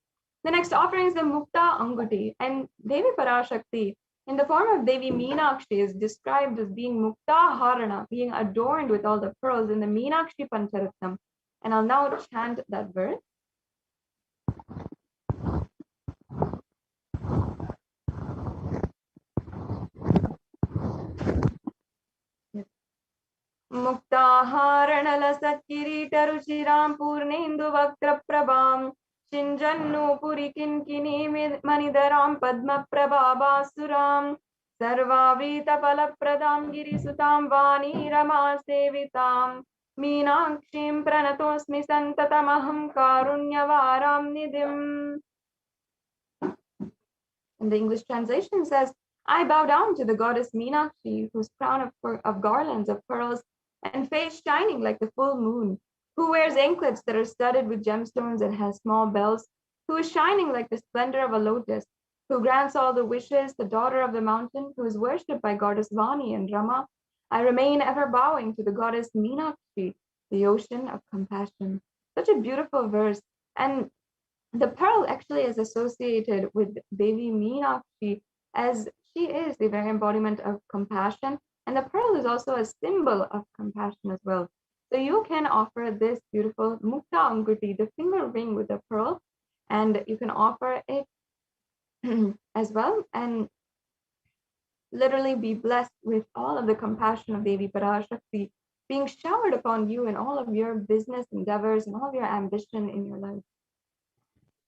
The next offering is the Mukta Anguti, and Devi Parashakti in the form of Devi Meenakshi is described as being Mukta Harana, being adorned with all the pearls in the Meenakshi Pancharatnam. And I'll now chant that verse. Muktaharanalasatkiritaruchiram Purnendu Vaktra Prabham Shinjannu Purikinkini Manidaram Padma Prabhabasuram Sarvavrita Palapradam Girisutam Vani Rama Sevitam Meenakshim Pranatosmi Santatamaham Karunyavaram Nidim. And the English translation says, I bow down to the goddess Meenakshi, whose crown of garlands of pearls and face shining like the full moon, who wears anklets that are studded with gemstones and has small bells, who is shining like the splendor of a lotus, who grants all the wishes, the daughter of the mountain, who is worshipped by goddess Vani and Rama. I remain ever bowing to the goddess Meenakshi, the ocean of compassion. Such a beautiful verse. And the pearl actually is associated with Devi Meenakshi, as she is the very embodiment of compassion. And the pearl is also a symbol of compassion as well. So you can offer this beautiful Mukta Anguti, the finger ring with the pearl, and you can offer it as well, and literally be blessed with all of the compassion of Devi Parashakti being showered upon you in all of your business endeavors and all of your ambition in your life.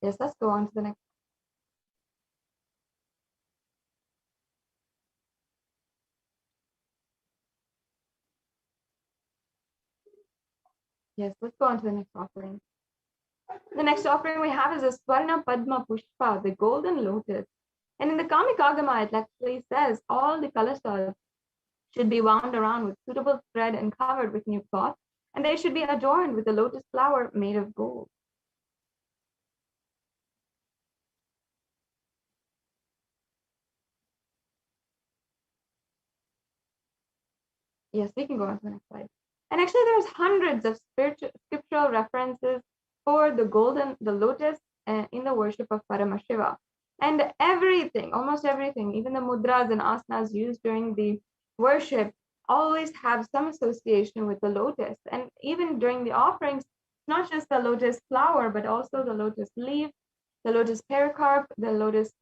Yes, let's go on to the next. Yes, let's go on to the next offering. The next offering we have is a Swarna Padma Pushpa, the golden lotus. And in the Kamikagama, it actually says all the kalasas should be wound around with suitable thread and covered with new cloth, and they should be adorned with a lotus flower made of gold. Yes, we can go on to the next slide. And actually, there's hundreds of scriptural references for the lotus in the worship of Paramashiva. And everything, almost everything, even the mudras and asanas used during the worship always have some association with the lotus. And even during the offerings, not just the lotus flower, but also the lotus leaf, the lotus pericarp, the lotus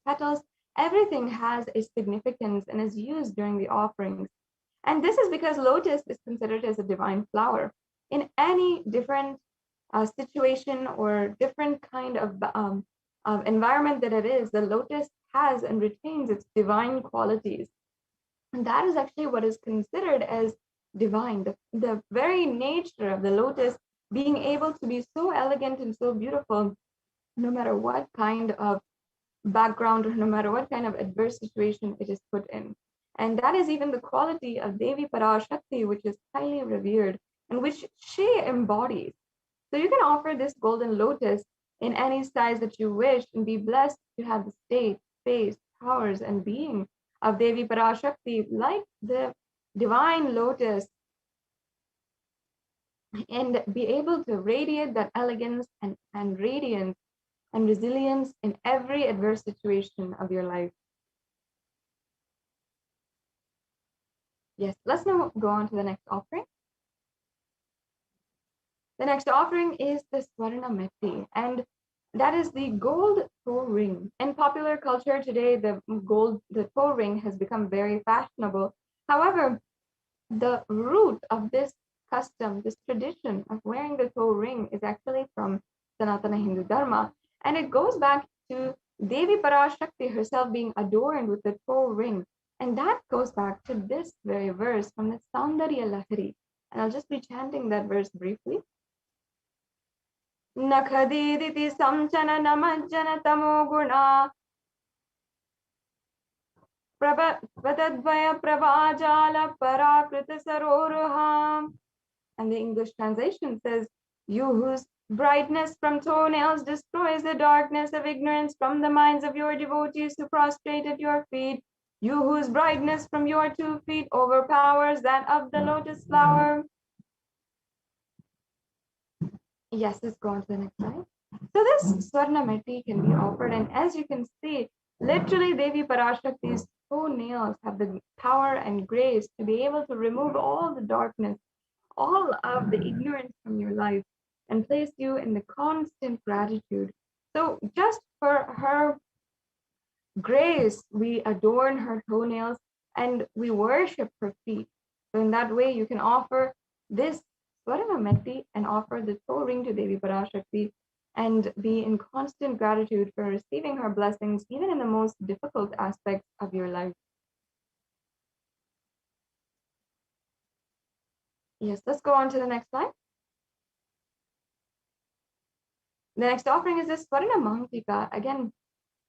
petals. Everything has a significance and is used during the offerings. And this is because lotus is considered as a divine flower. In any different situation or different kind of environment that it is, the lotus has and retains its divine qualities. And that is actually what is considered as divine. The very nature of the lotus being able to be so elegant and so beautiful, no matter what kind of background or no matter what kind of adverse situation it is put in. And that is even the quality of Devi Parashakti, which is highly revered and which she embodies. So you can offer this golden lotus in any size that you wish and be blessed to have the state, space, powers, and being of Devi Parashakti like the divine lotus, and be able to radiate that elegance and radiance and resilience in every adverse situation of your life. Yes, let's now go on to the next offering. The next offering is the Swarna Metti, and that is the gold toe ring. In popular culture today, the toe ring has become very fashionable. However, the root of this custom, this tradition of wearing the toe ring is actually from Sanatana Hindu Dharma. And it goes back to Devi Parashakti herself being adorned with the toe ring. And that goes back to this very verse from the Saundarya Lahari. And I'll just be chanting that verse briefly. Nakhadiditi samchana namajjana tamo guna Pradadvaya pravajala parakrita saroruham. And the English translation says, you whose brightness from toenails destroys the darkness of ignorance from the minds of your devotees who prostrate at your feet, you whose brightness from your 2 feet overpowers that of the lotus flower. Yes, let's go on to the next slide. So this Swarna Metti can be offered, and as you can see, literally Devi Parashakti's toenails have the power and grace to be able to remove all the darkness, all of the ignorance from your life, and place you in the constant gratitude. So just for her grace, we adorn her toenails and we worship her feet. So in that way, you can offer this Swarna Metti and offer the toe ring to Devi Parashakti and be in constant gratitude for receiving her blessings, even in the most difficult aspects of your life. Yes, let's go on to the next slide. The next offering is this Swarna Mantika. Again,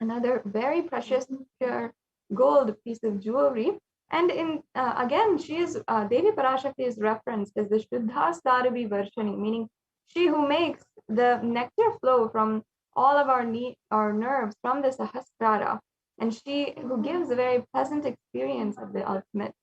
another very precious pure gold piece of jewelry. And in again, she is Devi Parashakti is referenced as the Shuddha Sarabi Varshani, meaning she who makes the nectar flow from all of our nerves from the Sahasrara, and she who gives a very pleasant experience of the ultimate.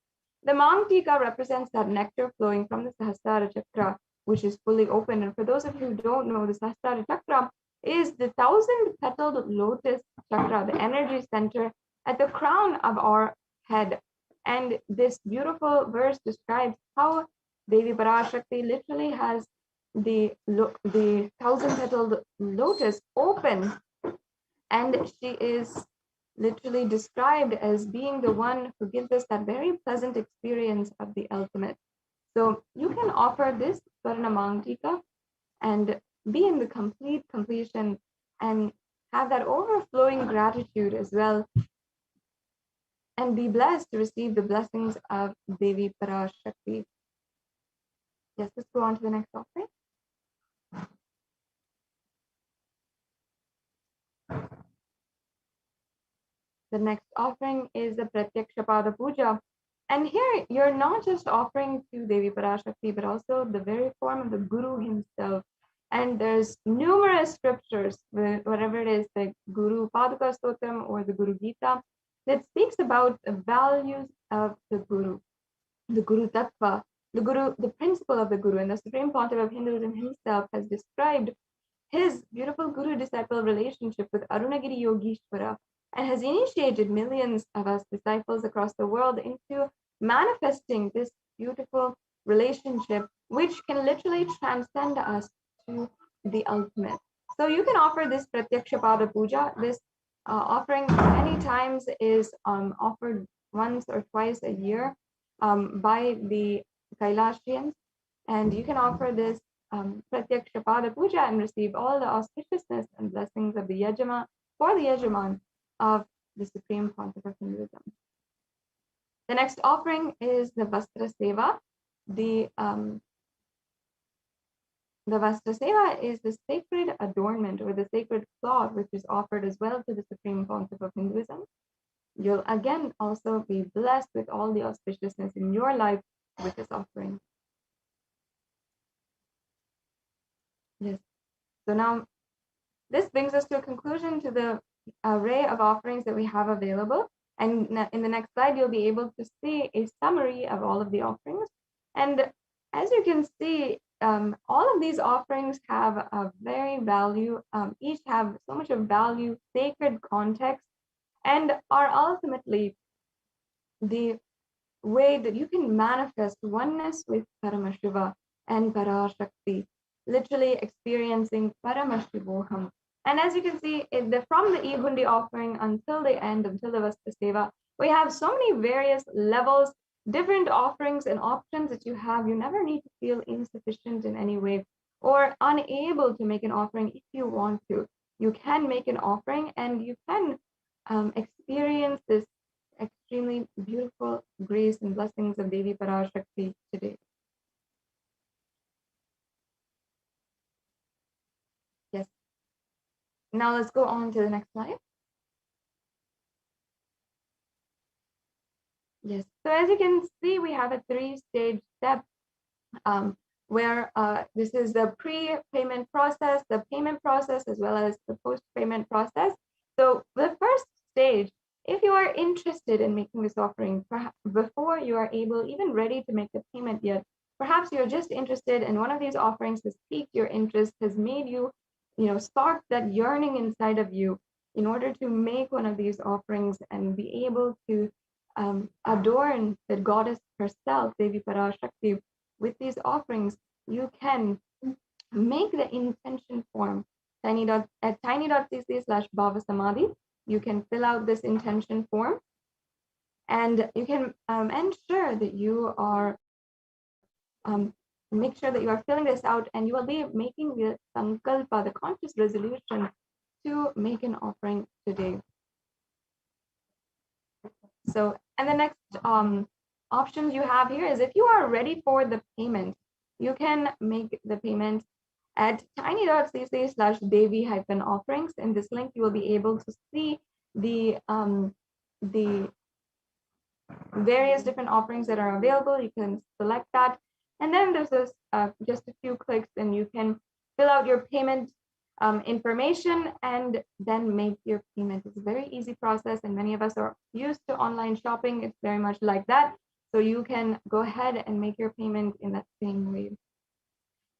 The Mangtika represents that nectar flowing from the Sahasrara Chakra, which is fully open. And for those of you who don't know, the Sahasrara Chakra is the 1,000-petaled lotus chakra, the energy center at the crown of our head. And this beautiful verse describes how Devi Parashakti literally has the 1,000-petaled lotus open, and she is literally described as being the one who gives us that very pleasant experience of the ultimate. So you can offer this Swarna Mangtika and be in the completion and have that overflowing gratitude as well, and be blessed to receive the blessings of Devi Parashakti. Yes, let's go on to the next offering. The next offering is the Pratyaksha Pada Puja. And here you're not just offering to Devi Parashakti, but also the very form of the Guru himself. And there's numerous scriptures, whatever it is, the Guru Paduka Stotram or the Guru Gita, that speaks about the values of the Guru Tattva, the principle of the Guru. And the Supreme Pontiff of Hinduism himself has described his beautiful Guru-disciple relationship with Arunagiri Yogeshwara, and has initiated millions of us disciples across the world into manifesting this beautiful relationship, which can literally transcend us to the ultimate. So you can offer this Pratyaksha Pada Puja. This offering many times is offered once or twice a year by the Kailashians, and you can offer this Pratyaksha Pada Puja and receive all the auspiciousness and blessings of the Yajama for the Yajaman of the Supreme Pontiff of Hinduism. The next offering is the Vastra Seva. The Vastra Seva is the sacred adornment or the sacred cloth, which is offered as well to the Supreme Pontiff of Hinduism. You'll again also be blessed with all the auspiciousness in your life with this offering. Yes. So now this brings us to a conclusion to the array of offerings that we have available. And in the next slide, you'll be able to see a summary of all of the offerings. And as you can see, all of these offerings have a very value, each have so much of value, sacred context, and are ultimately the way that you can manifest oneness with Paramashiva and Parashakti, literally experiencing Paramashivoham. And as you can see, from the Ihundi offering until the end, until the Vastra Seva, we have so many various levels, different offerings and options that you have. You never need to feel insufficient in any way or unable to make an offering if you want to. You can make an offering and you can experience this extremely beautiful grace and blessings of Devi Parashakti today. Yes. Now let's go on to the next slide. Yes. So as you can see, we have a 3-stage step where this is the pre-payment process, the payment process, as well as the post-payment process. So the first stage, if you are interested in making this offering, perhaps before you are even ready to make the payment yet, perhaps you're just interested in one of these offerings has piqued your interest, has made you, spark that yearning inside of you in order to make one of these offerings and be able to adorn the goddess herself, Devi Parashakti, with these offerings. You can make the intention form at tiny.cc/bhavasamadhi. You can fill out this intention form, and you can ensure that you are make sure that you are filling this out, and you will be making the sankalpa, the conscious resolution to make an offering today. So, and the next options you have here is if you are ready for the payment, you can make the payment at tiny.cc/devi-offerings. In this link, you will be able to see the various different offerings that are available. You can select that, and then there's this just a few clicks, and you can fill out your payment information and then make your payment. It's a very easy process, and many of us are used to online shopping. It's very much like that. So you can go ahead and make your payment in that same way.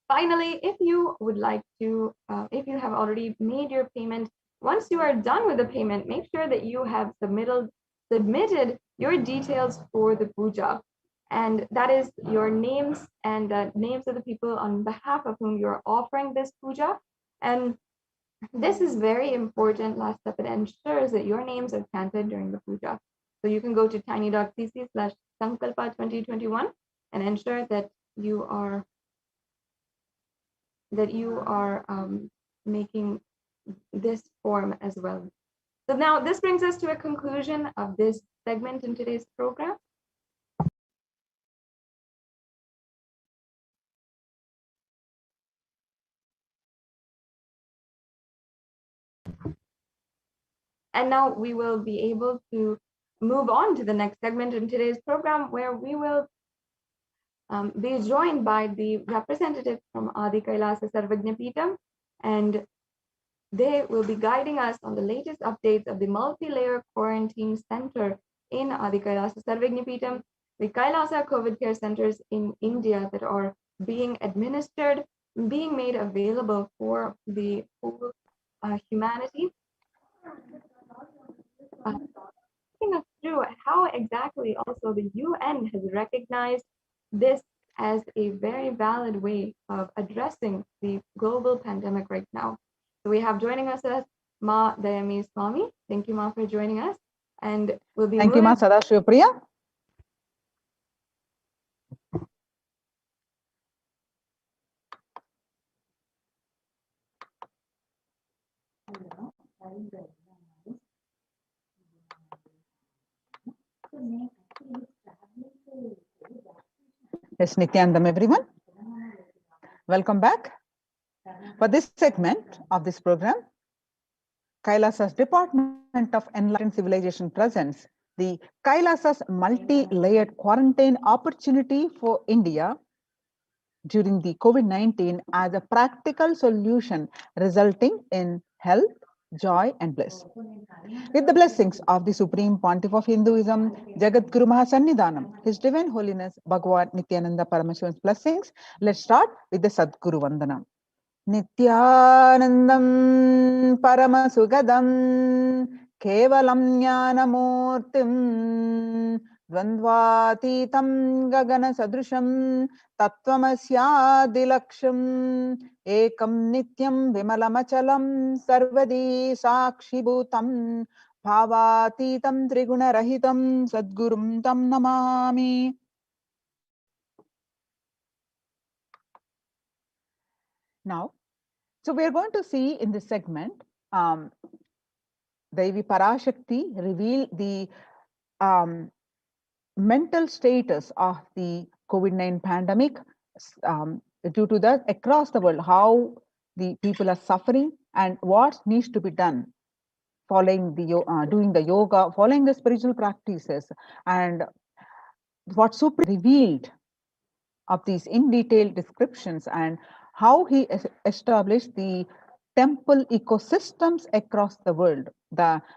Finally, if you would like to, if you have already made your payment, once you are done with the payment, make sure that you have submitted your details for the puja. And that is your names and names of the people on behalf of whom you're offering this puja. And this is very important last step. It ensures that your names are chanted during the puja. So you can go to tiny.cc/sankalpa2021 and ensure that you are making this form as well. So now this brings us to a conclusion of this segment in today's program. And now we will be able to move on to the next segment in today's program, where we will be joined by the representatives from Adi Kailasa Sarvajnapeetham, and they will be guiding us on the latest updates of the multi-layer quarantine center in Adi Kailasa Sarvajnapeetham, the Kailasa COVID care centers in India that are being administered, being made available for the whole humanity. Taking us through how exactly also the UN has recognized this as a very valid way of addressing the global pandemic right now. So we have joining us as Ma Dayami Swami. Thank you, Ma, for joining us. And we'll be Thank you, Ma Sadashivapriya. Yes, Nithyanandam, everyone. Welcome back. For this segment of this program, Kailasa's Department of Enlightened Civilization presents the Kailasa's multi-layered quarantine opportunity for India during the COVID-19 as a practical solution resulting in health, joy, and bliss. With the blessings of the Supreme Pontiff of Hinduism, Jagat Guru Mahasannidhanam, His Divine Holiness Bhagavan Nithyananda Paramashivan's blessings, let's start with the Sadguru Vandanam. Nithyanandam Paramasugadam Kevalam Jnanamurtim Dvandvatitam Gagana Sadrusham Tattvamasyadilaksham Ekam Nityam Vimalamachalam Sarvadi Sakshibhutam Bhavatitam Triguna Rahitam Sadgurum Tam Namami. Now, so we are going to see in this segment, Devi Parashakti reveal the mental status of the COVID-19 pandemic due to that across the world, how the people are suffering and what needs to be done following the doing the yoga, following the spiritual practices, and what Supreme revealed of these in detail descriptions and how he established the temple ecosystems across the world,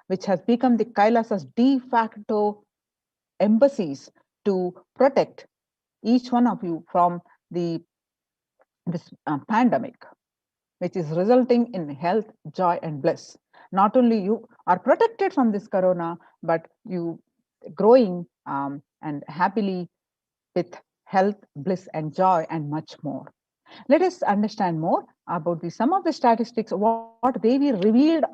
which has become the Kailasa's de facto embassies to protect each one of you from this pandemic, which is resulting in health, joy, and bliss. Not only you are protected from this corona, but you growing and happily with health, bliss, and joy, and much more. Let us understand more about some of the statistics, what Devi revealed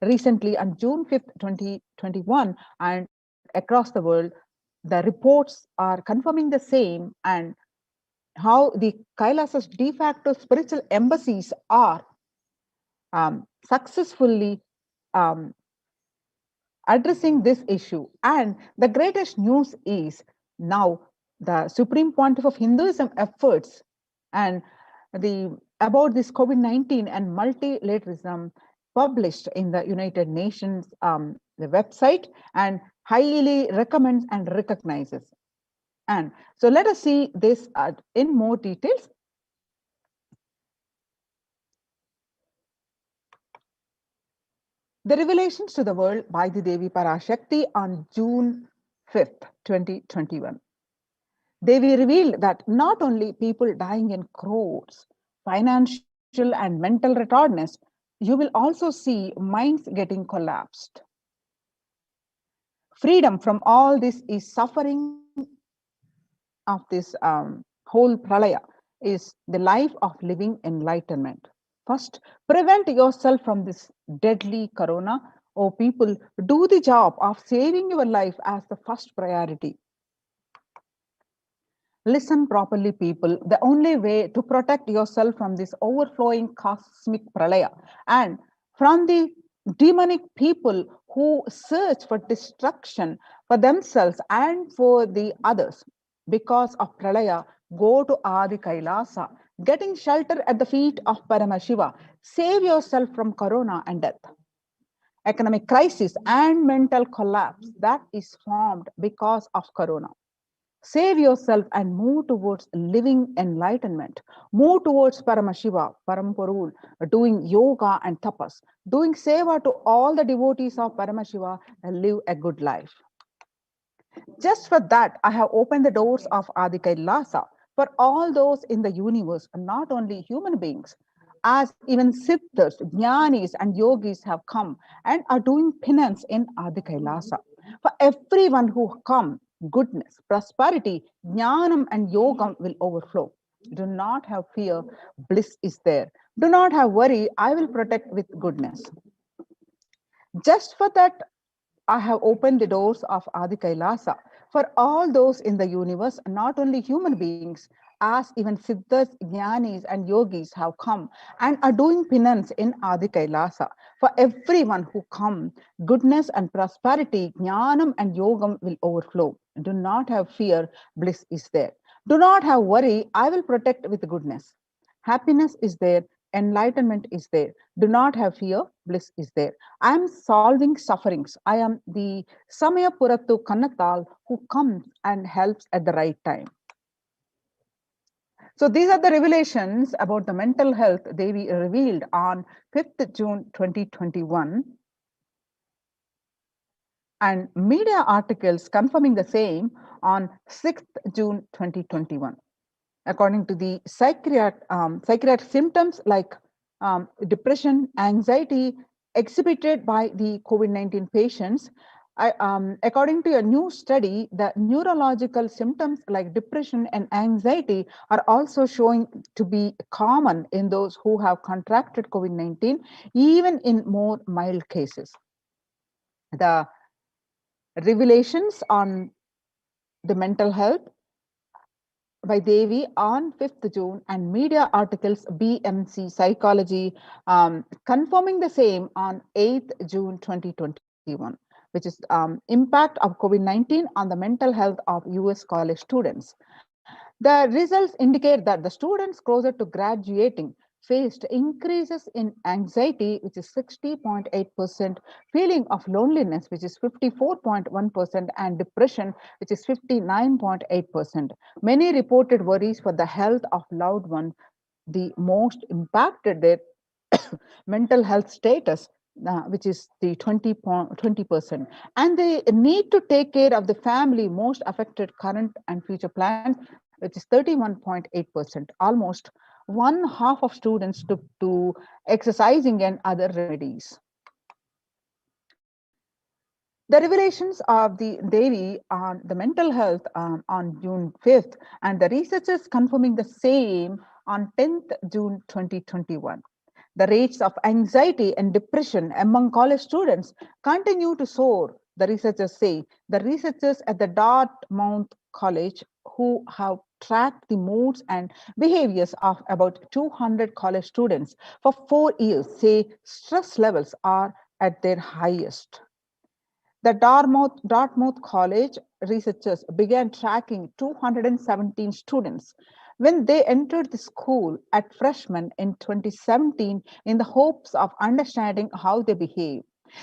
recently on June 5th, 2021, and across the world. The reports are confirming the same, and how the Kailasa's de facto spiritual embassies are successfully addressing this issue. And the greatest news is now the Supreme Pontiff of Hinduism efforts and about this COVID-19 and multilateralism published in the United Nations the website, and highly recommends and recognizes. And so let us see this in more details. The revelations to the world by the Devi Parashakti on June 5th, 2021. Devi revealed that not only people dying in crores, financial and mental retardness, you will also see minds getting collapsed. Freedom from all this is suffering of this whole pralaya is the life of living enlightenment. First, prevent yourself from this deadly corona. Oh, people, do the job of saving your life as the first priority. Listen properly, people. The only way to protect yourself from this overflowing cosmic pralaya and from the demonic people who search for destruction for themselves and for the others because of pralaya, go to Adi Kailasa, getting shelter at the feet of Paramashiva. Save yourself from corona and death. Economic crisis and mental collapse that is formed because of corona. Save yourself and move towards living enlightenment. Move towards Paramashiva, Paramporul, doing yoga and tapas, doing seva to all the devotees of Paramashiva and live a good life. Just for that, I have opened the doors of Adi Kailasa for all those in the universe, not only human beings, as even siddhas, jnanis, and yogis have come and are doing penance in Adi Kailasa. For everyone who come, goodness, prosperity, jnanam, and yoga will overflow. Do not have fear, bliss is there. Do not have worry, I will protect with goodness. Just for that, I have opened the doors of Adi Kailasa for all those in the universe, not only human beings, as even siddhas, jnanis, and yogis have come and are doing penance in Adi Kailasa. For everyone who come, goodness and prosperity, jnanam and yogam will overflow. Do not have fear, bliss is there. Do not have worry, I will protect with goodness. Happiness is there, enlightenment is there. Do not have fear, bliss is there. I am solving sufferings. I am the Samayapurattu Kannatal who comes and helps at the right time. So these are the revelations about the mental health Devi revealed on 5th June 2021. And media articles confirming the same on 6th June 2021. According to the psychiatric symptoms like depression, anxiety exhibited by the COVID-19 patients, according to a new study, the neurological symptoms like depression and anxiety are also showing to be common in those who have contracted COVID-19, even in more mild cases. The revelations on the mental health by Devi on 5th June and media articles BMC Psychology confirming the same on 8th June 2021, which is impact of COVID-19 on the mental health of US college students. The results indicate that the students closer to graduating faced increases in anxiety, which is 60.8%, feeling of loneliness, which is 54.1%, and depression, which is 59.8%. Many reported worries for the health of loved ones. The most impacted their mental health status, which is the 20%. And they need to take care of the family most affected current and future plans, which is 31.8%. Almost one half of students took to exercising and other remedies. The revelations of the Devi on the mental health on June 5th, and the researchers confirming the same on 10th June 2021. The rates of anxiety and depression among college students continue to soar, the researchers say. The researchers at the Dartmouth College, who have tracked the moods and behaviors of about 200 college students for 4 years, say stress levels are at their highest. The Dartmouth College researchers began tracking 217 students when they entered the school at freshmen in 2017 in the hopes of understanding how they behave.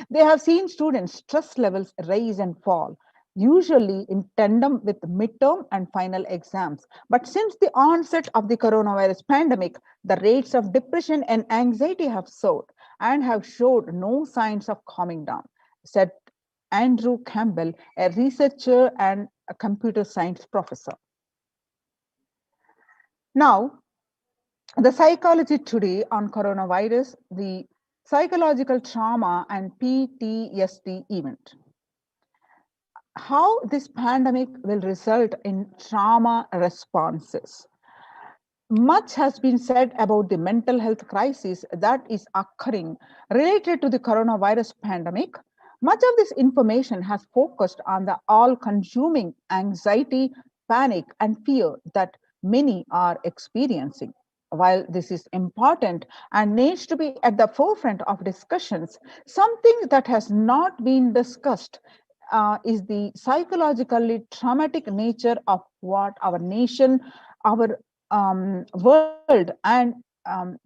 They have seen students' stress levels rise and fall, usually in tandem with midterm and final exams. But since the onset of the coronavirus pandemic, the rates of depression and anxiety have soared and have showed no signs of calming down, said Andrew Campbell, a researcher and a computer science professor. Now, the psychology today on coronavirus, the psychological trauma and PTSD event. How this pandemic will result in trauma responses. Much has been said about the mental health crisis that is occurring related to the coronavirus pandemic. Much of this information has focused on the all consuming anxiety, panic, and fear that many are experiencing. While this is important and needs to be at the forefront of discussions, something that has not been discussed is the psychologically traumatic nature of what our nation, our world, and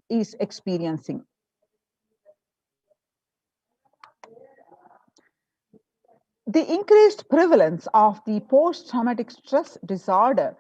is experiencing. The increased prevalence of the post traumatic stress disorder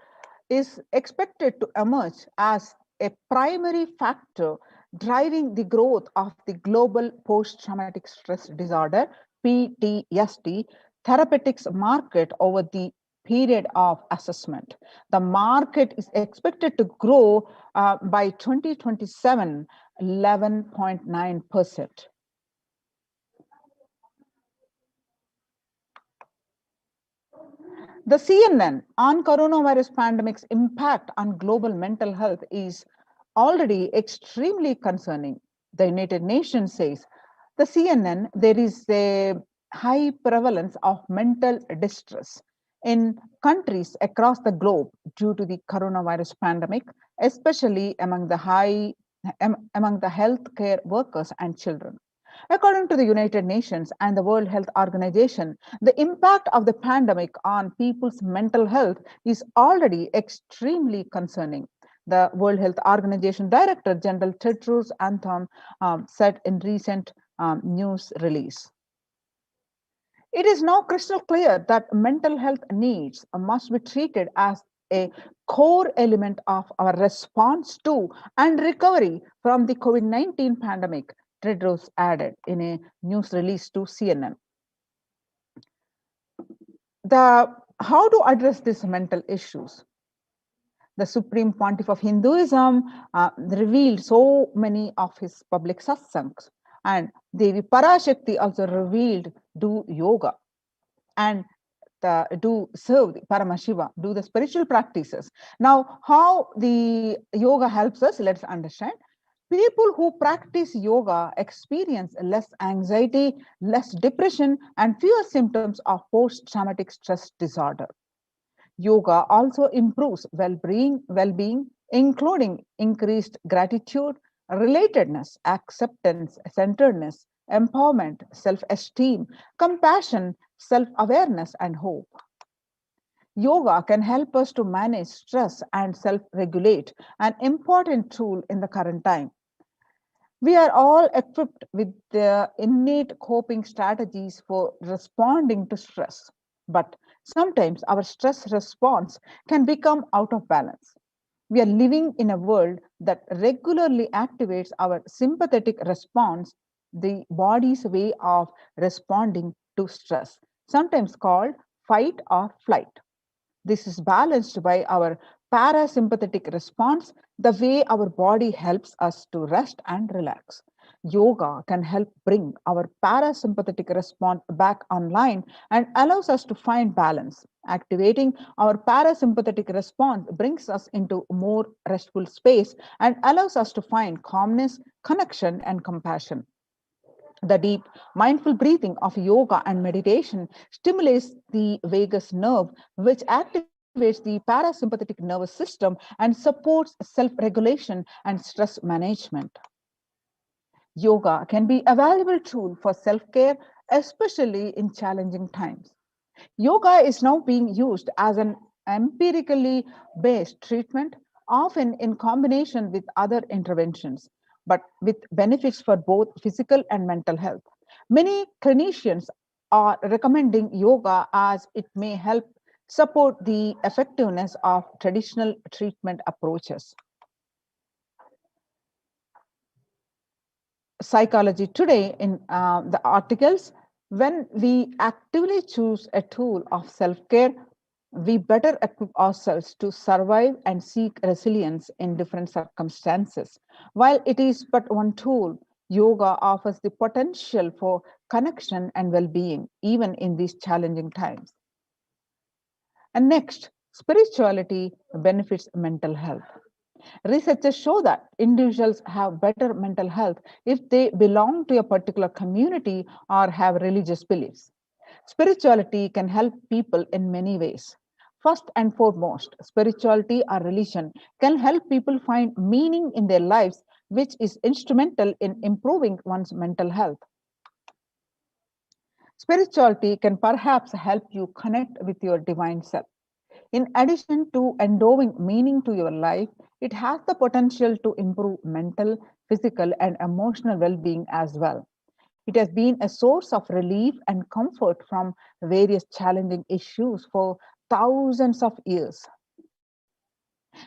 is expected to emerge as a primary factor driving the growth of the global post traumatic stress disorder PTSD therapeutics market over the period of assessment. The market is expected to grow by 2027 11.9%. The CNN on coronavirus pandemic's impact on global mental health is already extremely concerning. The United Nations says the CNN there is a high prevalence of mental distress in countries across the globe due to the coronavirus pandemic, especially among the healthcare workers and children. According to the United Nations and the World Health Organization, the impact of the pandemic on people's mental health is already extremely concerning. The World Health Organization Director General Tedros Adhanom said in recent news release. It is now crystal clear that mental health needs must be treated as a core element of our response to and recovery from the COVID-19 pandemic, Tedros added in a news release to CNN. How to address these mental issues? The Supreme Pontiff of Hinduism revealed so many of his public satsangs, and Devi Parashakti also revealed do yoga and do serve the Paramashiva, do the spiritual practices. Now, how the yoga helps us, let's understand. People who practice yoga experience less anxiety, less depression, and fewer symptoms of post-traumatic stress disorder. Yoga also improves well-being, including increased gratitude, relatedness, acceptance, centeredness, empowerment, self-esteem, compassion, self-awareness, and hope. Yoga can help us to manage stress and self-regulate, an important tool in the current time. We are all equipped with the innate coping strategies for responding to stress, but sometimes our stress response can become out of balance. We are living in a world that regularly activates our sympathetic response, the body's way of responding to stress, sometimes called fight or flight. This is balanced by our parasympathetic response, the way our body helps us to rest and relax. Yoga can help bring our parasympathetic response back online and allows us to find balance. Activating our parasympathetic response brings us into more restful space and allows us to find calmness, connection, and compassion. The deep, mindful breathing of yoga and meditation stimulates the vagus nerve, which activates the parasympathetic nervous system and supports self regulation and stress management. Yoga can be a valuable tool for self care, especially in challenging times. Yoga is now being used as an empirically based treatment, often in combination with other interventions, but with benefits for both physical and mental health. Many clinicians are recommending yoga as it may help support the effectiveness of traditional treatment approaches. Psychology Today in the articles, when we actively choose a tool of self care, we better equip ourselves to survive and seek resilience in different circumstances. While it is but one tool, yoga offers the potential for connection and well-being, even in these challenging times. And next, spirituality benefits mental health. Researchers show that individuals have better mental health if they belong to a particular community or have religious beliefs. Spirituality can help people in many ways. First and foremost, spirituality or religion can help people find meaning in their lives, which is instrumental in improving one's mental health. Spirituality can perhaps help you connect with your divine self. In addition to endowing meaning to your life, it has the potential to improve mental, physical, and emotional well being as well. It has been a source of relief and comfort from various challenging issues for thousands of years.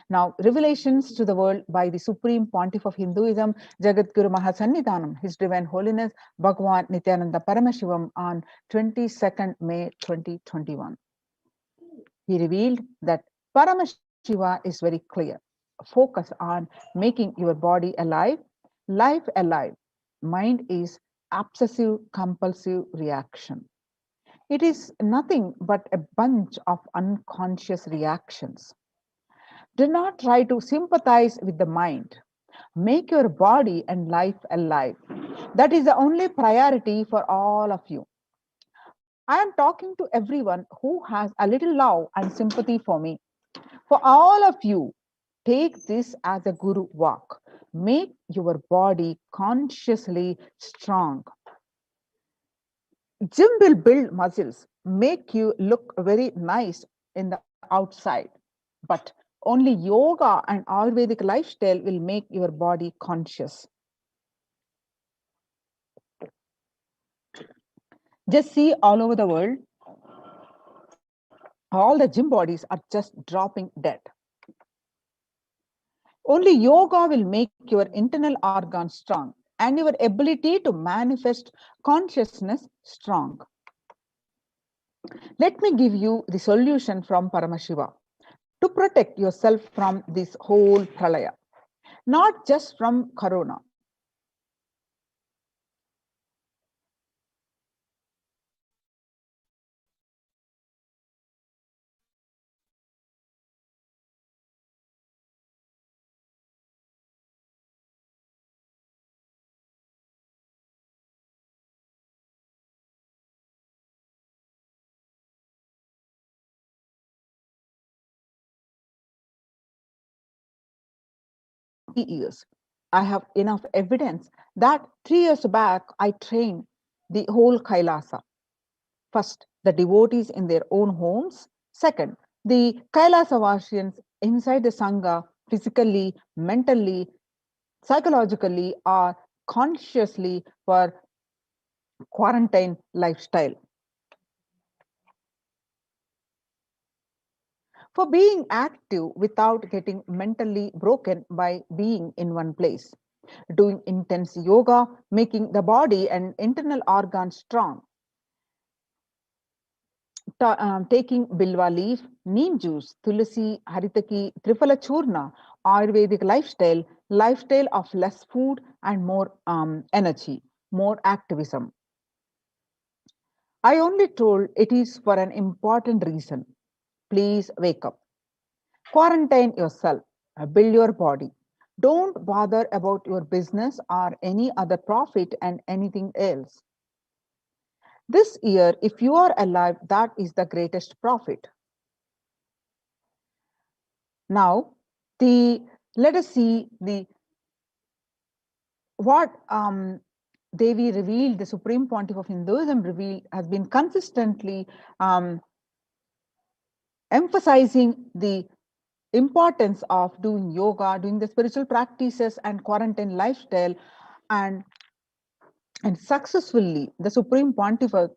Now, revelations to the world by the Supreme Pontiff of Hinduism, Jagadguru Mahasannidhanam, His Divine Holiness Bhagavan Nithyananda Paramashivam on 22nd May 2021. He revealed that Paramashiva is very clear. Focus on making your body alive, life alive. Mind is obsessive compulsive reaction. It is nothing but a bunch of unconscious reactions. Do not try to sympathize with the mind. Make your body and life alive. That is the only priority for all of you. I am talking to everyone who has a little love and sympathy for me. For all of you, take this as a guru walk. Make your body consciously strong. Gym will build muscles, make you look very nice in the outside. But only yoga and Ayurvedic lifestyle will make your body conscious. Just see all over the world, all the gym bodies are just dropping dead. Only yoga will make your internal organs strong and your ability to manifest consciousness strong. Let me give you the solution from Paramashiva to protect yourself from this whole pralaya, not just from corona. Years. I have enough evidence that 3 years back I trained the whole Kailasa. First, the devotees in their own homes. Second, the Kailasavasians inside the Sangha, physically, mentally, psychologically, or consciously for quarantine lifestyle. For being active without getting mentally broken by being in one place. Doing intense yoga, making the body and internal organs strong. Taking bilwa leaf, neem juice, tulsi, haritaki, triphala churna, Ayurvedic lifestyle of less food and more energy, more activism. I only told it is for an important reason. Please wake up. Quarantine yourself. Build your body. Don't bother about your business or any other profit and anything else. This year, if you are alive, that is the greatest profit. Now, let us see what Devi revealed, the Supreme Pontiff of Hinduism revealed, has been consistently emphasizing the importance of doing yoga, doing the spiritual practices and quarantine lifestyle, and successfully the Supreme Pontiff of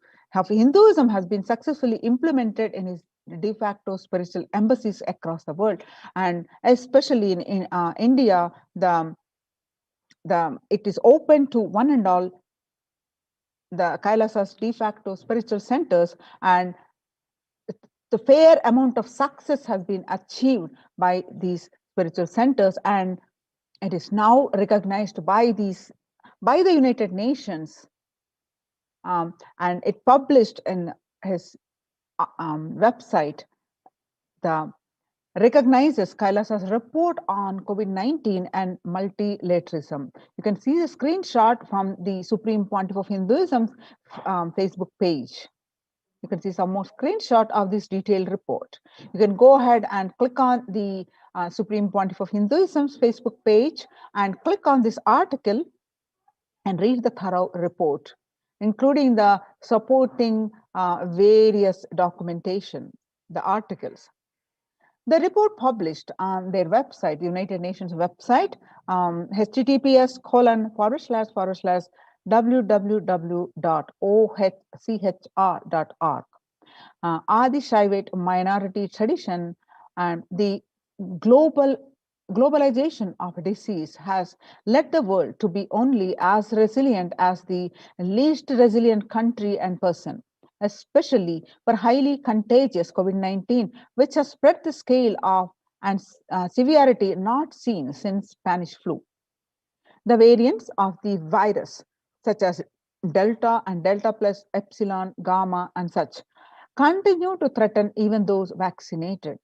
Hinduism has been successfully implemented in his de facto spiritual embassies across the world, and especially in India, it is open to one and all the Kailasa's de facto spiritual centers, and the fair amount of success has been achieved by these spiritual centers, and it is now recognized by the United Nations, and it published in his website the recognizes Kailasa's report on COVID-19 and multilateralism. You can see the screenshot from the Supreme Pontiff of Hinduism's Facebook page. You can see some more screenshot of this detailed report. You can go ahead and click on the Supreme Pontiff of Hinduism's Facebook page and click on this article and read the thorough report, including the supporting various documentation, the articles. The report published on their website, the United Nations website, https://www.ochr.org. Adi Shaivite minority tradition and the globalization of disease has led the world to be only as resilient as the least resilient country and person, especially for highly contagious COVID-19, which has spread the scale of and severity not seen since Spanish flu. The variants of the virus, such as Delta and Delta plus Epsilon, Gamma, and such, continue to threaten even those vaccinated.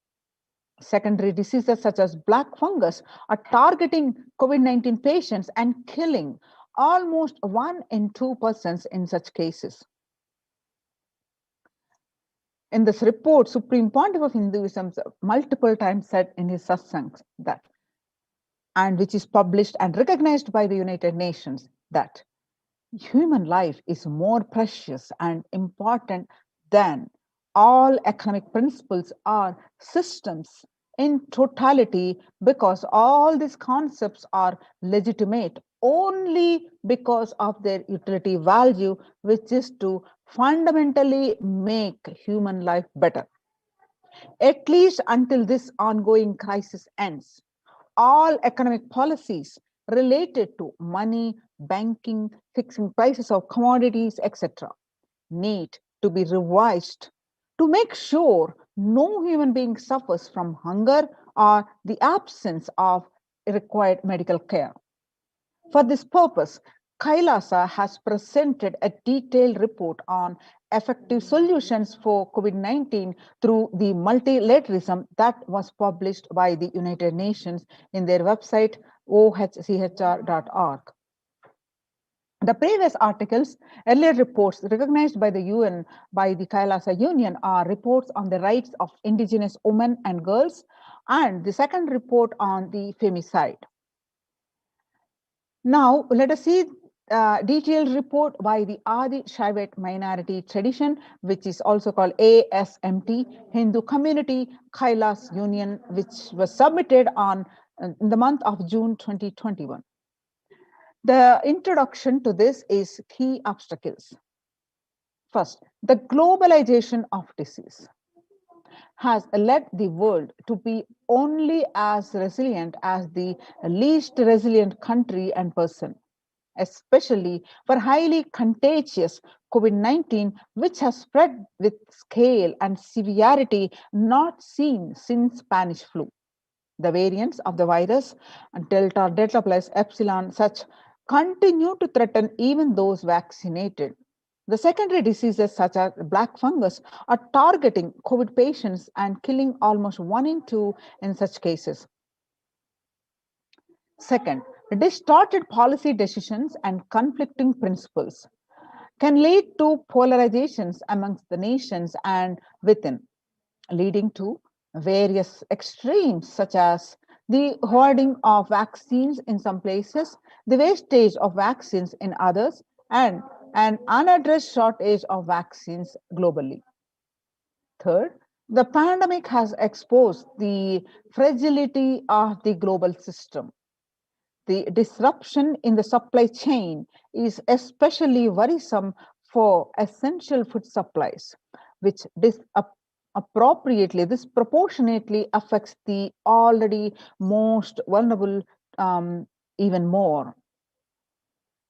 Secondary diseases such as black fungus are targeting COVID-19 patients and killing almost 1 in 2 persons in such cases. In this report, Supreme Pontiff of Hinduism multiple times said in his satsangs that, and which is published and recognized by the United Nations, that human life is more precious and important than all economic principles or systems in totality, because all these concepts are legitimate only because of their utility value, which is to fundamentally make human life better. At least until this ongoing crisis ends, all economic policies related to money, banking, fixing prices of commodities, etc., need to be revised to make sure no human being suffers from hunger or the absence of required medical care. For this purpose, Kailasa has presented a detailed report on effective solutions for COVID-19 through the multilateralism that was published by the United Nations in their website, ochr.org. The previous articles, earlier reports recognized by the UN, by the Kailasa Union, are reports on the rights of indigenous women and girls, and the second report on the femicide. Now, let us see a detailed report by the Adi Shaivite minority tradition, which is also called ASMT, Hindu Community Kailas Union, which was submitted on in the month of June 2021. The introduction to this is key obstacles. First, the globalization of disease has led the world to be only as resilient as the least resilient country and person, especially for highly contagious COVID-19, which has spread with scale and severity not seen since Spanish flu. The variants of the virus, Delta, Delta plus Epsilon, such, continue to threaten even those vaccinated. The secondary diseases such as black fungus are targeting COVID patients and killing almost 1 in 2 in such cases. Second, distorted policy decisions and conflicting principles can lead to polarizations amongst the nations and within, leading to various extremes such as the hoarding of vaccines in some places, the wastage of vaccines in others, and an unaddressed shortage of vaccines globally. Third, the pandemic has exposed the fragility of the global system. The disruption in the supply chain is especially worrisome for essential food supplies, which disproportionately affects the already most vulnerable even more.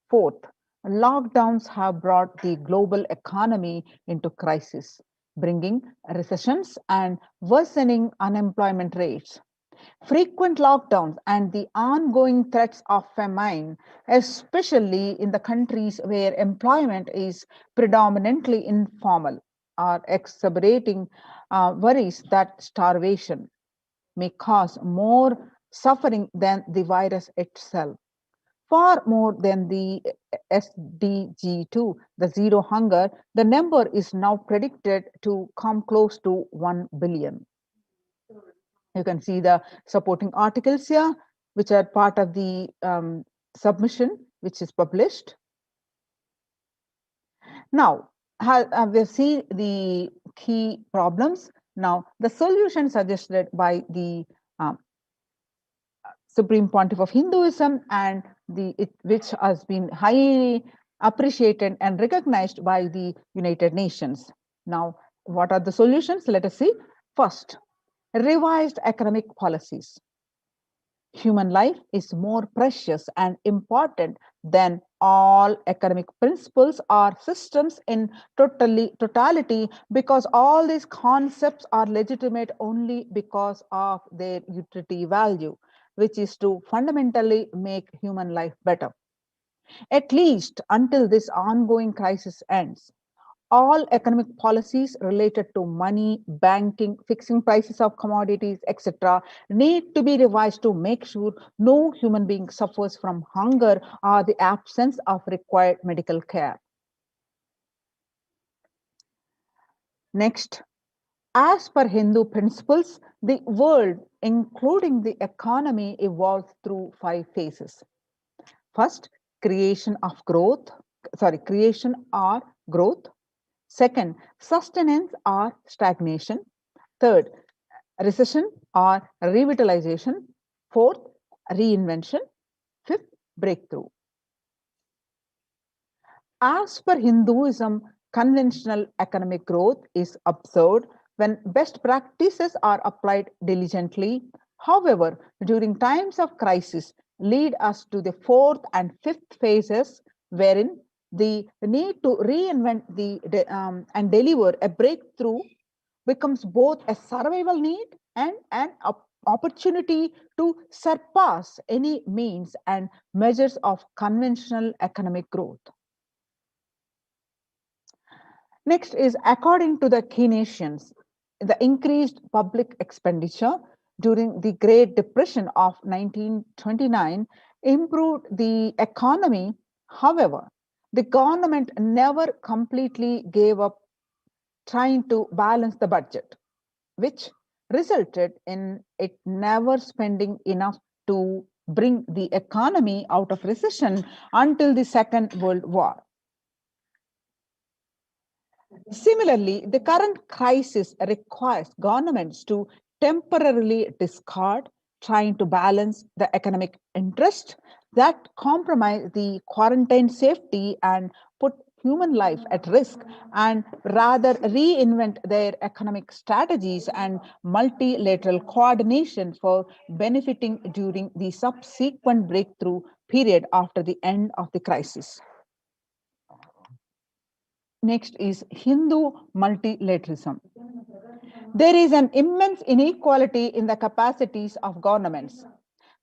Fourth, lockdowns have brought the global economy into crisis. bringing recessions and worsening unemployment rates. Frequent lockdowns and the ongoing threats of famine, especially in the countries where employment is predominantly informal, are exacerbating worries that starvation may cause more suffering than the virus itself. Far more than the SDG2, the zero hunger, the number is now predicted to come close to 1 billion. You can see the supporting articles here, which are part of the submission, which is published. Now, we've seen the key problems. Now, the solution suggested by the Supreme Pontiff of Hinduism and which has been highly appreciated and recognized by the United Nations. Now, what are the solutions? Let us see. First, revised economic policies. Human life is more precious and important than all economic principles or systems in totality, because all these concepts are legitimate only because of their utility value, which is to fundamentally make human life better. At least until this ongoing crisis ends, all economic policies related to money, banking, fixing prices of commodities, etc., need to be revised to make sure no human being suffers from hunger or the absence of required medical care. Next, as per Hindu principles, the world, including the economy, evolves through 5 phases. First, creation or growth. Second, sustenance or stagnation. Third, recession or revitalization. Fourth, reinvention. Fifth, breakthrough. As per Hinduism, conventional economic growth is observed when best practices are applied diligently. However, during times of crisis, lead us to the 4th and 5th phases, wherein the need to reinvent and deliver a breakthrough becomes both a survival need and an opportunity to surpass any means and measures of conventional economic growth. Next is, according to the Keynesians, the increased public expenditure during the Great Depression of 1929 improved the economy. However, the government never completely gave up trying to balance the budget, which resulted in it never spending enough to bring the economy out of recession until the Second World War. Similarly, the current crisis requires governments to temporarily discard trying to balance the economic interest that compromise the quarantine safety and put human life at risk, and rather reinvent their economic strategies and multilateral coordination for benefiting during the subsequent breakthrough period after the end of the crisis. Next is Hindu multilateralism. There is an immense inequality in the capacities of governments,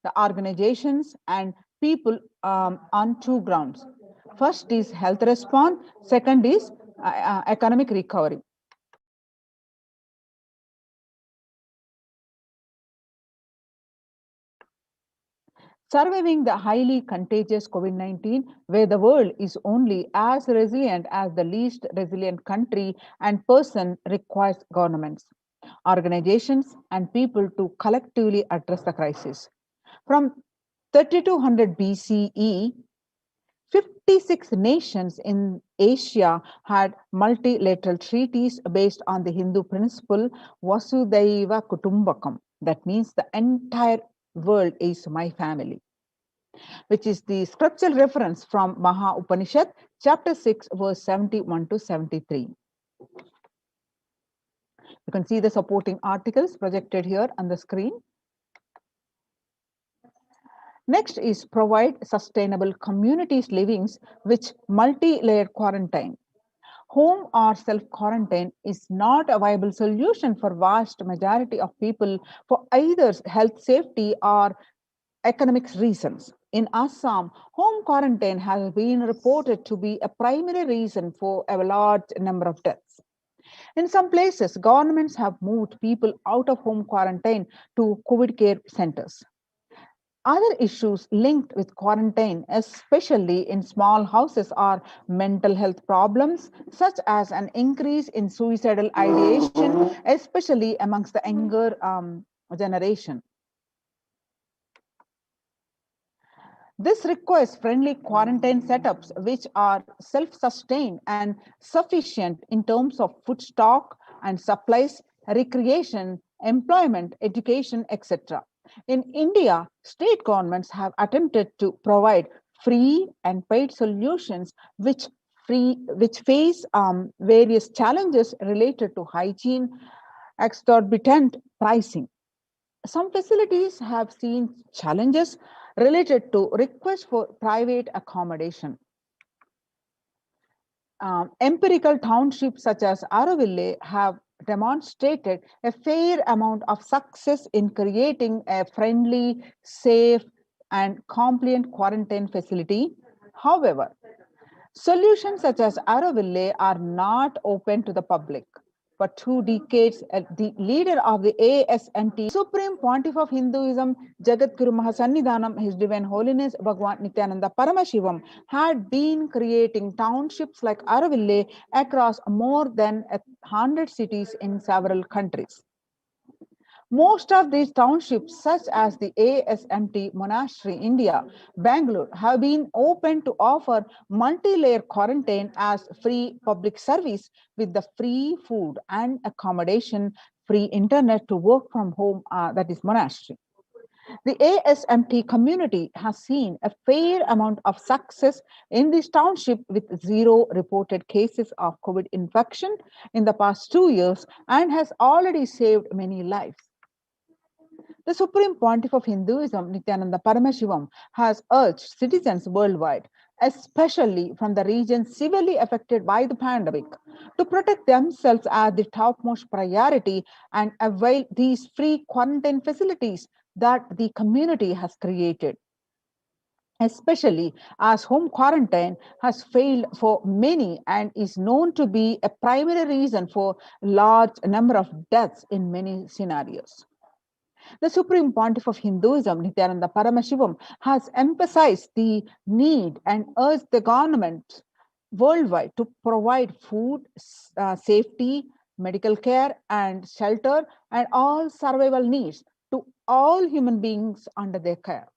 the organizations, and people on 2 grounds. First is health response, second is economic recovery. Surviving the highly contagious COVID-19, where the world is only as resilient as the least resilient country and person, requires governments, organizations, and people to collectively address the crisis. From 3200 BCE, 56 nations in Asia had multilateral treaties based on the Hindu principle Vasudhaiva Kutumbakam. That means the entire world is my family, which is the scriptural reference from Maha Upanishad, chapter 6, verse 71 to 73. You can see the supporting articles projected here on the screen. Next is provide sustainable communities livings which multi-layered quarantine. Home or self-quarantine is not a viable solution for vast majority of people for either health safety or economic reasons. In Assam, home quarantine has been reported to be a primary reason for a large number of deaths. In some places, governments have moved people out of home quarantine to COVID care centers. Other issues linked with quarantine, especially in small houses, are mental health problems, such as an increase in suicidal ideation, especially amongst the younger generation. This requires friendly quarantine setups which are self-sustained and sufficient in terms of food stock and supplies, recreation, employment, education, etc. In India, state governments have attempted to provide free and paid solutions which face various challenges related to hygiene, exorbitant pricing. Some facilities have seen challenges related to requests for private accommodation. Empirical townships such as Araville have demonstrated a fair amount of success in creating a friendly, safe, and compliant quarantine facility. However, solutions such as Araville are not open to the public. For 2 decades, the leader of the ASNT, Supreme Pontiff of Hinduism, Jagadguru Mahasannidhanam, His Divine Holiness Bhagavan Nithyananda Paramashivam, had been creating townships like Araville across more than 100 cities in several countries. Most of these townships, such as the ASMT Monastery, India, Bangalore, have been open to offer multi-layer quarantine as free public service with the free food and accommodation, free internet to work from home, that is monastery. The ASMT community has seen a fair amount of success in this township with 0 reported cases of COVID infection in the past 2 years and has already saved many lives. The Supreme Pontiff of Hinduism, Nithyananda Paramashivam, has urged citizens worldwide, especially from the regions severely affected by the pandemic, to protect themselves as the topmost priority and avail these free quarantine facilities that the community has created, especially as home quarantine has failed for many and is known to be a primary reason for large number of deaths in many scenarios. The Supreme Pontiff of Hinduism, Nithyananda Paramashivam, has emphasized the need and urged the government worldwide to provide food, safety, medical care, and shelter, and all survival needs to all human beings under their care,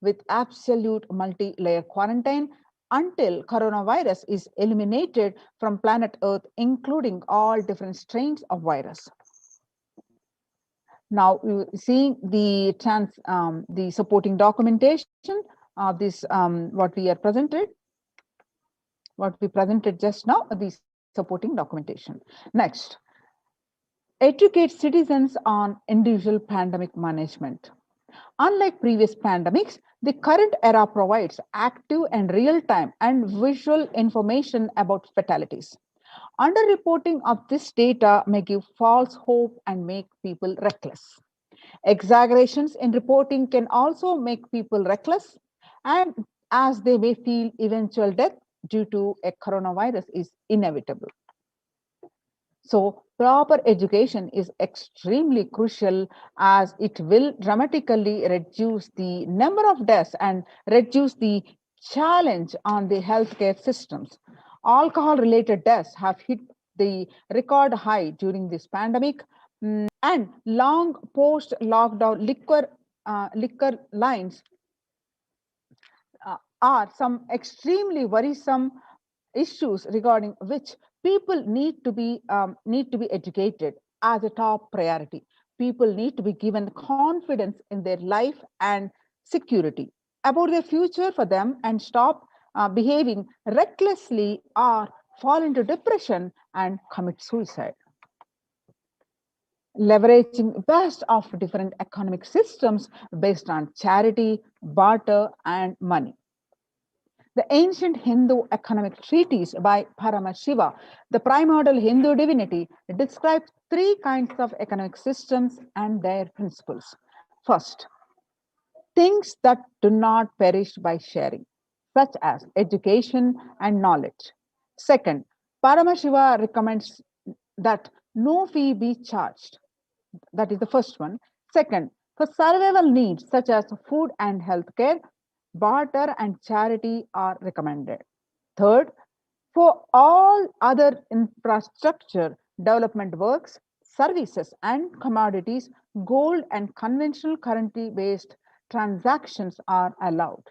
with absolute multi-layer quarantine until coronavirus is eliminated from planet Earth, including all different strains of virus. Now, you see the supporting documentation of this, what we presented just now, the supporting documentation. Next, educate citizens on individual pandemic management. Unlike previous pandemics, the current era provides active and real-time and visual information about fatalities. Underreporting of this data may give false hope and make people reckless. Exaggerations in reporting can also make people reckless, and as they may feel eventual death due to a coronavirus is inevitable. So proper education is extremely crucial as it will dramatically reduce the number of deaths and reduce the challenge on the healthcare systems. Alcohol-related deaths have hit the record high during this pandemic, and long post-lockdown liquor lines are some extremely worrisome issues regarding which people need to be educated as a top priority. People need to be given confidence in their life and security about their future for them and stop behaving recklessly or fall into depression and commit suicide. Leveraging best of different economic systems based on charity, barter, and money. The ancient Hindu economic treatise by Paramashiva, the primordial Hindu divinity, describes three kinds of economic systems and their principles. First, things that do not perish by sharing, such as education and knowledge. Second, Paramashiva recommends that no fee be charged. That is the first one. Second, for survival needs such as food and healthcare, barter and charity are recommended. Third, for all other infrastructure development works, services, and commodities, gold and conventional currency based transactions are allowed.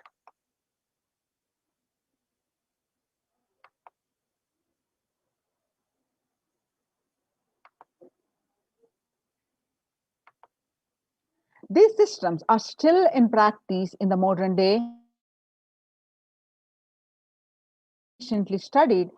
These systems are still in practice in the modern day anciently studied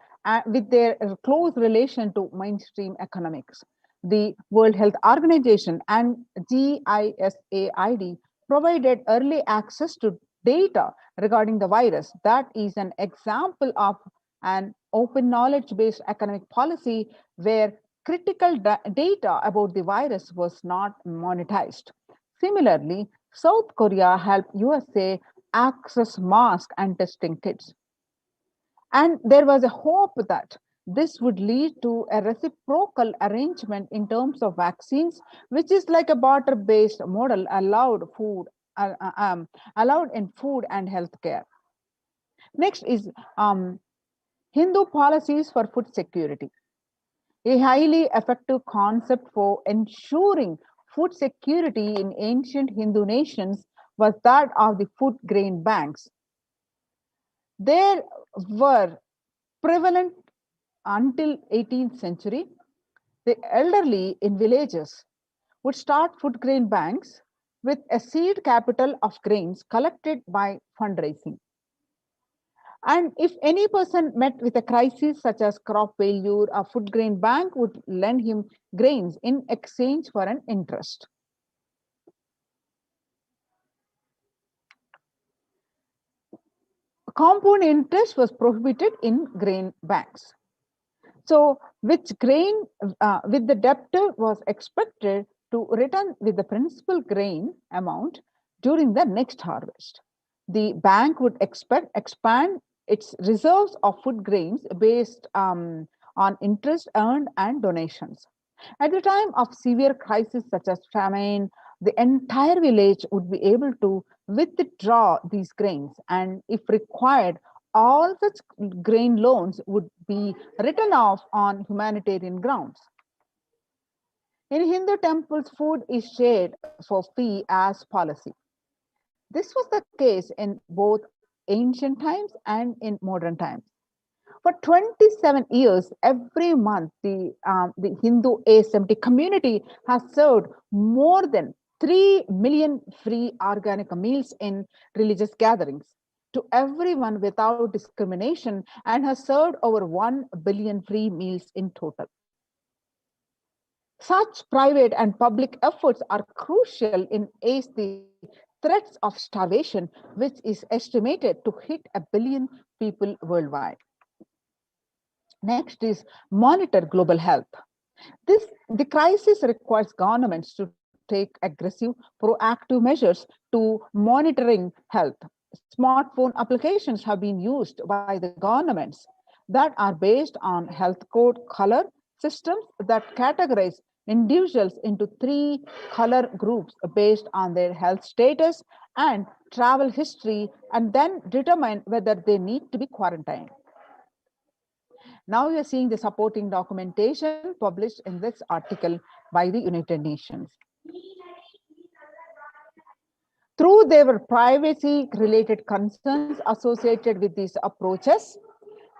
with their close relation to mainstream economics. The World Health Organization and GISAID provided early access to data regarding the virus. That is an example of an open knowledge-based economic policy where critical data about the virus was not monetized. Similarly, South Korea helped USA access mask and testing kits. And there was a hope that this would lead to a reciprocal arrangement in terms of vaccines, which is like a barter-based model uh, uh, um, allowed in food and healthcare. Next is Hindu policies for food security, a highly effective concept for ensuring food security in ancient Hindu nations was that of the food grain banks. There were prevalent until 18th century. The elderly in villages would start food grain banks with a seed capital of grains collected by fundraising. And if any person met with a crisis such as crop failure, a food grain bank would lend him grains in exchange for an interest. Compound interest was prohibited in grain banks. So, with the debtor was expected to return with the principal grain amount during the next harvest. The bank would expand its reserves of food grains based on interest earned and donations. At the time of severe crisis such as famine, the entire village would be able to withdraw these grains, and if required, all such grain loans would be written off on humanitarian grounds. In Hindu temples, food is shared for fee as policy. This was the case in both ancient times and in modern times. For 27 years, every month, the Hindu assembled community has served more than 3 million free organic meals in religious gatherings to everyone without discrimination and has served over 1 billion free meals in total. Such private and public efforts are crucial in ace the threats of starvation, which is estimated to hit 1 billion people worldwide. Next is monitor global health. The crisis requires governments to take aggressive, proactive measures to monitoring health. Smartphone applications have been used by the governments that are based on health code color systems that categorize individuals into 3 color groups based on their health status and travel history, and then determine whether they need to be quarantined. Now you're seeing the supporting documentation published in this article by the United Nations. Through their privacy-related concerns associated with these approaches,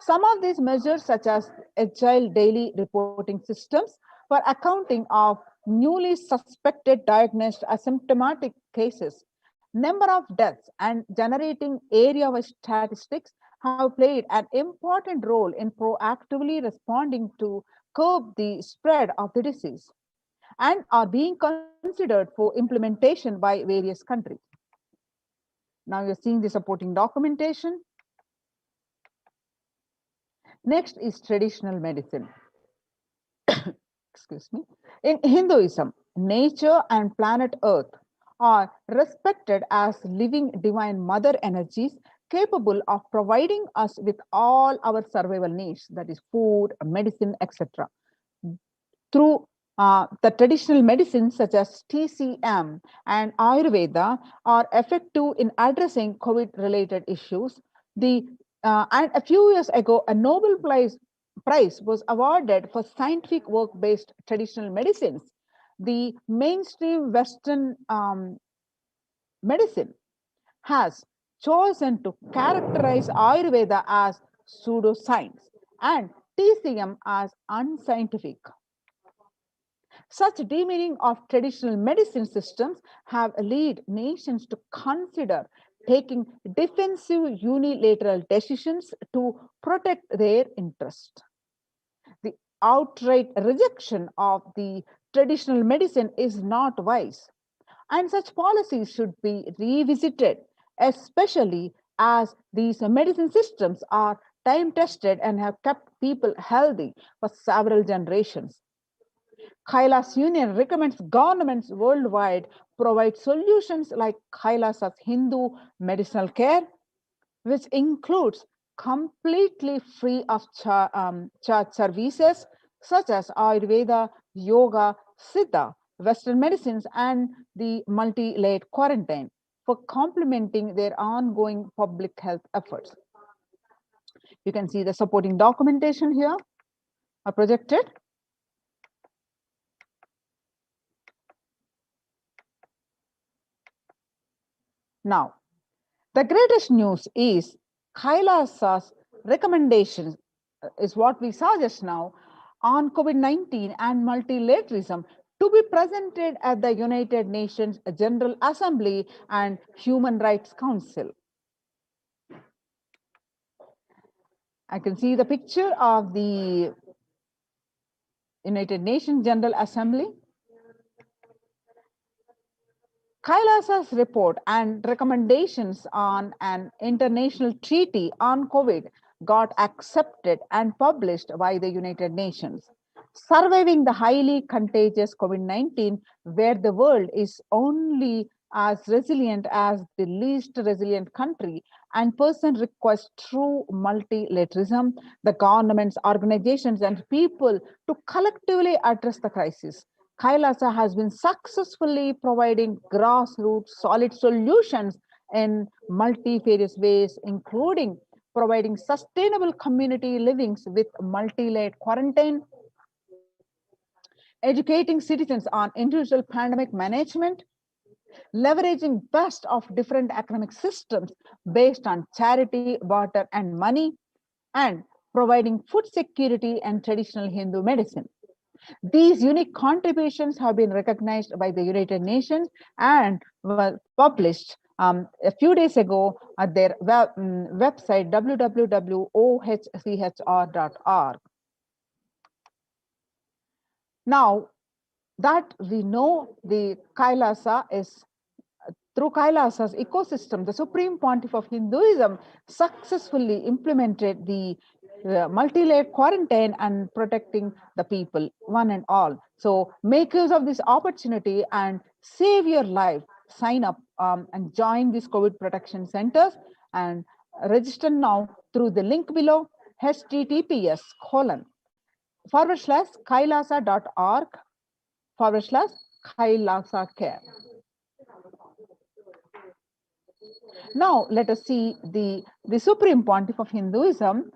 some of these measures, such as agile daily reporting systems for accounting of newly suspected diagnosed asymptomatic cases, number of deaths, and generating area-wide statistics have played an important role in proactively responding to curb the spread of the disease and are being considered for implementation by various countries. Now you're seeing the supporting documentation. Next is traditional medicine. Excuse me. In Hinduism, nature and planet Earth are respected as living divine mother energies capable of providing us with all our survival needs, that is food, medicine, etc. Through the traditional medicines such as TCM and Ayurveda are effective in addressing COVID-related issues. And a few years ago, a Nobel Prize was awarded for scientific work based traditional medicines. The mainstream Western medicine has chosen to characterize Ayurveda as pseudoscience and TCM as unscientific. Such demeaning of traditional medicine systems have led nations to consider taking defensive unilateral decisions to protect their interest. The outright rejection of the traditional medicine is not wise, and such policies should be revisited, especially as these medicine systems are time tested and have kept people healthy for several generations. Kailas Union recommends governments worldwide provide solutions like Kailasa's Hindu medicinal care, which includes completely free of charge services such as Ayurveda, Yoga, Siddha, Western medicines, and the multi-layered quarantine for complementing their ongoing public health efforts. You can see the supporting documentation here are projected. Now, the greatest news is Kailasa's recommendations is what we saw just now on COVID-19 and multilateralism to be presented at the United Nations General Assembly and Human Rights Council. I can see the picture of the United Nations General Assembly. Kailasa's report and recommendations on an international treaty on COVID got accepted and published by the United Nations. Surviving the highly contagious COVID-19, where the world is only as resilient as the least resilient country, and person requires true multilateralism, the governments, organizations, and people to collectively address the crisis. Kailasa has been successfully providing grassroots solid solutions in multifarious ways, including providing sustainable community livings with multi-layered quarantine, educating citizens on individual pandemic management, leveraging best of different economic systems based on charity, barter, and money, and providing food security and traditional Hindu medicine. These unique contributions have been recognized by the United Nations and were published a few days ago at their website www.ohchr.org. Now that we know the Kailasa is through Kailasa's ecosystem, the Supreme Pontiff of Hinduism successfully implemented the multi-layered quarantine and protecting the people, one and all. So make use of this opportunity and save your life. Sign up and join these COVID protection centers and register now through the link below, https://kailasa.org/Kailasa care. Now let us see the Supreme Pontiff of Hinduism,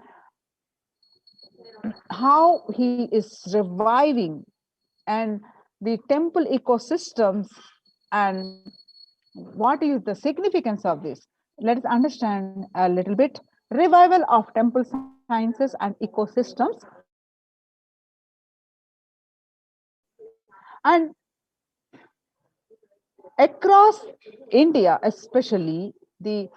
how he is reviving and the temple ecosystems and what is the significance of this. Let us understand a little bit. Revival of temple sciences and ecosystems. And across India, especially the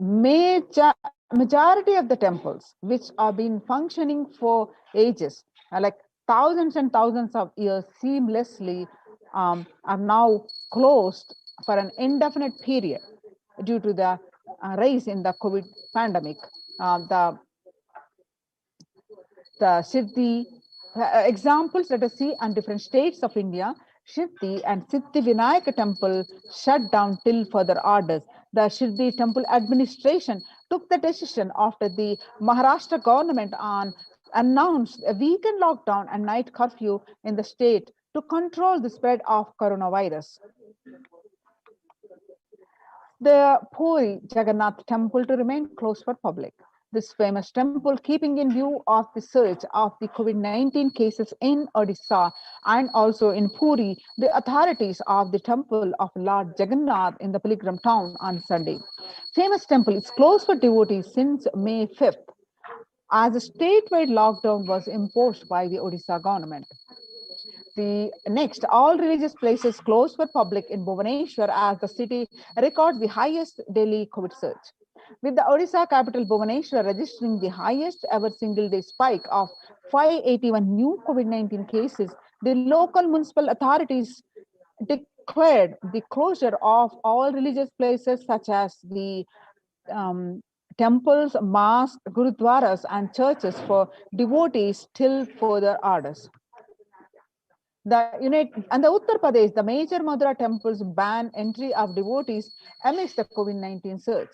majority of the temples which have been functioning for ages, like thousands and thousands of years seamlessly, are now closed for an indefinite period due to the rise in the COVID pandemic. The The Siddhi examples, let us see, on different states of India. Siddhi and Siddhi Vinayaka temple shut down till further orders. The Siddhi temple administration took the decision after the Maharashtra government announced a weekend lockdown and night curfew in the state to control the spread of coronavirus. The Puri Jagannath temple to remain closed for public. This famous temple, keeping in view of the surge of the COVID-19 cases in Odisha and also in Puri, the authorities of the temple of Lord Jagannath in the pilgrim town on Sunday. Famous temple is closed for devotees since May 5th, as a statewide lockdown was imposed by the Odisha government. The next, all religious places closed for public in Bhubaneswar as the city records the highest daily COVID surge. With the Odisha capital Bhubaneswar registering the highest ever single day spike of 581 new COVID-19 cases, the local municipal authorities declared the closure of all religious places such as the temples, mosques, gurudwaras, and churches for devotees till further orders. The Uttar Pradesh, the major Madura temples ban entry of devotees amidst the COVID-19 surge.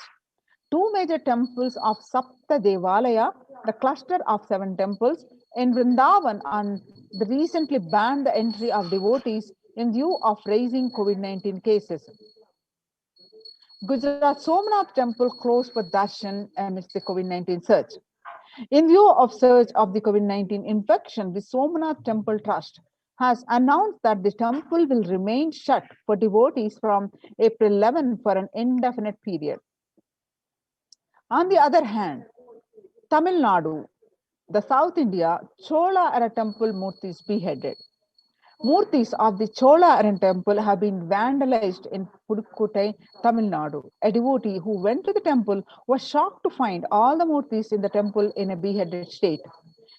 Two major temples of Sapta Devalaya, the cluster of 7 temples in Vrindavan, and recently banned the entry of devotees in view of raising COVID-19 cases. Gujarat Somnath temple closed for darshan amidst the COVID-19 surge. In view of surge of the COVID-19 infection, the Somnath Temple Trust has announced that the temple will remain shut for devotees from April 11 for an indefinite period. On the other hand, Tamil Nadu, the South India, Chola era temple murtis beheaded. Murtis of the Chola era temple have been vandalized in Pudukkottai, Tamil Nadu. A devotee who went to the temple was shocked to find all the murtis in the temple in a beheaded state.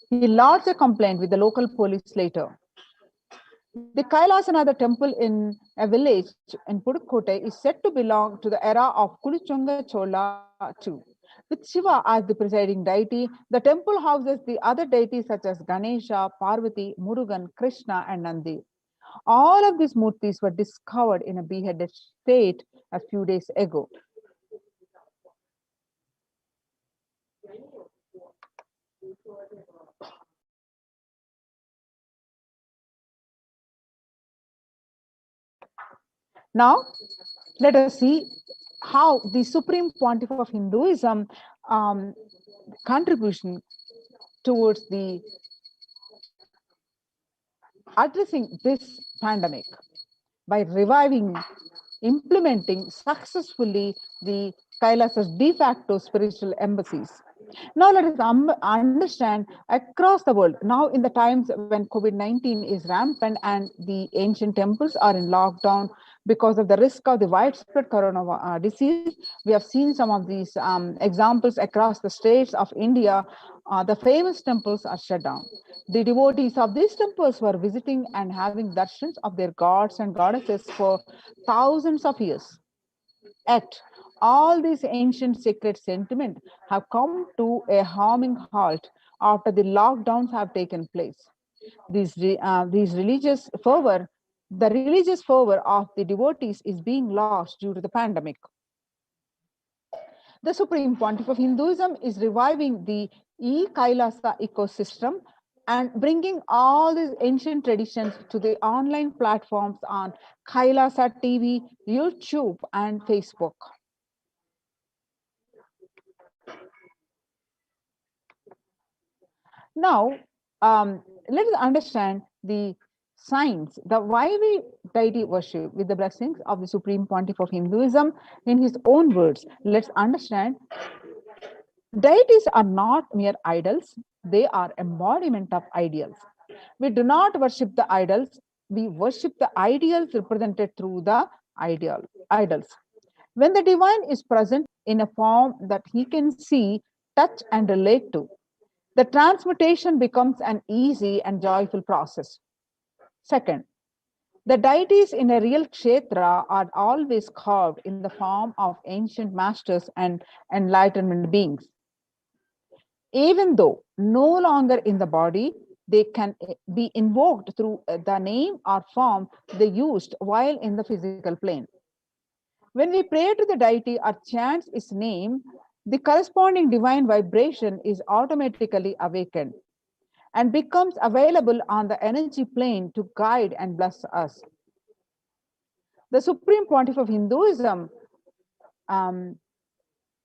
He lodged a complaint with the local police later. The Kailasanatha temple in a village in Pudukkottai is said to belong to the era of Kulichunga Chola II. With Shiva as the presiding deity, the temple houses the other deities such as Ganesha, Parvati, Murugan, Krishna, and Nandi. All of these murtis were discovered in a beheaded state a few days ago. Now, let us see how the Supreme Pontiff of Hinduism contribution towards the addressing this pandemic by reviving, implementing successfully the Kailasa's de facto spiritual embassies. Now let us understand across the world, now in the times when COVID-19 is rampant and the ancient temples are in lockdown because of the risk of the widespread corona disease, we have seen some of these examples across the states of India. The famous temples are shut down. The devotees of these temples were visiting and having darshans of their gods and goddesses for thousands of years. Yet, all these ancient sacred sentiments have come to a harming halt after the lockdowns have taken place. The religious fervor of the devotees is being lost due to the pandemic. The Supreme Pontiff of Hinduism is reviving the e-Kailasa ecosystem and bringing all these ancient traditions to the online platforms on Kailasa TV, YouTube, and Facebook. Now, let us understand the signs, the why we deity worship with the blessings of the Supreme Pontiff of Hinduism in his own words. Let's understand. Deities are not mere idols, they are embodiment of ideals. We do not worship the idols, we worship the ideals represented through the idols. When the divine is present in a form that he can see, touch, and relate to, the transmutation becomes an easy and joyful process. Second, the deities in a real kshetra are always carved in the form of ancient masters and enlightenment beings. Even though no longer in the body, they can be invoked through the name or form they used while in the physical plane. When we pray to the deity or chant its name, the corresponding divine vibration is automatically awakened and becomes available on the energy plane to guide and bless us. The Supreme Pontiff of Hinduism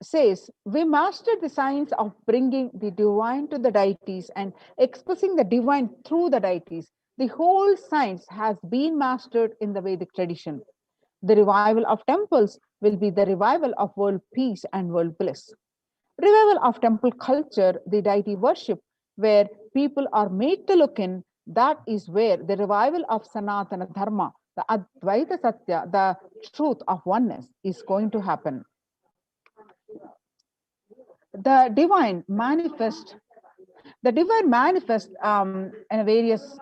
says, we mastered the science of bringing the divine to the deities and expressing the divine through the deities. The whole science has been mastered in the Vedic tradition. The revival of temples will be the revival of world peace and world bliss. Revival of temple culture, the deity worship, where people are made to look in, that is where the revival of Sanatana Dharma, the Advaita Satya, the truth of oneness, is going to happen. The divine manifest in various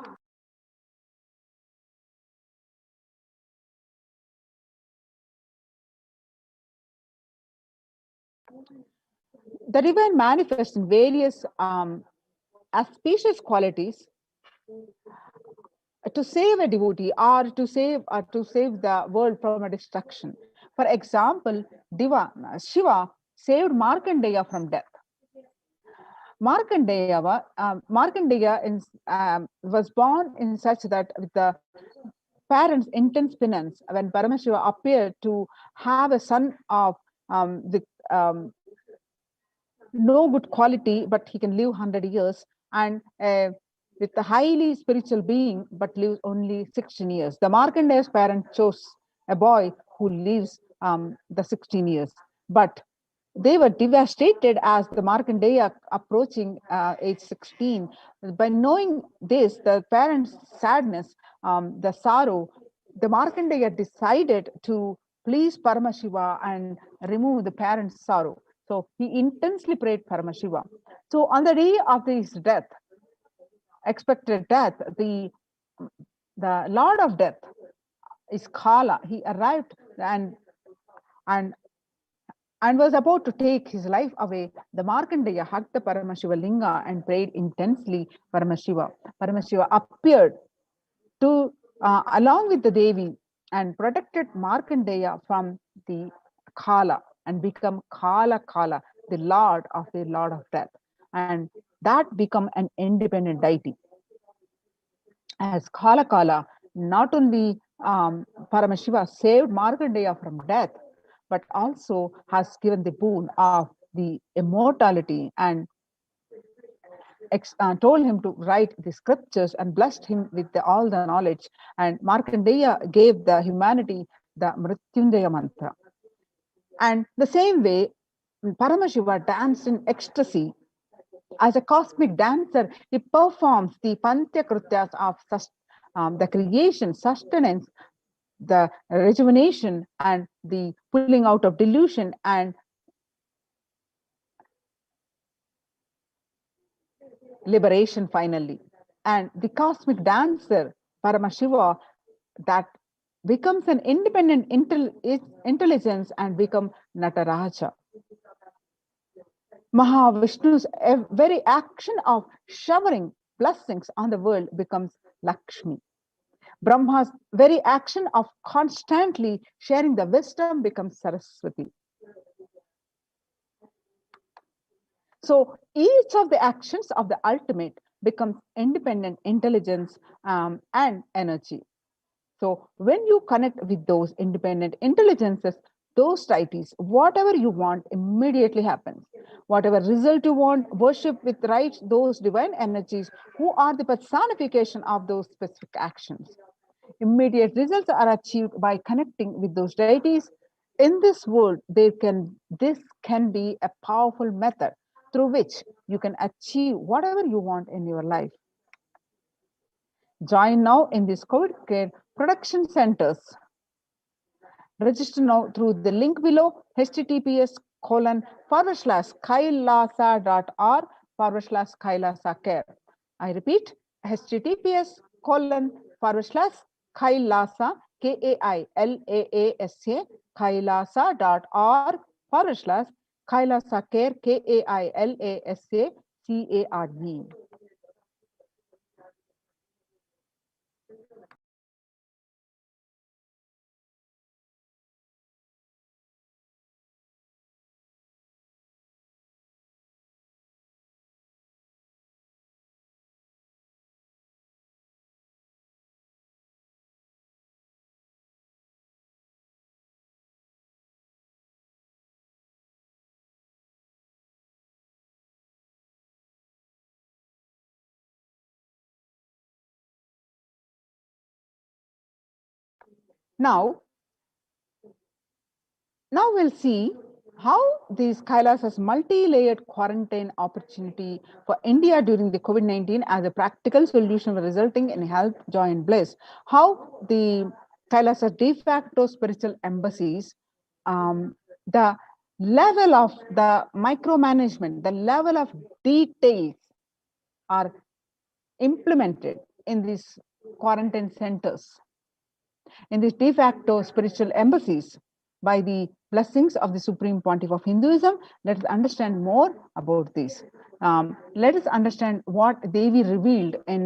in various auspicious qualities to save a devotee or to save the world from a destruction. For example, Shiva saved Markandeya from death. Markandeya was born in such that with the parents' intense penance, when Paramashiva appeared to have a son of no good quality, but he can live 100 years, and with a highly spiritual being, but lives only 16 years. The Markandeya's parent chose a boy who lives the 16 years. But they were devastated as the Markandeya approaching age 16. By knowing this, the parents' sadness, the sorrow, the Markandeya decided to please Paramashiva and remove the parents' sorrow. So he intensely prayed Paramashiva. So on the day of his death, expected death, the Lord of Death is Kala. He arrived and was about to take his life away. The Markandeya hugged the Paramashiva Linga and prayed intensely Paramashiva. Paramashiva appeared to along with the Devi and protected Markandeya from the Kala and become Kala, the Lord of Death. And that become an independent deity. As Kala, not only Paramashiva saved Markandeya from death, but also has given the boon of the immortality and told him to write the scriptures and blessed him with all the knowledge. And Markandeya gave the humanity the Mrityunjaya mantra. And the same way, Paramashiva danced in ecstasy. As a cosmic dancer, he performs the Panchakrutyas of the creation, sustenance, the rejuvenation, and the pulling out of delusion and liberation finally. And the cosmic dancer, Paramashiva, that becomes an independent intelligence and become Nataraja. Mahavishnu's very action of showering blessings on the world becomes Lakshmi. Brahma's very action of constantly sharing the wisdom becomes Saraswati. So each of the actions of the ultimate becomes independent intelligence and energy. So when you connect with those independent intelligences, those deities, whatever you want immediately happens. Whatever result you want, worship with right those divine energies who are the personification of those specific actions. Immediate results are achieved by connecting with those deities. In this world, this can be a powerful method through which you can achieve whatever you want in your life. Join now in these COVID care production centers. Register now through the link below, https://kailasa.org/kailasa-care. I repeat, https://kailasa, K-A-I-L-A-A-S-A, kailasa.org/kailasa-care, Kailasa CARE. Now we'll see how these Kailas's multi-layered quarantine opportunity for India during the COVID-19 as a practical solution resulting in health, joy, and bliss. How the Kailas's de facto spiritual embassies, the level of the micromanagement, the level of details are implemented in these quarantine centers, in these de facto spiritual embassies, by the blessings of the Supreme Pontiff of Hinduism. Let us understand more about this. Let us understand what Devi revealed in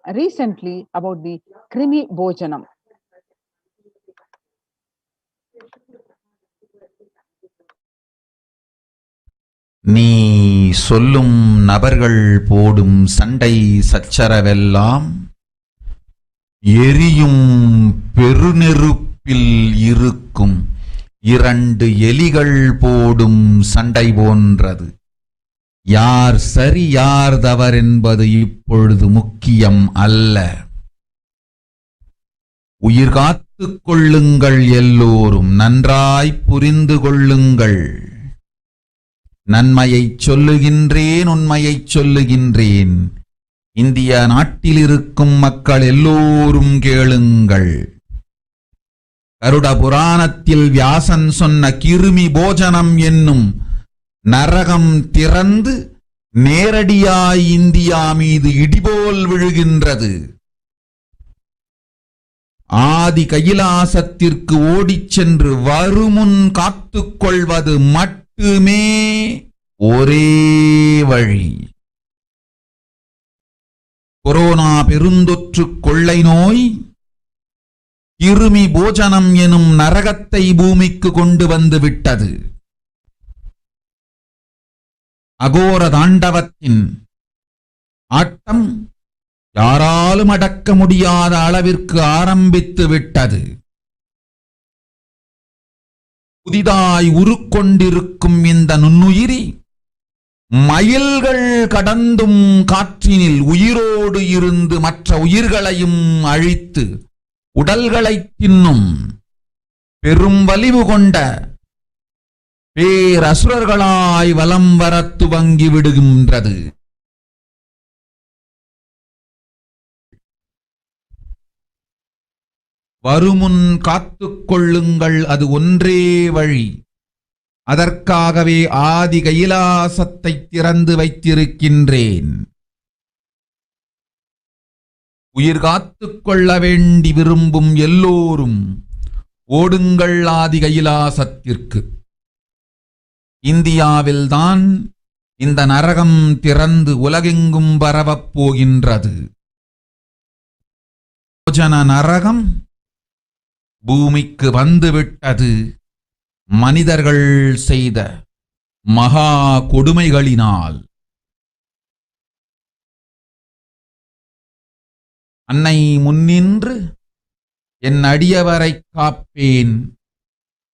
recently about the Krimi Bhojanam. நீ சொல்லும் நபர்கள் போடும் சண்டை சச்சரவெல்லாம் எரியும் பெருநெருப்பில் இருக்கும் இரண்டு எலிகள் போடும் சண்டை போன்றது. யார் சரி யார் தவறு என்பது இப்பொழுது முக்கியம் அல்ல. உயிர் காத்துக் கொள்ளுங்கள், எல்லோரும் நன்றாய் புரிந்து கொள்ளுங்கள். நன்மையைச் சொல்லுகின்றேன், உண்மையைச் சொல்லுகின்றேன். இந்திய நாட்டில் இருக்கும் மக்கள் எல்லோரும் கேளுங்கள். கருட புராணத்தில் வியாசன் சொன்ன கிருமி போஜனம் என்னும் நரகம் திறந்து நேரடியாய் இந்தியா மீது இடிபோல் விழுகின்றது. ஆதி கைலாசத்திற்கு ஓடிச் சென்று வருமுன் காத்துக் கொள்வது மட்டுமே ஒரே வழி. கொரோனா பெருந்தொற்று கொள்ளை நோய் கிருமி போஜனம் எனும் நரகத்தை பூமிக்கு கொண்டு வந்து விட்டது. அகோர தாண்டவத்தின் ஆட்டம் யாராலும் அடக்க முடியாத அளவிற்கு ஆரம்பித்து விட்டது. புதிதாய் உருக்கொண்டிருக்கும் இந்த நுண்ணுயிரி மைல்கள் கடந்தும் காற்றினில் உயிரோடு இருந்து மற்ற உயிர்களையும் அழித்து உடல்களை தின்னும் பெரும் வலிவு கொண்ட பேரசுரர்களாய் வலம் வர துவங்கி விடுகின்றது. வருமுன் காத்துக் கொள்ளுங்கள், அது ஒன்றே வழி. அதற்காகவே ஆதி கைலாசத்தை திறந்து வைத்திருக்கின்றேன். உயிர் காத்துக் கொள்ள வேண்டி விரும்பும் எல்லோரும் ஓடுங்கள் ஆதி கைலாசத்திற்கு. இந்தியாவில்தான் இந்த நரகம் திறந்து உலகெங்கும் பரவப் போகின்றது. போஜன நரகம் பூமிக்கு வந்துவிட்டது. மனிதர்கள் செய்த மகா கொடுமைகளினால். அன்னை முன்னின்று என் அடியவரை காப்பேன்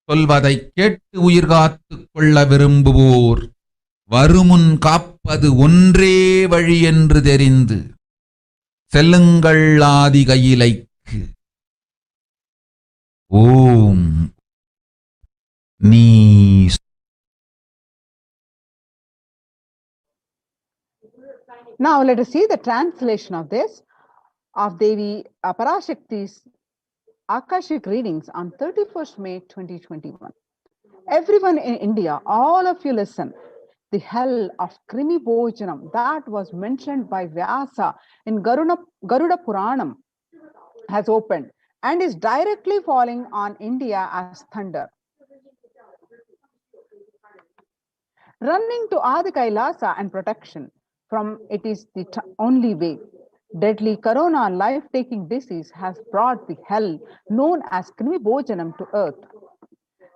சொல்வதை கேட்டு உயிர் காத்துக் கொள்ள விரும்புவோர் வருமுன் காப்பது ஒன்றே வழி என்று தெரிந்து செல்லுங்கள் ஆதி கையிலைக்கு. ஓம் நீ. Now let us see the translation of this, of Devi Parashakti's Akashic readings on 31st May 2021. Everyone in India, all of you listen. The hell of Krimi Bhojanam that was mentioned by Vyasa in Garuda Puranam has opened and is directly falling on India as thunder. Running to Adi Kailasa and protection from it is the only way. Deadly corona life-taking disease has brought the hell known as Krimi Bhojanam to earth.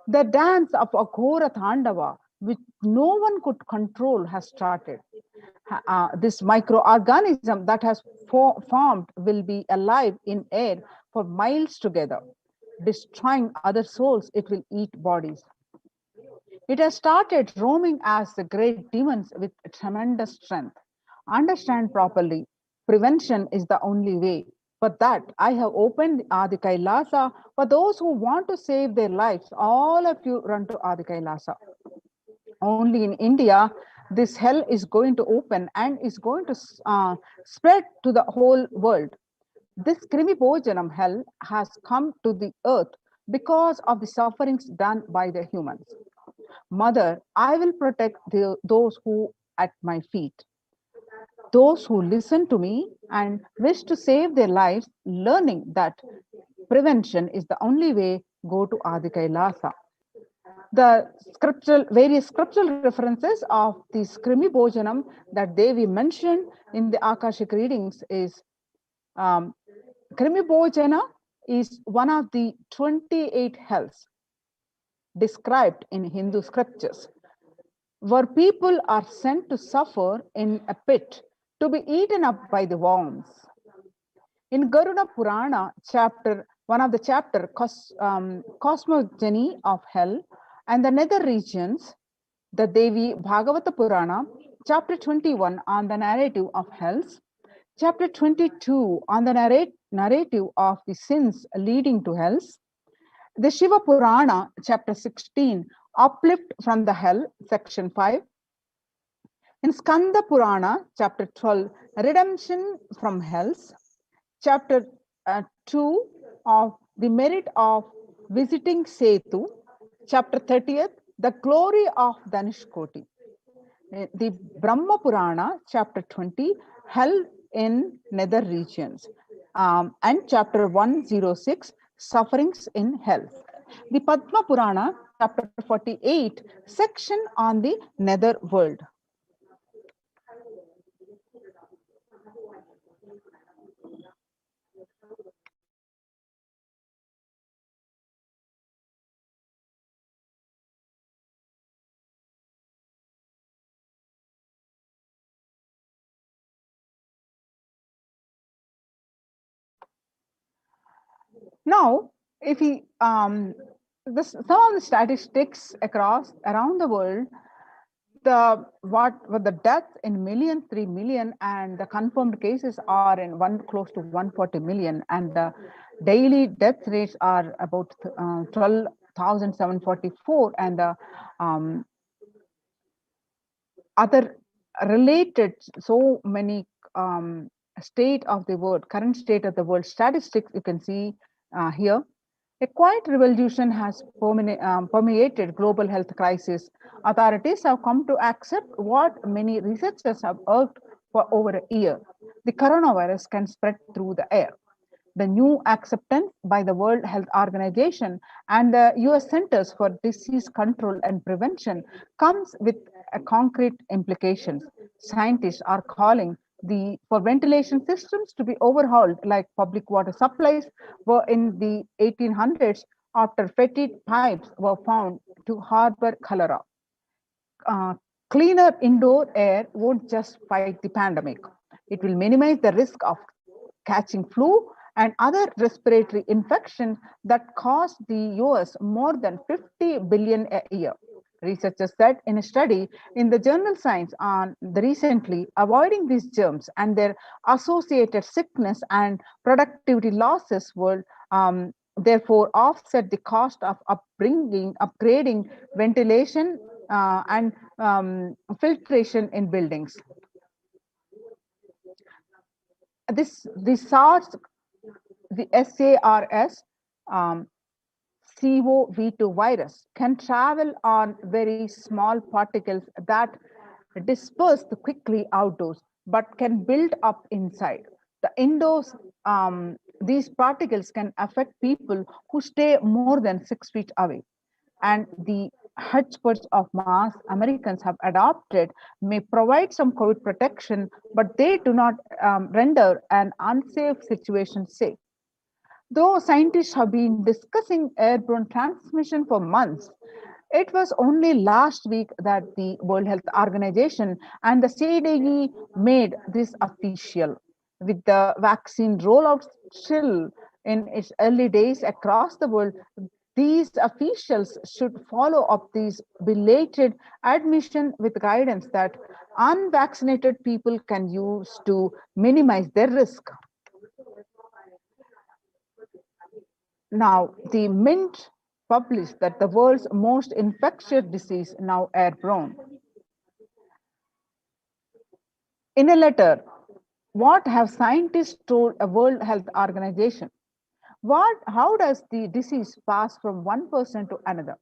The dance of Aghora Thandava, which no one could control, has started. This microorganism that has formed will be alive in air for miles together. Destroying other souls, it will eat bodies. It has started roaming as the great demons with tremendous strength. Understand properly, prevention is the only way. For that, I have opened Adi Kailasa for those who want to save their lives. All of you run to Adi Kailasa. Only in India, this hell is going to open and is going to spread to the whole world. This Krimi Bhojanam hell has come to the earth because of the sufferings done by the humans. Mother, I will protect those who at my feet. Those who listen to me and wish to save their lives, learning that prevention is the only way, go to Adi Kailasa. The various scriptural references of this Krimi Bhojanam that Devi mentioned in the Akashic readings is Krimi Bhojana is one of the 28 hells described in Hindu scriptures, where people are sent to suffer in a pit to be eaten up by the worms. In Garuda Purana, one of the chapter, Cosmogony of Hell and the Nether Regions, the Devi Bhagavata Purana, chapter 21 on the narrative of hells, chapter 22 on the narrative of the sins leading to hells, the Shiva Purana, chapter 16, uplift from the hell, section 5. In Skanda Purana, chapter 12, redemption from hells, chapter 2 of the merit of visiting Setu, chapter 30th, the glory of Danishkoti. The Brahma Purana, chapter 20, hell in nether regions, and chapter 106, sufferings in hell. The Padma Purana, chapter 48, section on the nether world. Now, if we some of the statistics around the world, the deaths in millions, 3 million, and the confirmed cases are in close to 140 million, and the daily death rates are about 12,744, and the other related so many current state of the world statistics you can see here. A quiet revolution has permeated global health crisis. Authorities have come to accept what many researchers have urged for over a year. The coronavirus can spread through the air. The new acceptance by the World Health Organization and the US Centers for Disease Control and Prevention comes with concrete implications. Scientists are calling for ventilation systems to be overhauled, like public water supplies were in the 1800s after fetid pipes were found to harbor cholera. Cleaner indoor air won't just fight the pandemic. It will minimize the risk of catching flu and other respiratory infections that cost the US more than 50 billion a year. Researchers said in a study in the journal Science recently, avoiding these germs and their associated sickness and productivity losses will therefore offset the cost of upgrading ventilation and filtration in buildings. The SARS CoV2 virus can travel on very small particles that disperse quickly outdoors, but can build up inside. The indoors, these particles can affect people who stay more than 6 feet away. And the hodgepodge of mass Americans have adopted may provide some COVID protection, but they do not render an unsafe situation safe. Though scientists have been discussing airborne transmission for months, it was only last week that the World Health Organization and the CDE made this official. With the vaccine rollout still in its early days across the world, these officials should follow up these belated admission with guidance that unvaccinated people can use to minimize their risk. Now, the Mint published that the world's most infectious disease now airborne. In a letter, what have scientists told a World Health Organization? How does the disease pass from one person to another?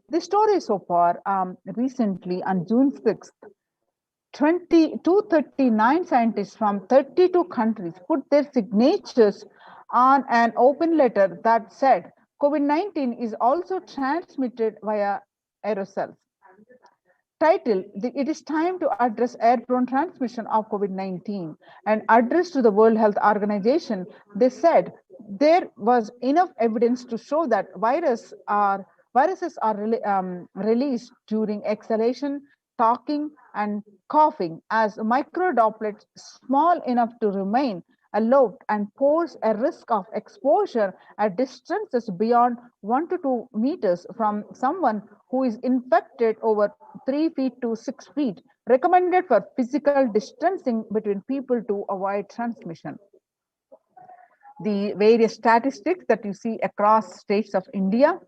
The story so far, recently on June 6th, 239 scientists from 32 countries put their signatures on an open letter that said COVID-19 is also transmitted via aerosols. Title: It is time to address airborne transmission of COVID-19, and addressed to the World Health Organization. They said there was enough evidence to show that viruses are released during exhalation, talking, and coughing as microdroplets small enough to remain aloft and pose a risk of exposure at distances beyond 1 to 2 meters from someone who is infected over 3 feet to 6 feet, recommended for physical distancing between people to avoid transmission. The various statistics that you see across states of India.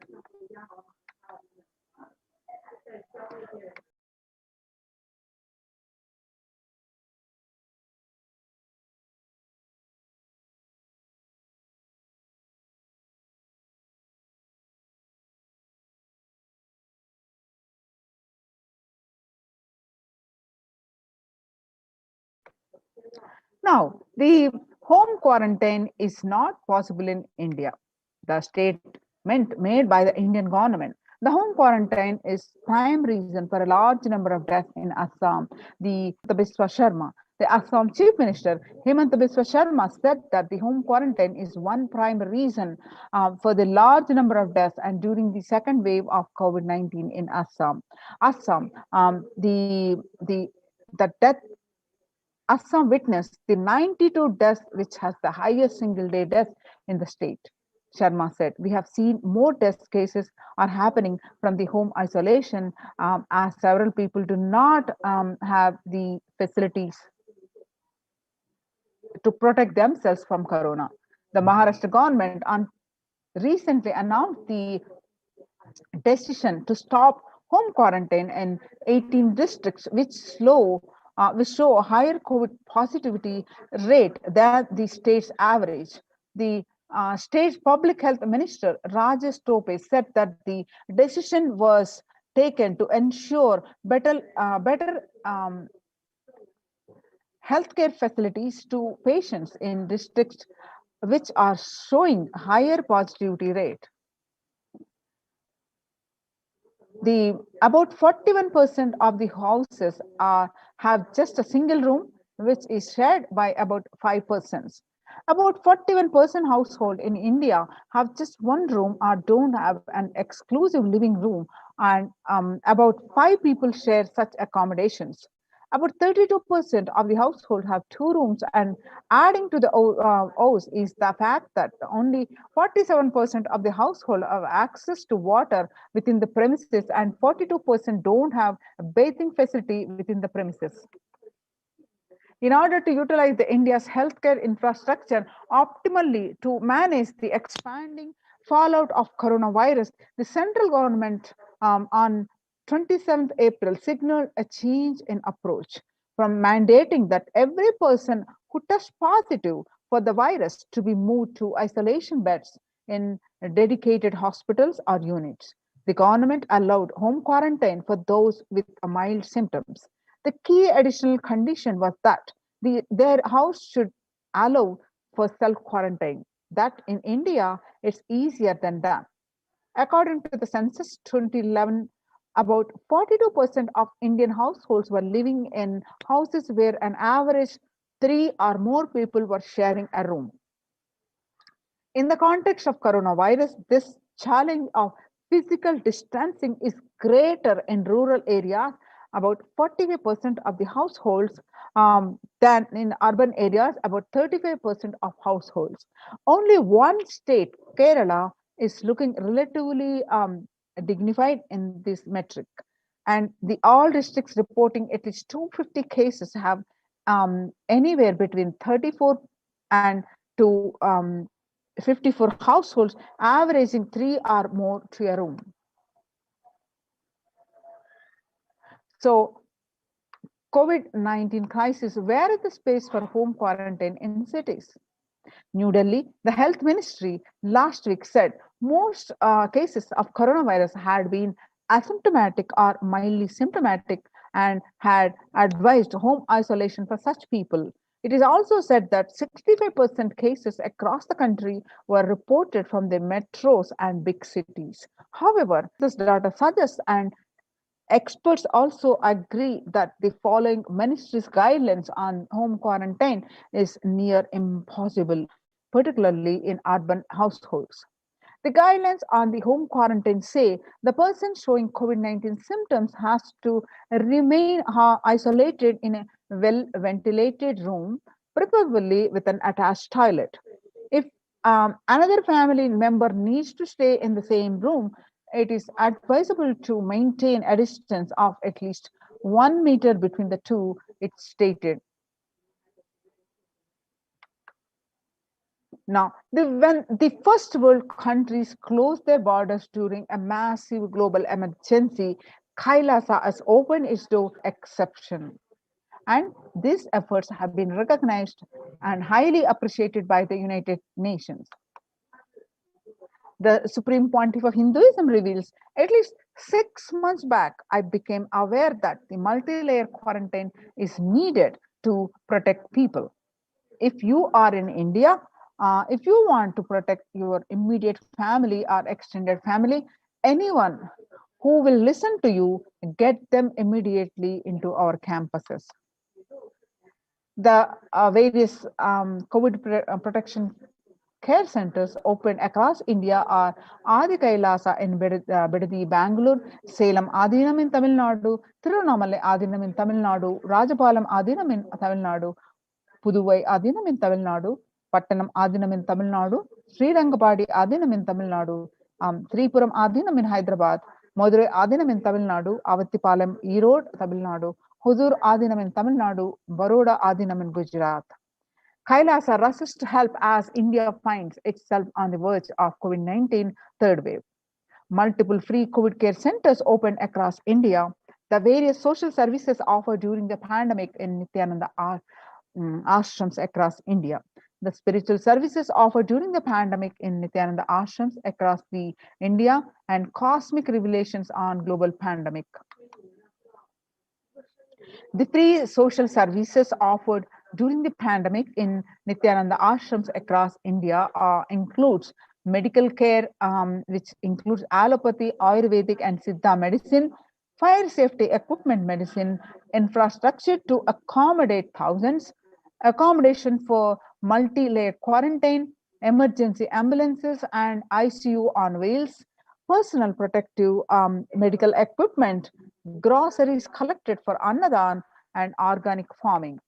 Now, the home quarantine is not possible in India. The statement made by the Indian government. The home quarantine is prime reason for a large number of deaths in Assam. The Biswa Sharma, the Assam Chief Minister, Hemanta Biswa Sharma, said that the home quarantine is one prime reason for the large number of deaths and during the second wave of COVID-19 in Assam. The death Assam witnessed the 92 deaths, which has the highest single day death in the state. Sharma said, we have seen more death cases are happening from the home isolation as several people do not have the facilities to protect themselves from corona. The Maharashtra government recently announced the decision to stop home quarantine in 18 districts, which show a higher COVID positivity rate than the state's average. The state's public health minister, Rajesh Tope, said that the decision was taken to ensure better healthcare facilities to patients in districts which are showing higher positivity rate. About 41% of the houses have just a single room, which is shared by about 5%. About 41% household in India have just one room or don't have an exclusive living room, and about 5 people share such accommodations. About 32% of the household have 2 rooms, and adding to the O's is the fact that only 47% of the household have access to water within the premises, and 42% don't have a bathing facility within the premises. In order to utilize the India's healthcare infrastructure optimally to manage the expanding fallout of coronavirus, the central government on 27th April signaled a change in approach from mandating that every person who tests positive for the virus to be moved to isolation beds in dedicated hospitals or units. The government allowed home quarantine for those with mild symptoms. The key additional condition was that their house should allow for self-quarantine. That in India, it's easier than that. According to the census 2011, About 42% of Indian households were living in houses where an average 3 or more people were sharing a room. In the context of coronavirus, this challenge of physical distancing is greater in rural areas, about 45% of the households, than in urban areas, about 35% of households. Only one state, Kerala, is looking relatively dignified in this metric. And the all districts reporting at least 250 cases have anywhere between 34 and to 54 households, averaging 3 or more to a room. So, COVID-19 crisis, where is the space for home quarantine in cities? New Delhi, the health ministry last week said most cases of coronavirus had been asymptomatic or mildly symptomatic and had advised home isolation for such people. It is also said that 65% cases across the country were reported from the metros and big cities. However, this data suggests, and experts also agree, that the following ministry's guidelines on home quarantine is near impossible, particularly in urban households. The guidelines on the home quarantine say the person showing COVID-19 symptoms has to remain isolated in a well ventilated room, preferably with an attached toilet. If another family member needs to stay in the same room, it is advisable to maintain a distance of at least 1 meter between the two, it's stated. Now, when the first world countries closed their borders during a massive global emergency, Kailasa has opened its door exception. And these efforts have been recognized and highly appreciated by the United Nations. The Supreme Pontiff of Hinduism reveals, at least 6 months back, I became aware that the multi-layer quarantine is needed to protect people. If you are in India, if you want to protect your immediate family or extended family, anyone who will listen to you, get them immediately into our campuses. The various COVID protection care centers open across India are Adi Kailasa in Bidadi, Bangalore, Salem Adinam in Tamil Nadu, Tiruvannamalai Adinam in Tamil Nadu, Rajapalam Adinam in Tamil Nadu, Puduvai Adinam in Tamil Nadu, Pattanam Adinam in Tamil Nadu, Srirangapadi Adinam in Tamil Nadu, Tripuram Adinam in Hyderabad, Madurai Adinam in Tamil Nadu, Avattipalam Erode, Tamil Nadu, Huzur Adinam in Tamil Nadu, Baroda Adinam in Gujarat. Kailasa rushes to help as India finds itself on the verge of COVID-19 third wave. Multiple free COVID care centers opened across India. The various social services offered during the pandemic in Nithyananda ashrams across India. The spiritual services offered during the pandemic in Nithyananda ashrams across the India, and cosmic revelations on global pandemic. The free social services offered during the pandemic in Nithyananda ashrams across India includes medical care, which includes allopathy, Ayurvedic and Siddha medicine, fire safety equipment medicine, infrastructure to accommodate thousands, accommodation for multi-layer quarantine, emergency ambulances and ICU on wheels, personal protective medical equipment, groceries collected for Annadan, and organic farming.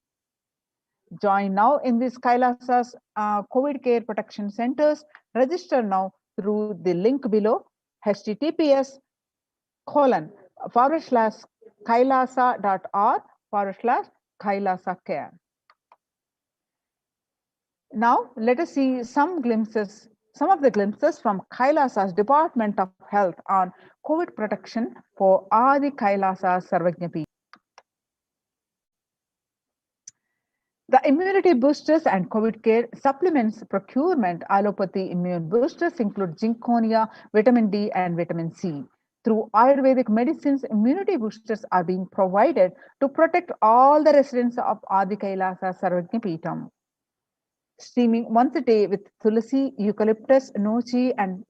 Join now in these Kailasa's COVID care protection centers. Register now through the link below, https://kailasa.org/Kailasa care. Now, let us see some of the glimpses from Kailasa's Department of Health on COVID protection for Adi Kailasa Sarvajnapi. The immunity boosters and COVID care supplements procurement allopathy immune boosters include zinconia, vitamin D, and vitamin C. Through Ayurvedic medicines, immunity boosters are being provided to protect all the residents of Adi Kailasa Sarvajnapeetham. Steaming once a day with tulsi, eucalyptus, nochi, and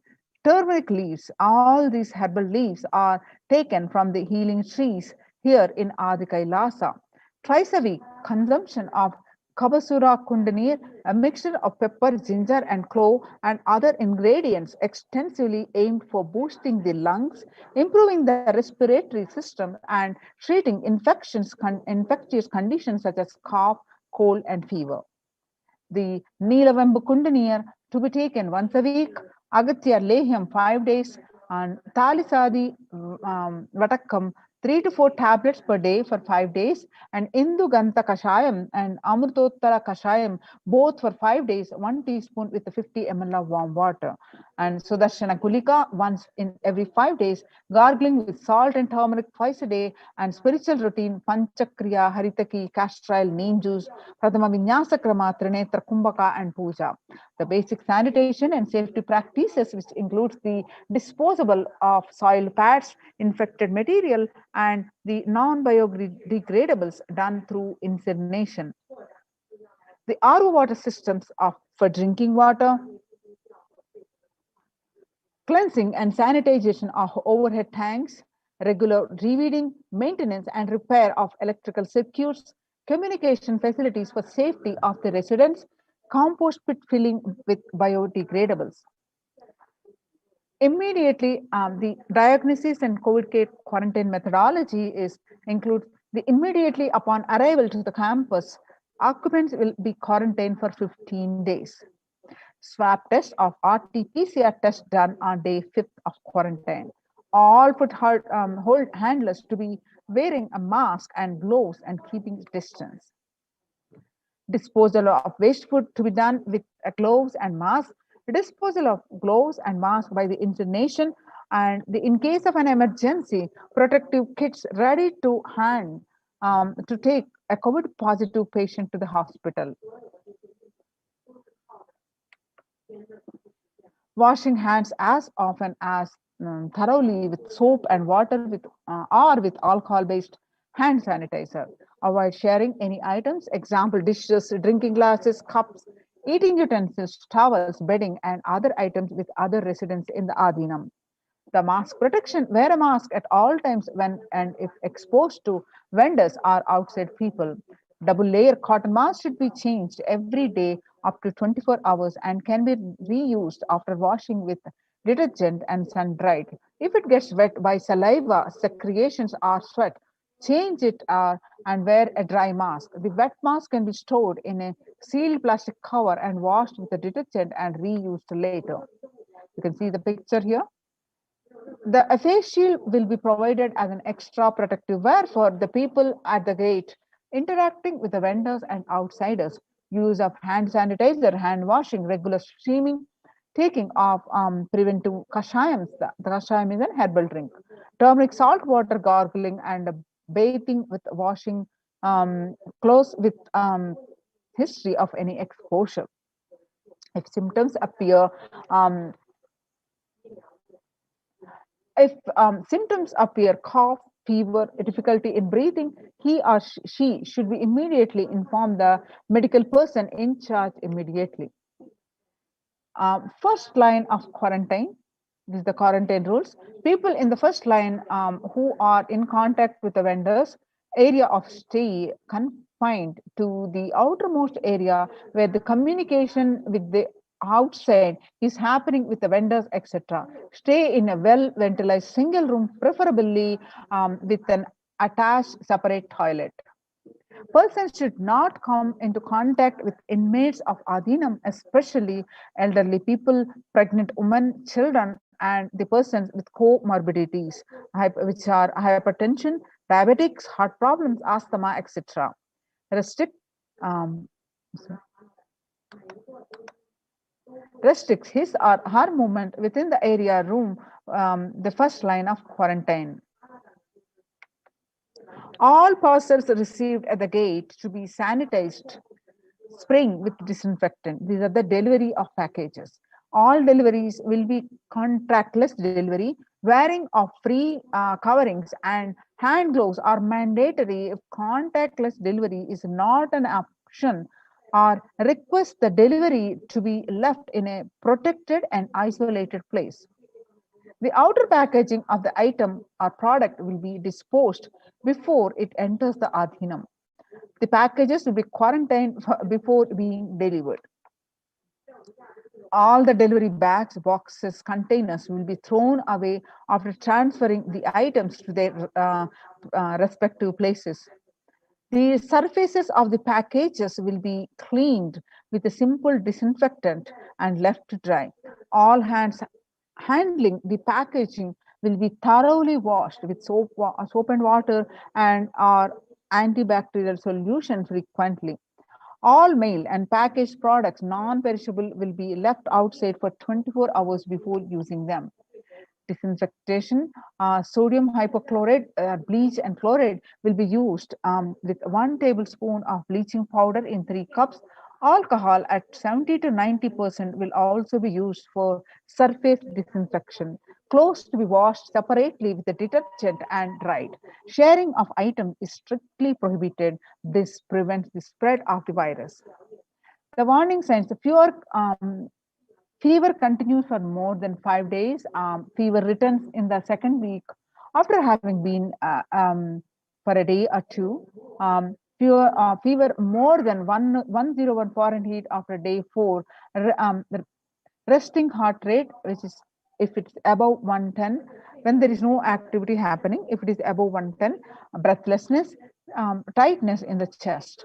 turmeric leaves. All these herbal leaves are taken from the healing trees here in Adi Kailasa. Twice a week, consumption of Kabasura Kundanir, a mixture of pepper, ginger, and clove, and other ingredients extensively aimed for boosting the lungs, improving the respiratory system, and treating infectious conditions such as cough, cold, and fever. The Neelavambu Kundanir to be taken once a week, Agatya Lehyam 5 days, and Talisadi Vatakam 3 to 4 tablets per day for 5 days, and Indu Ganta Kashayam and Amrutottara Kashayam both for 5 days, 1 teaspoon with 50 ml of warm water. And Sudarshana Kulika once in every 5 days, gargling with salt and turmeric twice a day, and spiritual routine Panchakriya, Haritaki, Castrile, neem juice, Pradama Vinyasa Krama, Trinetra Kumbhaka, and Puja. The basic sanitation and safety practices, which includes the disposal of soil pads, infected material, and the non-biodegradables done through incineration. The RO water systems for drinking water, cleansing and sanitization of overhead tanks, regular reweeding, maintenance and repair of electrical circuits, communication facilities for safety of the residents, compost pit filling with biodegradables. Immediately, the diagnosis and COVID care quarantine methodology includes the immediately upon arrival to the campus, occupants will be quarantined for 15 days. Swab test of RT-PCR test done on day 5th of quarantine. All hold handlers to be wearing a mask and gloves and keeping distance. Disposal of waste food to be done with gloves and mask. Disposal of gloves and mask by the incineration, and in case of an emergency, protective kits ready to hand to take a COVID positive patient to the hospital. Washing hands as often as thoroughly with soap and water or with alcohol-based hand sanitizer. Avoid sharing any items, example dishes, drinking glasses, cups, eating utensils, towels, bedding, and other items with other residents in the Adinam. The mask protection, wear a mask at all times when and if exposed to vendors or outside people. Double layer cotton mask should be changed every day up to 24 hours and can be reused after washing with detergent and sun dried. If it gets wet by saliva, secretions, or sweat, change it and wear a dry mask. The wet mask can be stored in a sealed plastic cover and washed with a detergent and reused later. You can see the picture here. The face shield will be provided as an extra protective wear for the people at the gate, interacting with the vendors and outsiders. Use of hand sanitizer, hand washing, regular steaming, taking of preventive kashayams. The kashayam is an herbal drink. Turmeric salt water gargling and bathing with washing clothes with history of any exposure. If symptoms appear, cough, fever, difficulty in breathing, he or she should be immediately inform the medical person in charge immediately. First line of quarantine. This is the quarantine rules. People in the first line who are in contact with the vendors, area of stay confined to the outermost area where the communication with the outside is happening with the vendors, etc. Stay in a well ventilated single room, preferably with an attached separate toilet. Persons should not come into contact with inmates of Adinam, especially elderly people, pregnant women, children, and the persons with comorbidities, which are hypertension, diabetics, heart problems, asthma, etc. Restricts his or her movement within the area room, the first line of quarantine. All parcels received at the gate to be sanitized, spraying with disinfectant. These are the delivery of packages. All deliveries will be contactless delivery. Wearing of free coverings and hand gloves are mandatory if contactless delivery is not an option, or request the delivery to be left in a protected and isolated place. The outer packaging of the item or product will be disposed before it enters the adhinam. The packages will be quarantined before being delivered. All the delivery bags, boxes, containers will be thrown away after transferring the items to their respective places. The surfaces of the packages will be cleaned with a simple disinfectant and left to dry. All hands handling the packaging will be thoroughly washed with soap and water and or antibacterial solution frequently. All mail and packaged products, non-perishable, will be left outside for 24 hours before using them. Disinfection, sodium hypochlorite, bleach and chloride will be used with 1 tablespoon of bleaching powder in 3 cups. Alcohol at 70 to 90% will also be used for surface disinfection. Clothes to be washed separately with the detergent and dried. Sharing of items is strictly prohibited. This prevents the spread of the virus. The warning signs: the fever continues for more than 5 days. Fever returns in the second week after having been for a day or two. Fever more than 101 Fahrenheit after day 4. Resting heart rate, which is if it's above 110, when there is no activity happening. If it is above 110, breathlessness, tightness in the chest,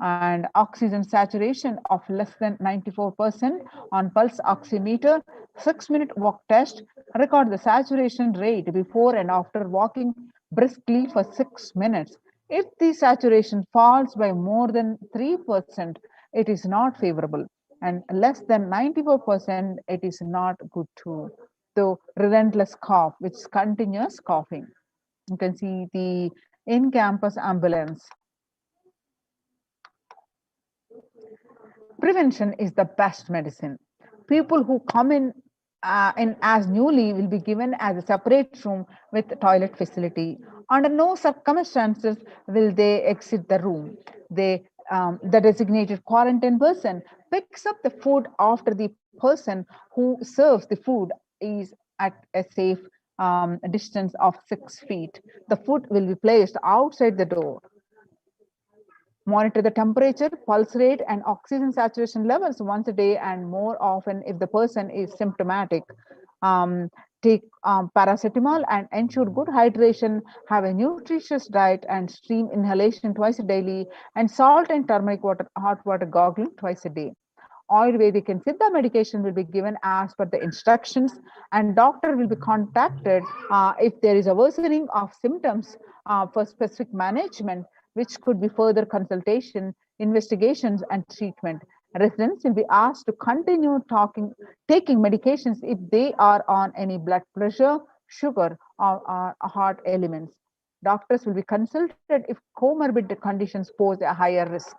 and oxygen saturation of less than 94% on pulse oximeter. 6-minute walk test, record the saturation rate before and after walking briskly for 6 minutes. If the saturation falls by more than 3%, it is not favorable, and less than 94%, it is not good too. The relentless cough, which is continuous coughing. You can see the in-campus ambulance. Prevention is the best medicine. People who come in as newly will be given as a separate room with toilet facility. Under no circumstances will they exit the room. The designated quarantine person picks up the food after the person who serves the food is at a safe distance of 6 feet. The food will be placed outside the door. Monitor the temperature, pulse rate, and oxygen saturation levels once a day and more often if the person is symptomatic. Take paracetamol and ensure good hydration, have a nutritious diet, and stream inhalation twice daily, and salt and turmeric water, hot water gargling twice a day. Ayurvedic and Siddha medication will be given as per the instructions, and doctor will be contacted if there is a worsening of symptoms for specific management, which could be further consultation, investigations, and treatment. Residents will be asked to continue taking medications if they are on any blood pressure, sugar, or heart elements. Doctors will be consulted if comorbid conditions pose a higher risk.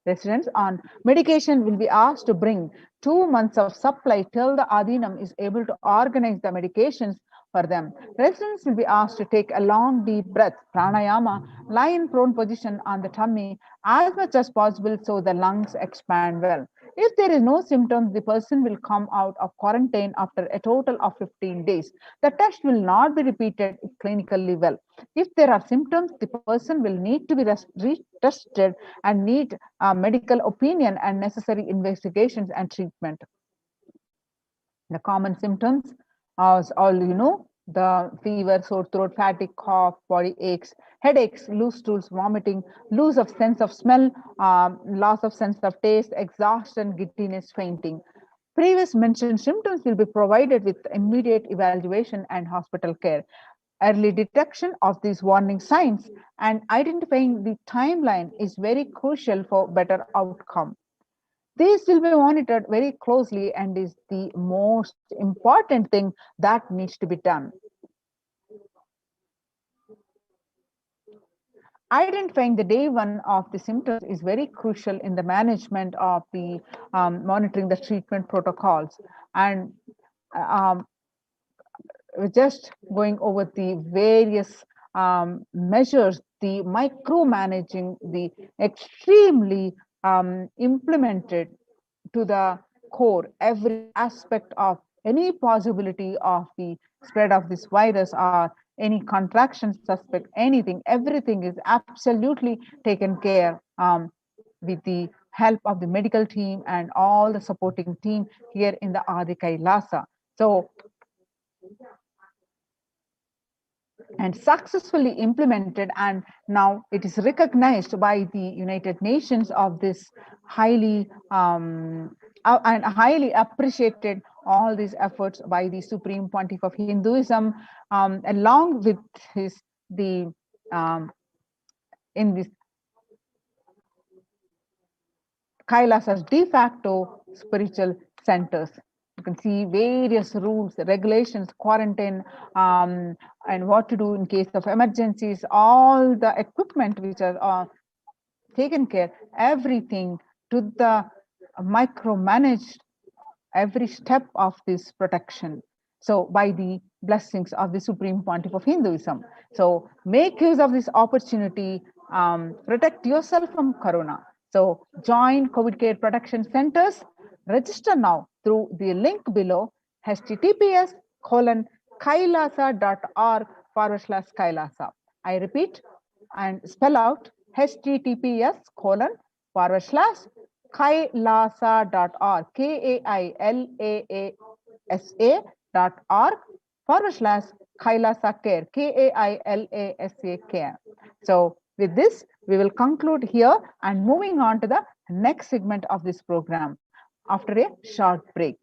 Residents on medication will be asked to bring 2 months of supply till the Adhinam is able to organize the medications for them. Residents will be asked to take a long deep breath, pranayama, lie in prone position on the tummy as much as possible so the lungs expand well. If there is no symptoms, the person will come out of quarantine after a total of 15 days. The test will not be repeated if clinically well. If there are symptoms, the person will need to be retested and need medical opinion and necessary investigations and treatment. The common symptoms, as all you know, the fever, sore throat, fatigue, cough, body aches, headaches, loose stools, vomiting, loss of sense of smell, loss of sense of taste, exhaustion, giddiness, fainting. Previous mentioned symptoms will be provided with immediate evaluation and hospital care. Early detection of these warning signs and identifying the timeline is very crucial for better outcome. These will be monitored very closely and is the most important thing that needs to be done. Identifying the day 1 of the symptoms is very crucial in the management of the monitoring the treatment protocols. And just going over the various measures, the micromanaging, the extremely implemented to the core, every aspect of any possibility of the spread of this virus or any contraction suspect, anything, everything is absolutely taken care with the help of the medical team and all the supporting team here in the Adi Kailasa. So, and successfully implemented, and now it is recognized by the United Nations of this highly and highly appreciated all these efforts by the Supreme Pontiff of Hinduism, along with his in this Kailasa's de facto spiritual centers. You can see various rules, regulations, quarantine, and what to do in case of emergencies, all the equipment which are taken care, everything to the micromanaged every step of this protection. So by the blessings of the Supreme Pontiff of Hinduism. So make use of this opportunity, protect yourself from Corona. So join COVID care protection centers, register now through the link below, https://kailasa.org/Kailasa. I repeat and spell out https://kailasa.org, KAILASA.org/Kailasa care, KAILASA care. So with this, we will conclude here and moving on to the next segment of this program after a short break.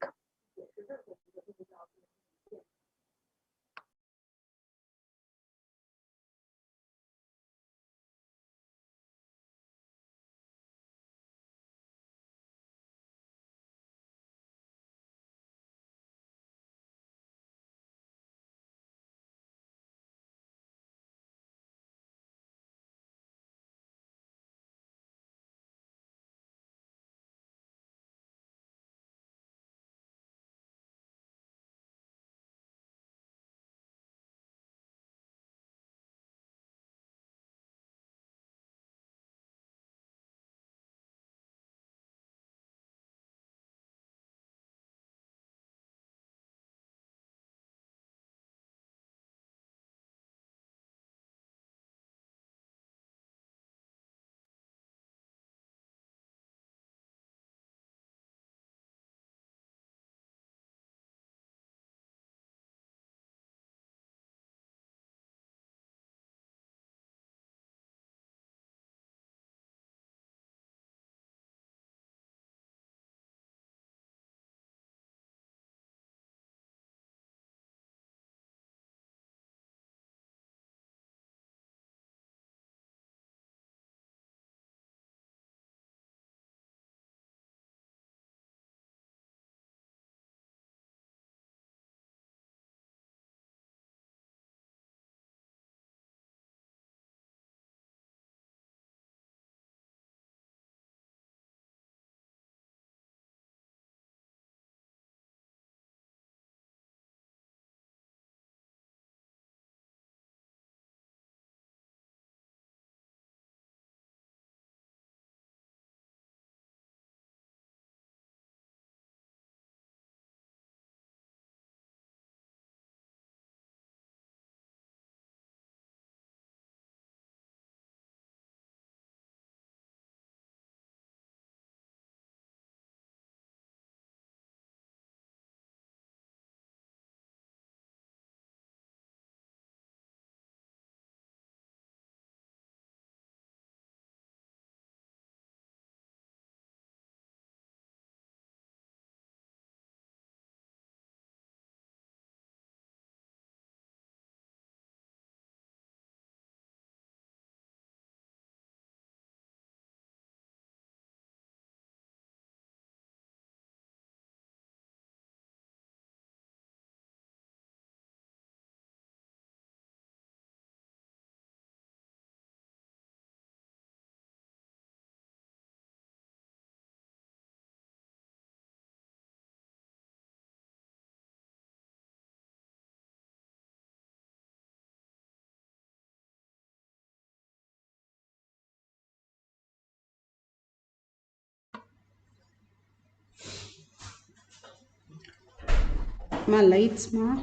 Ma lights ma.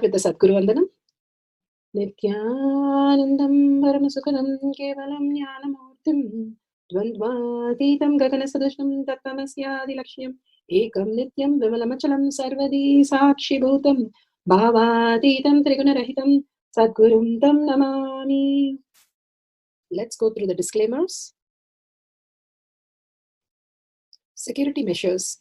With the Sadguru Vandanam. Nithyanandam Paramashivoham Kevalam Jnanamurtim Dvandvatitam Gaganasadushnam Tattvamasya Lakshmam Ekam Nityam Vimalamachalam Sarvadi Sakshi Bhutam Bhavatitam Trigunarahitam Sadgurum Tam Namami. Let's go through the disclaimers. Security measures.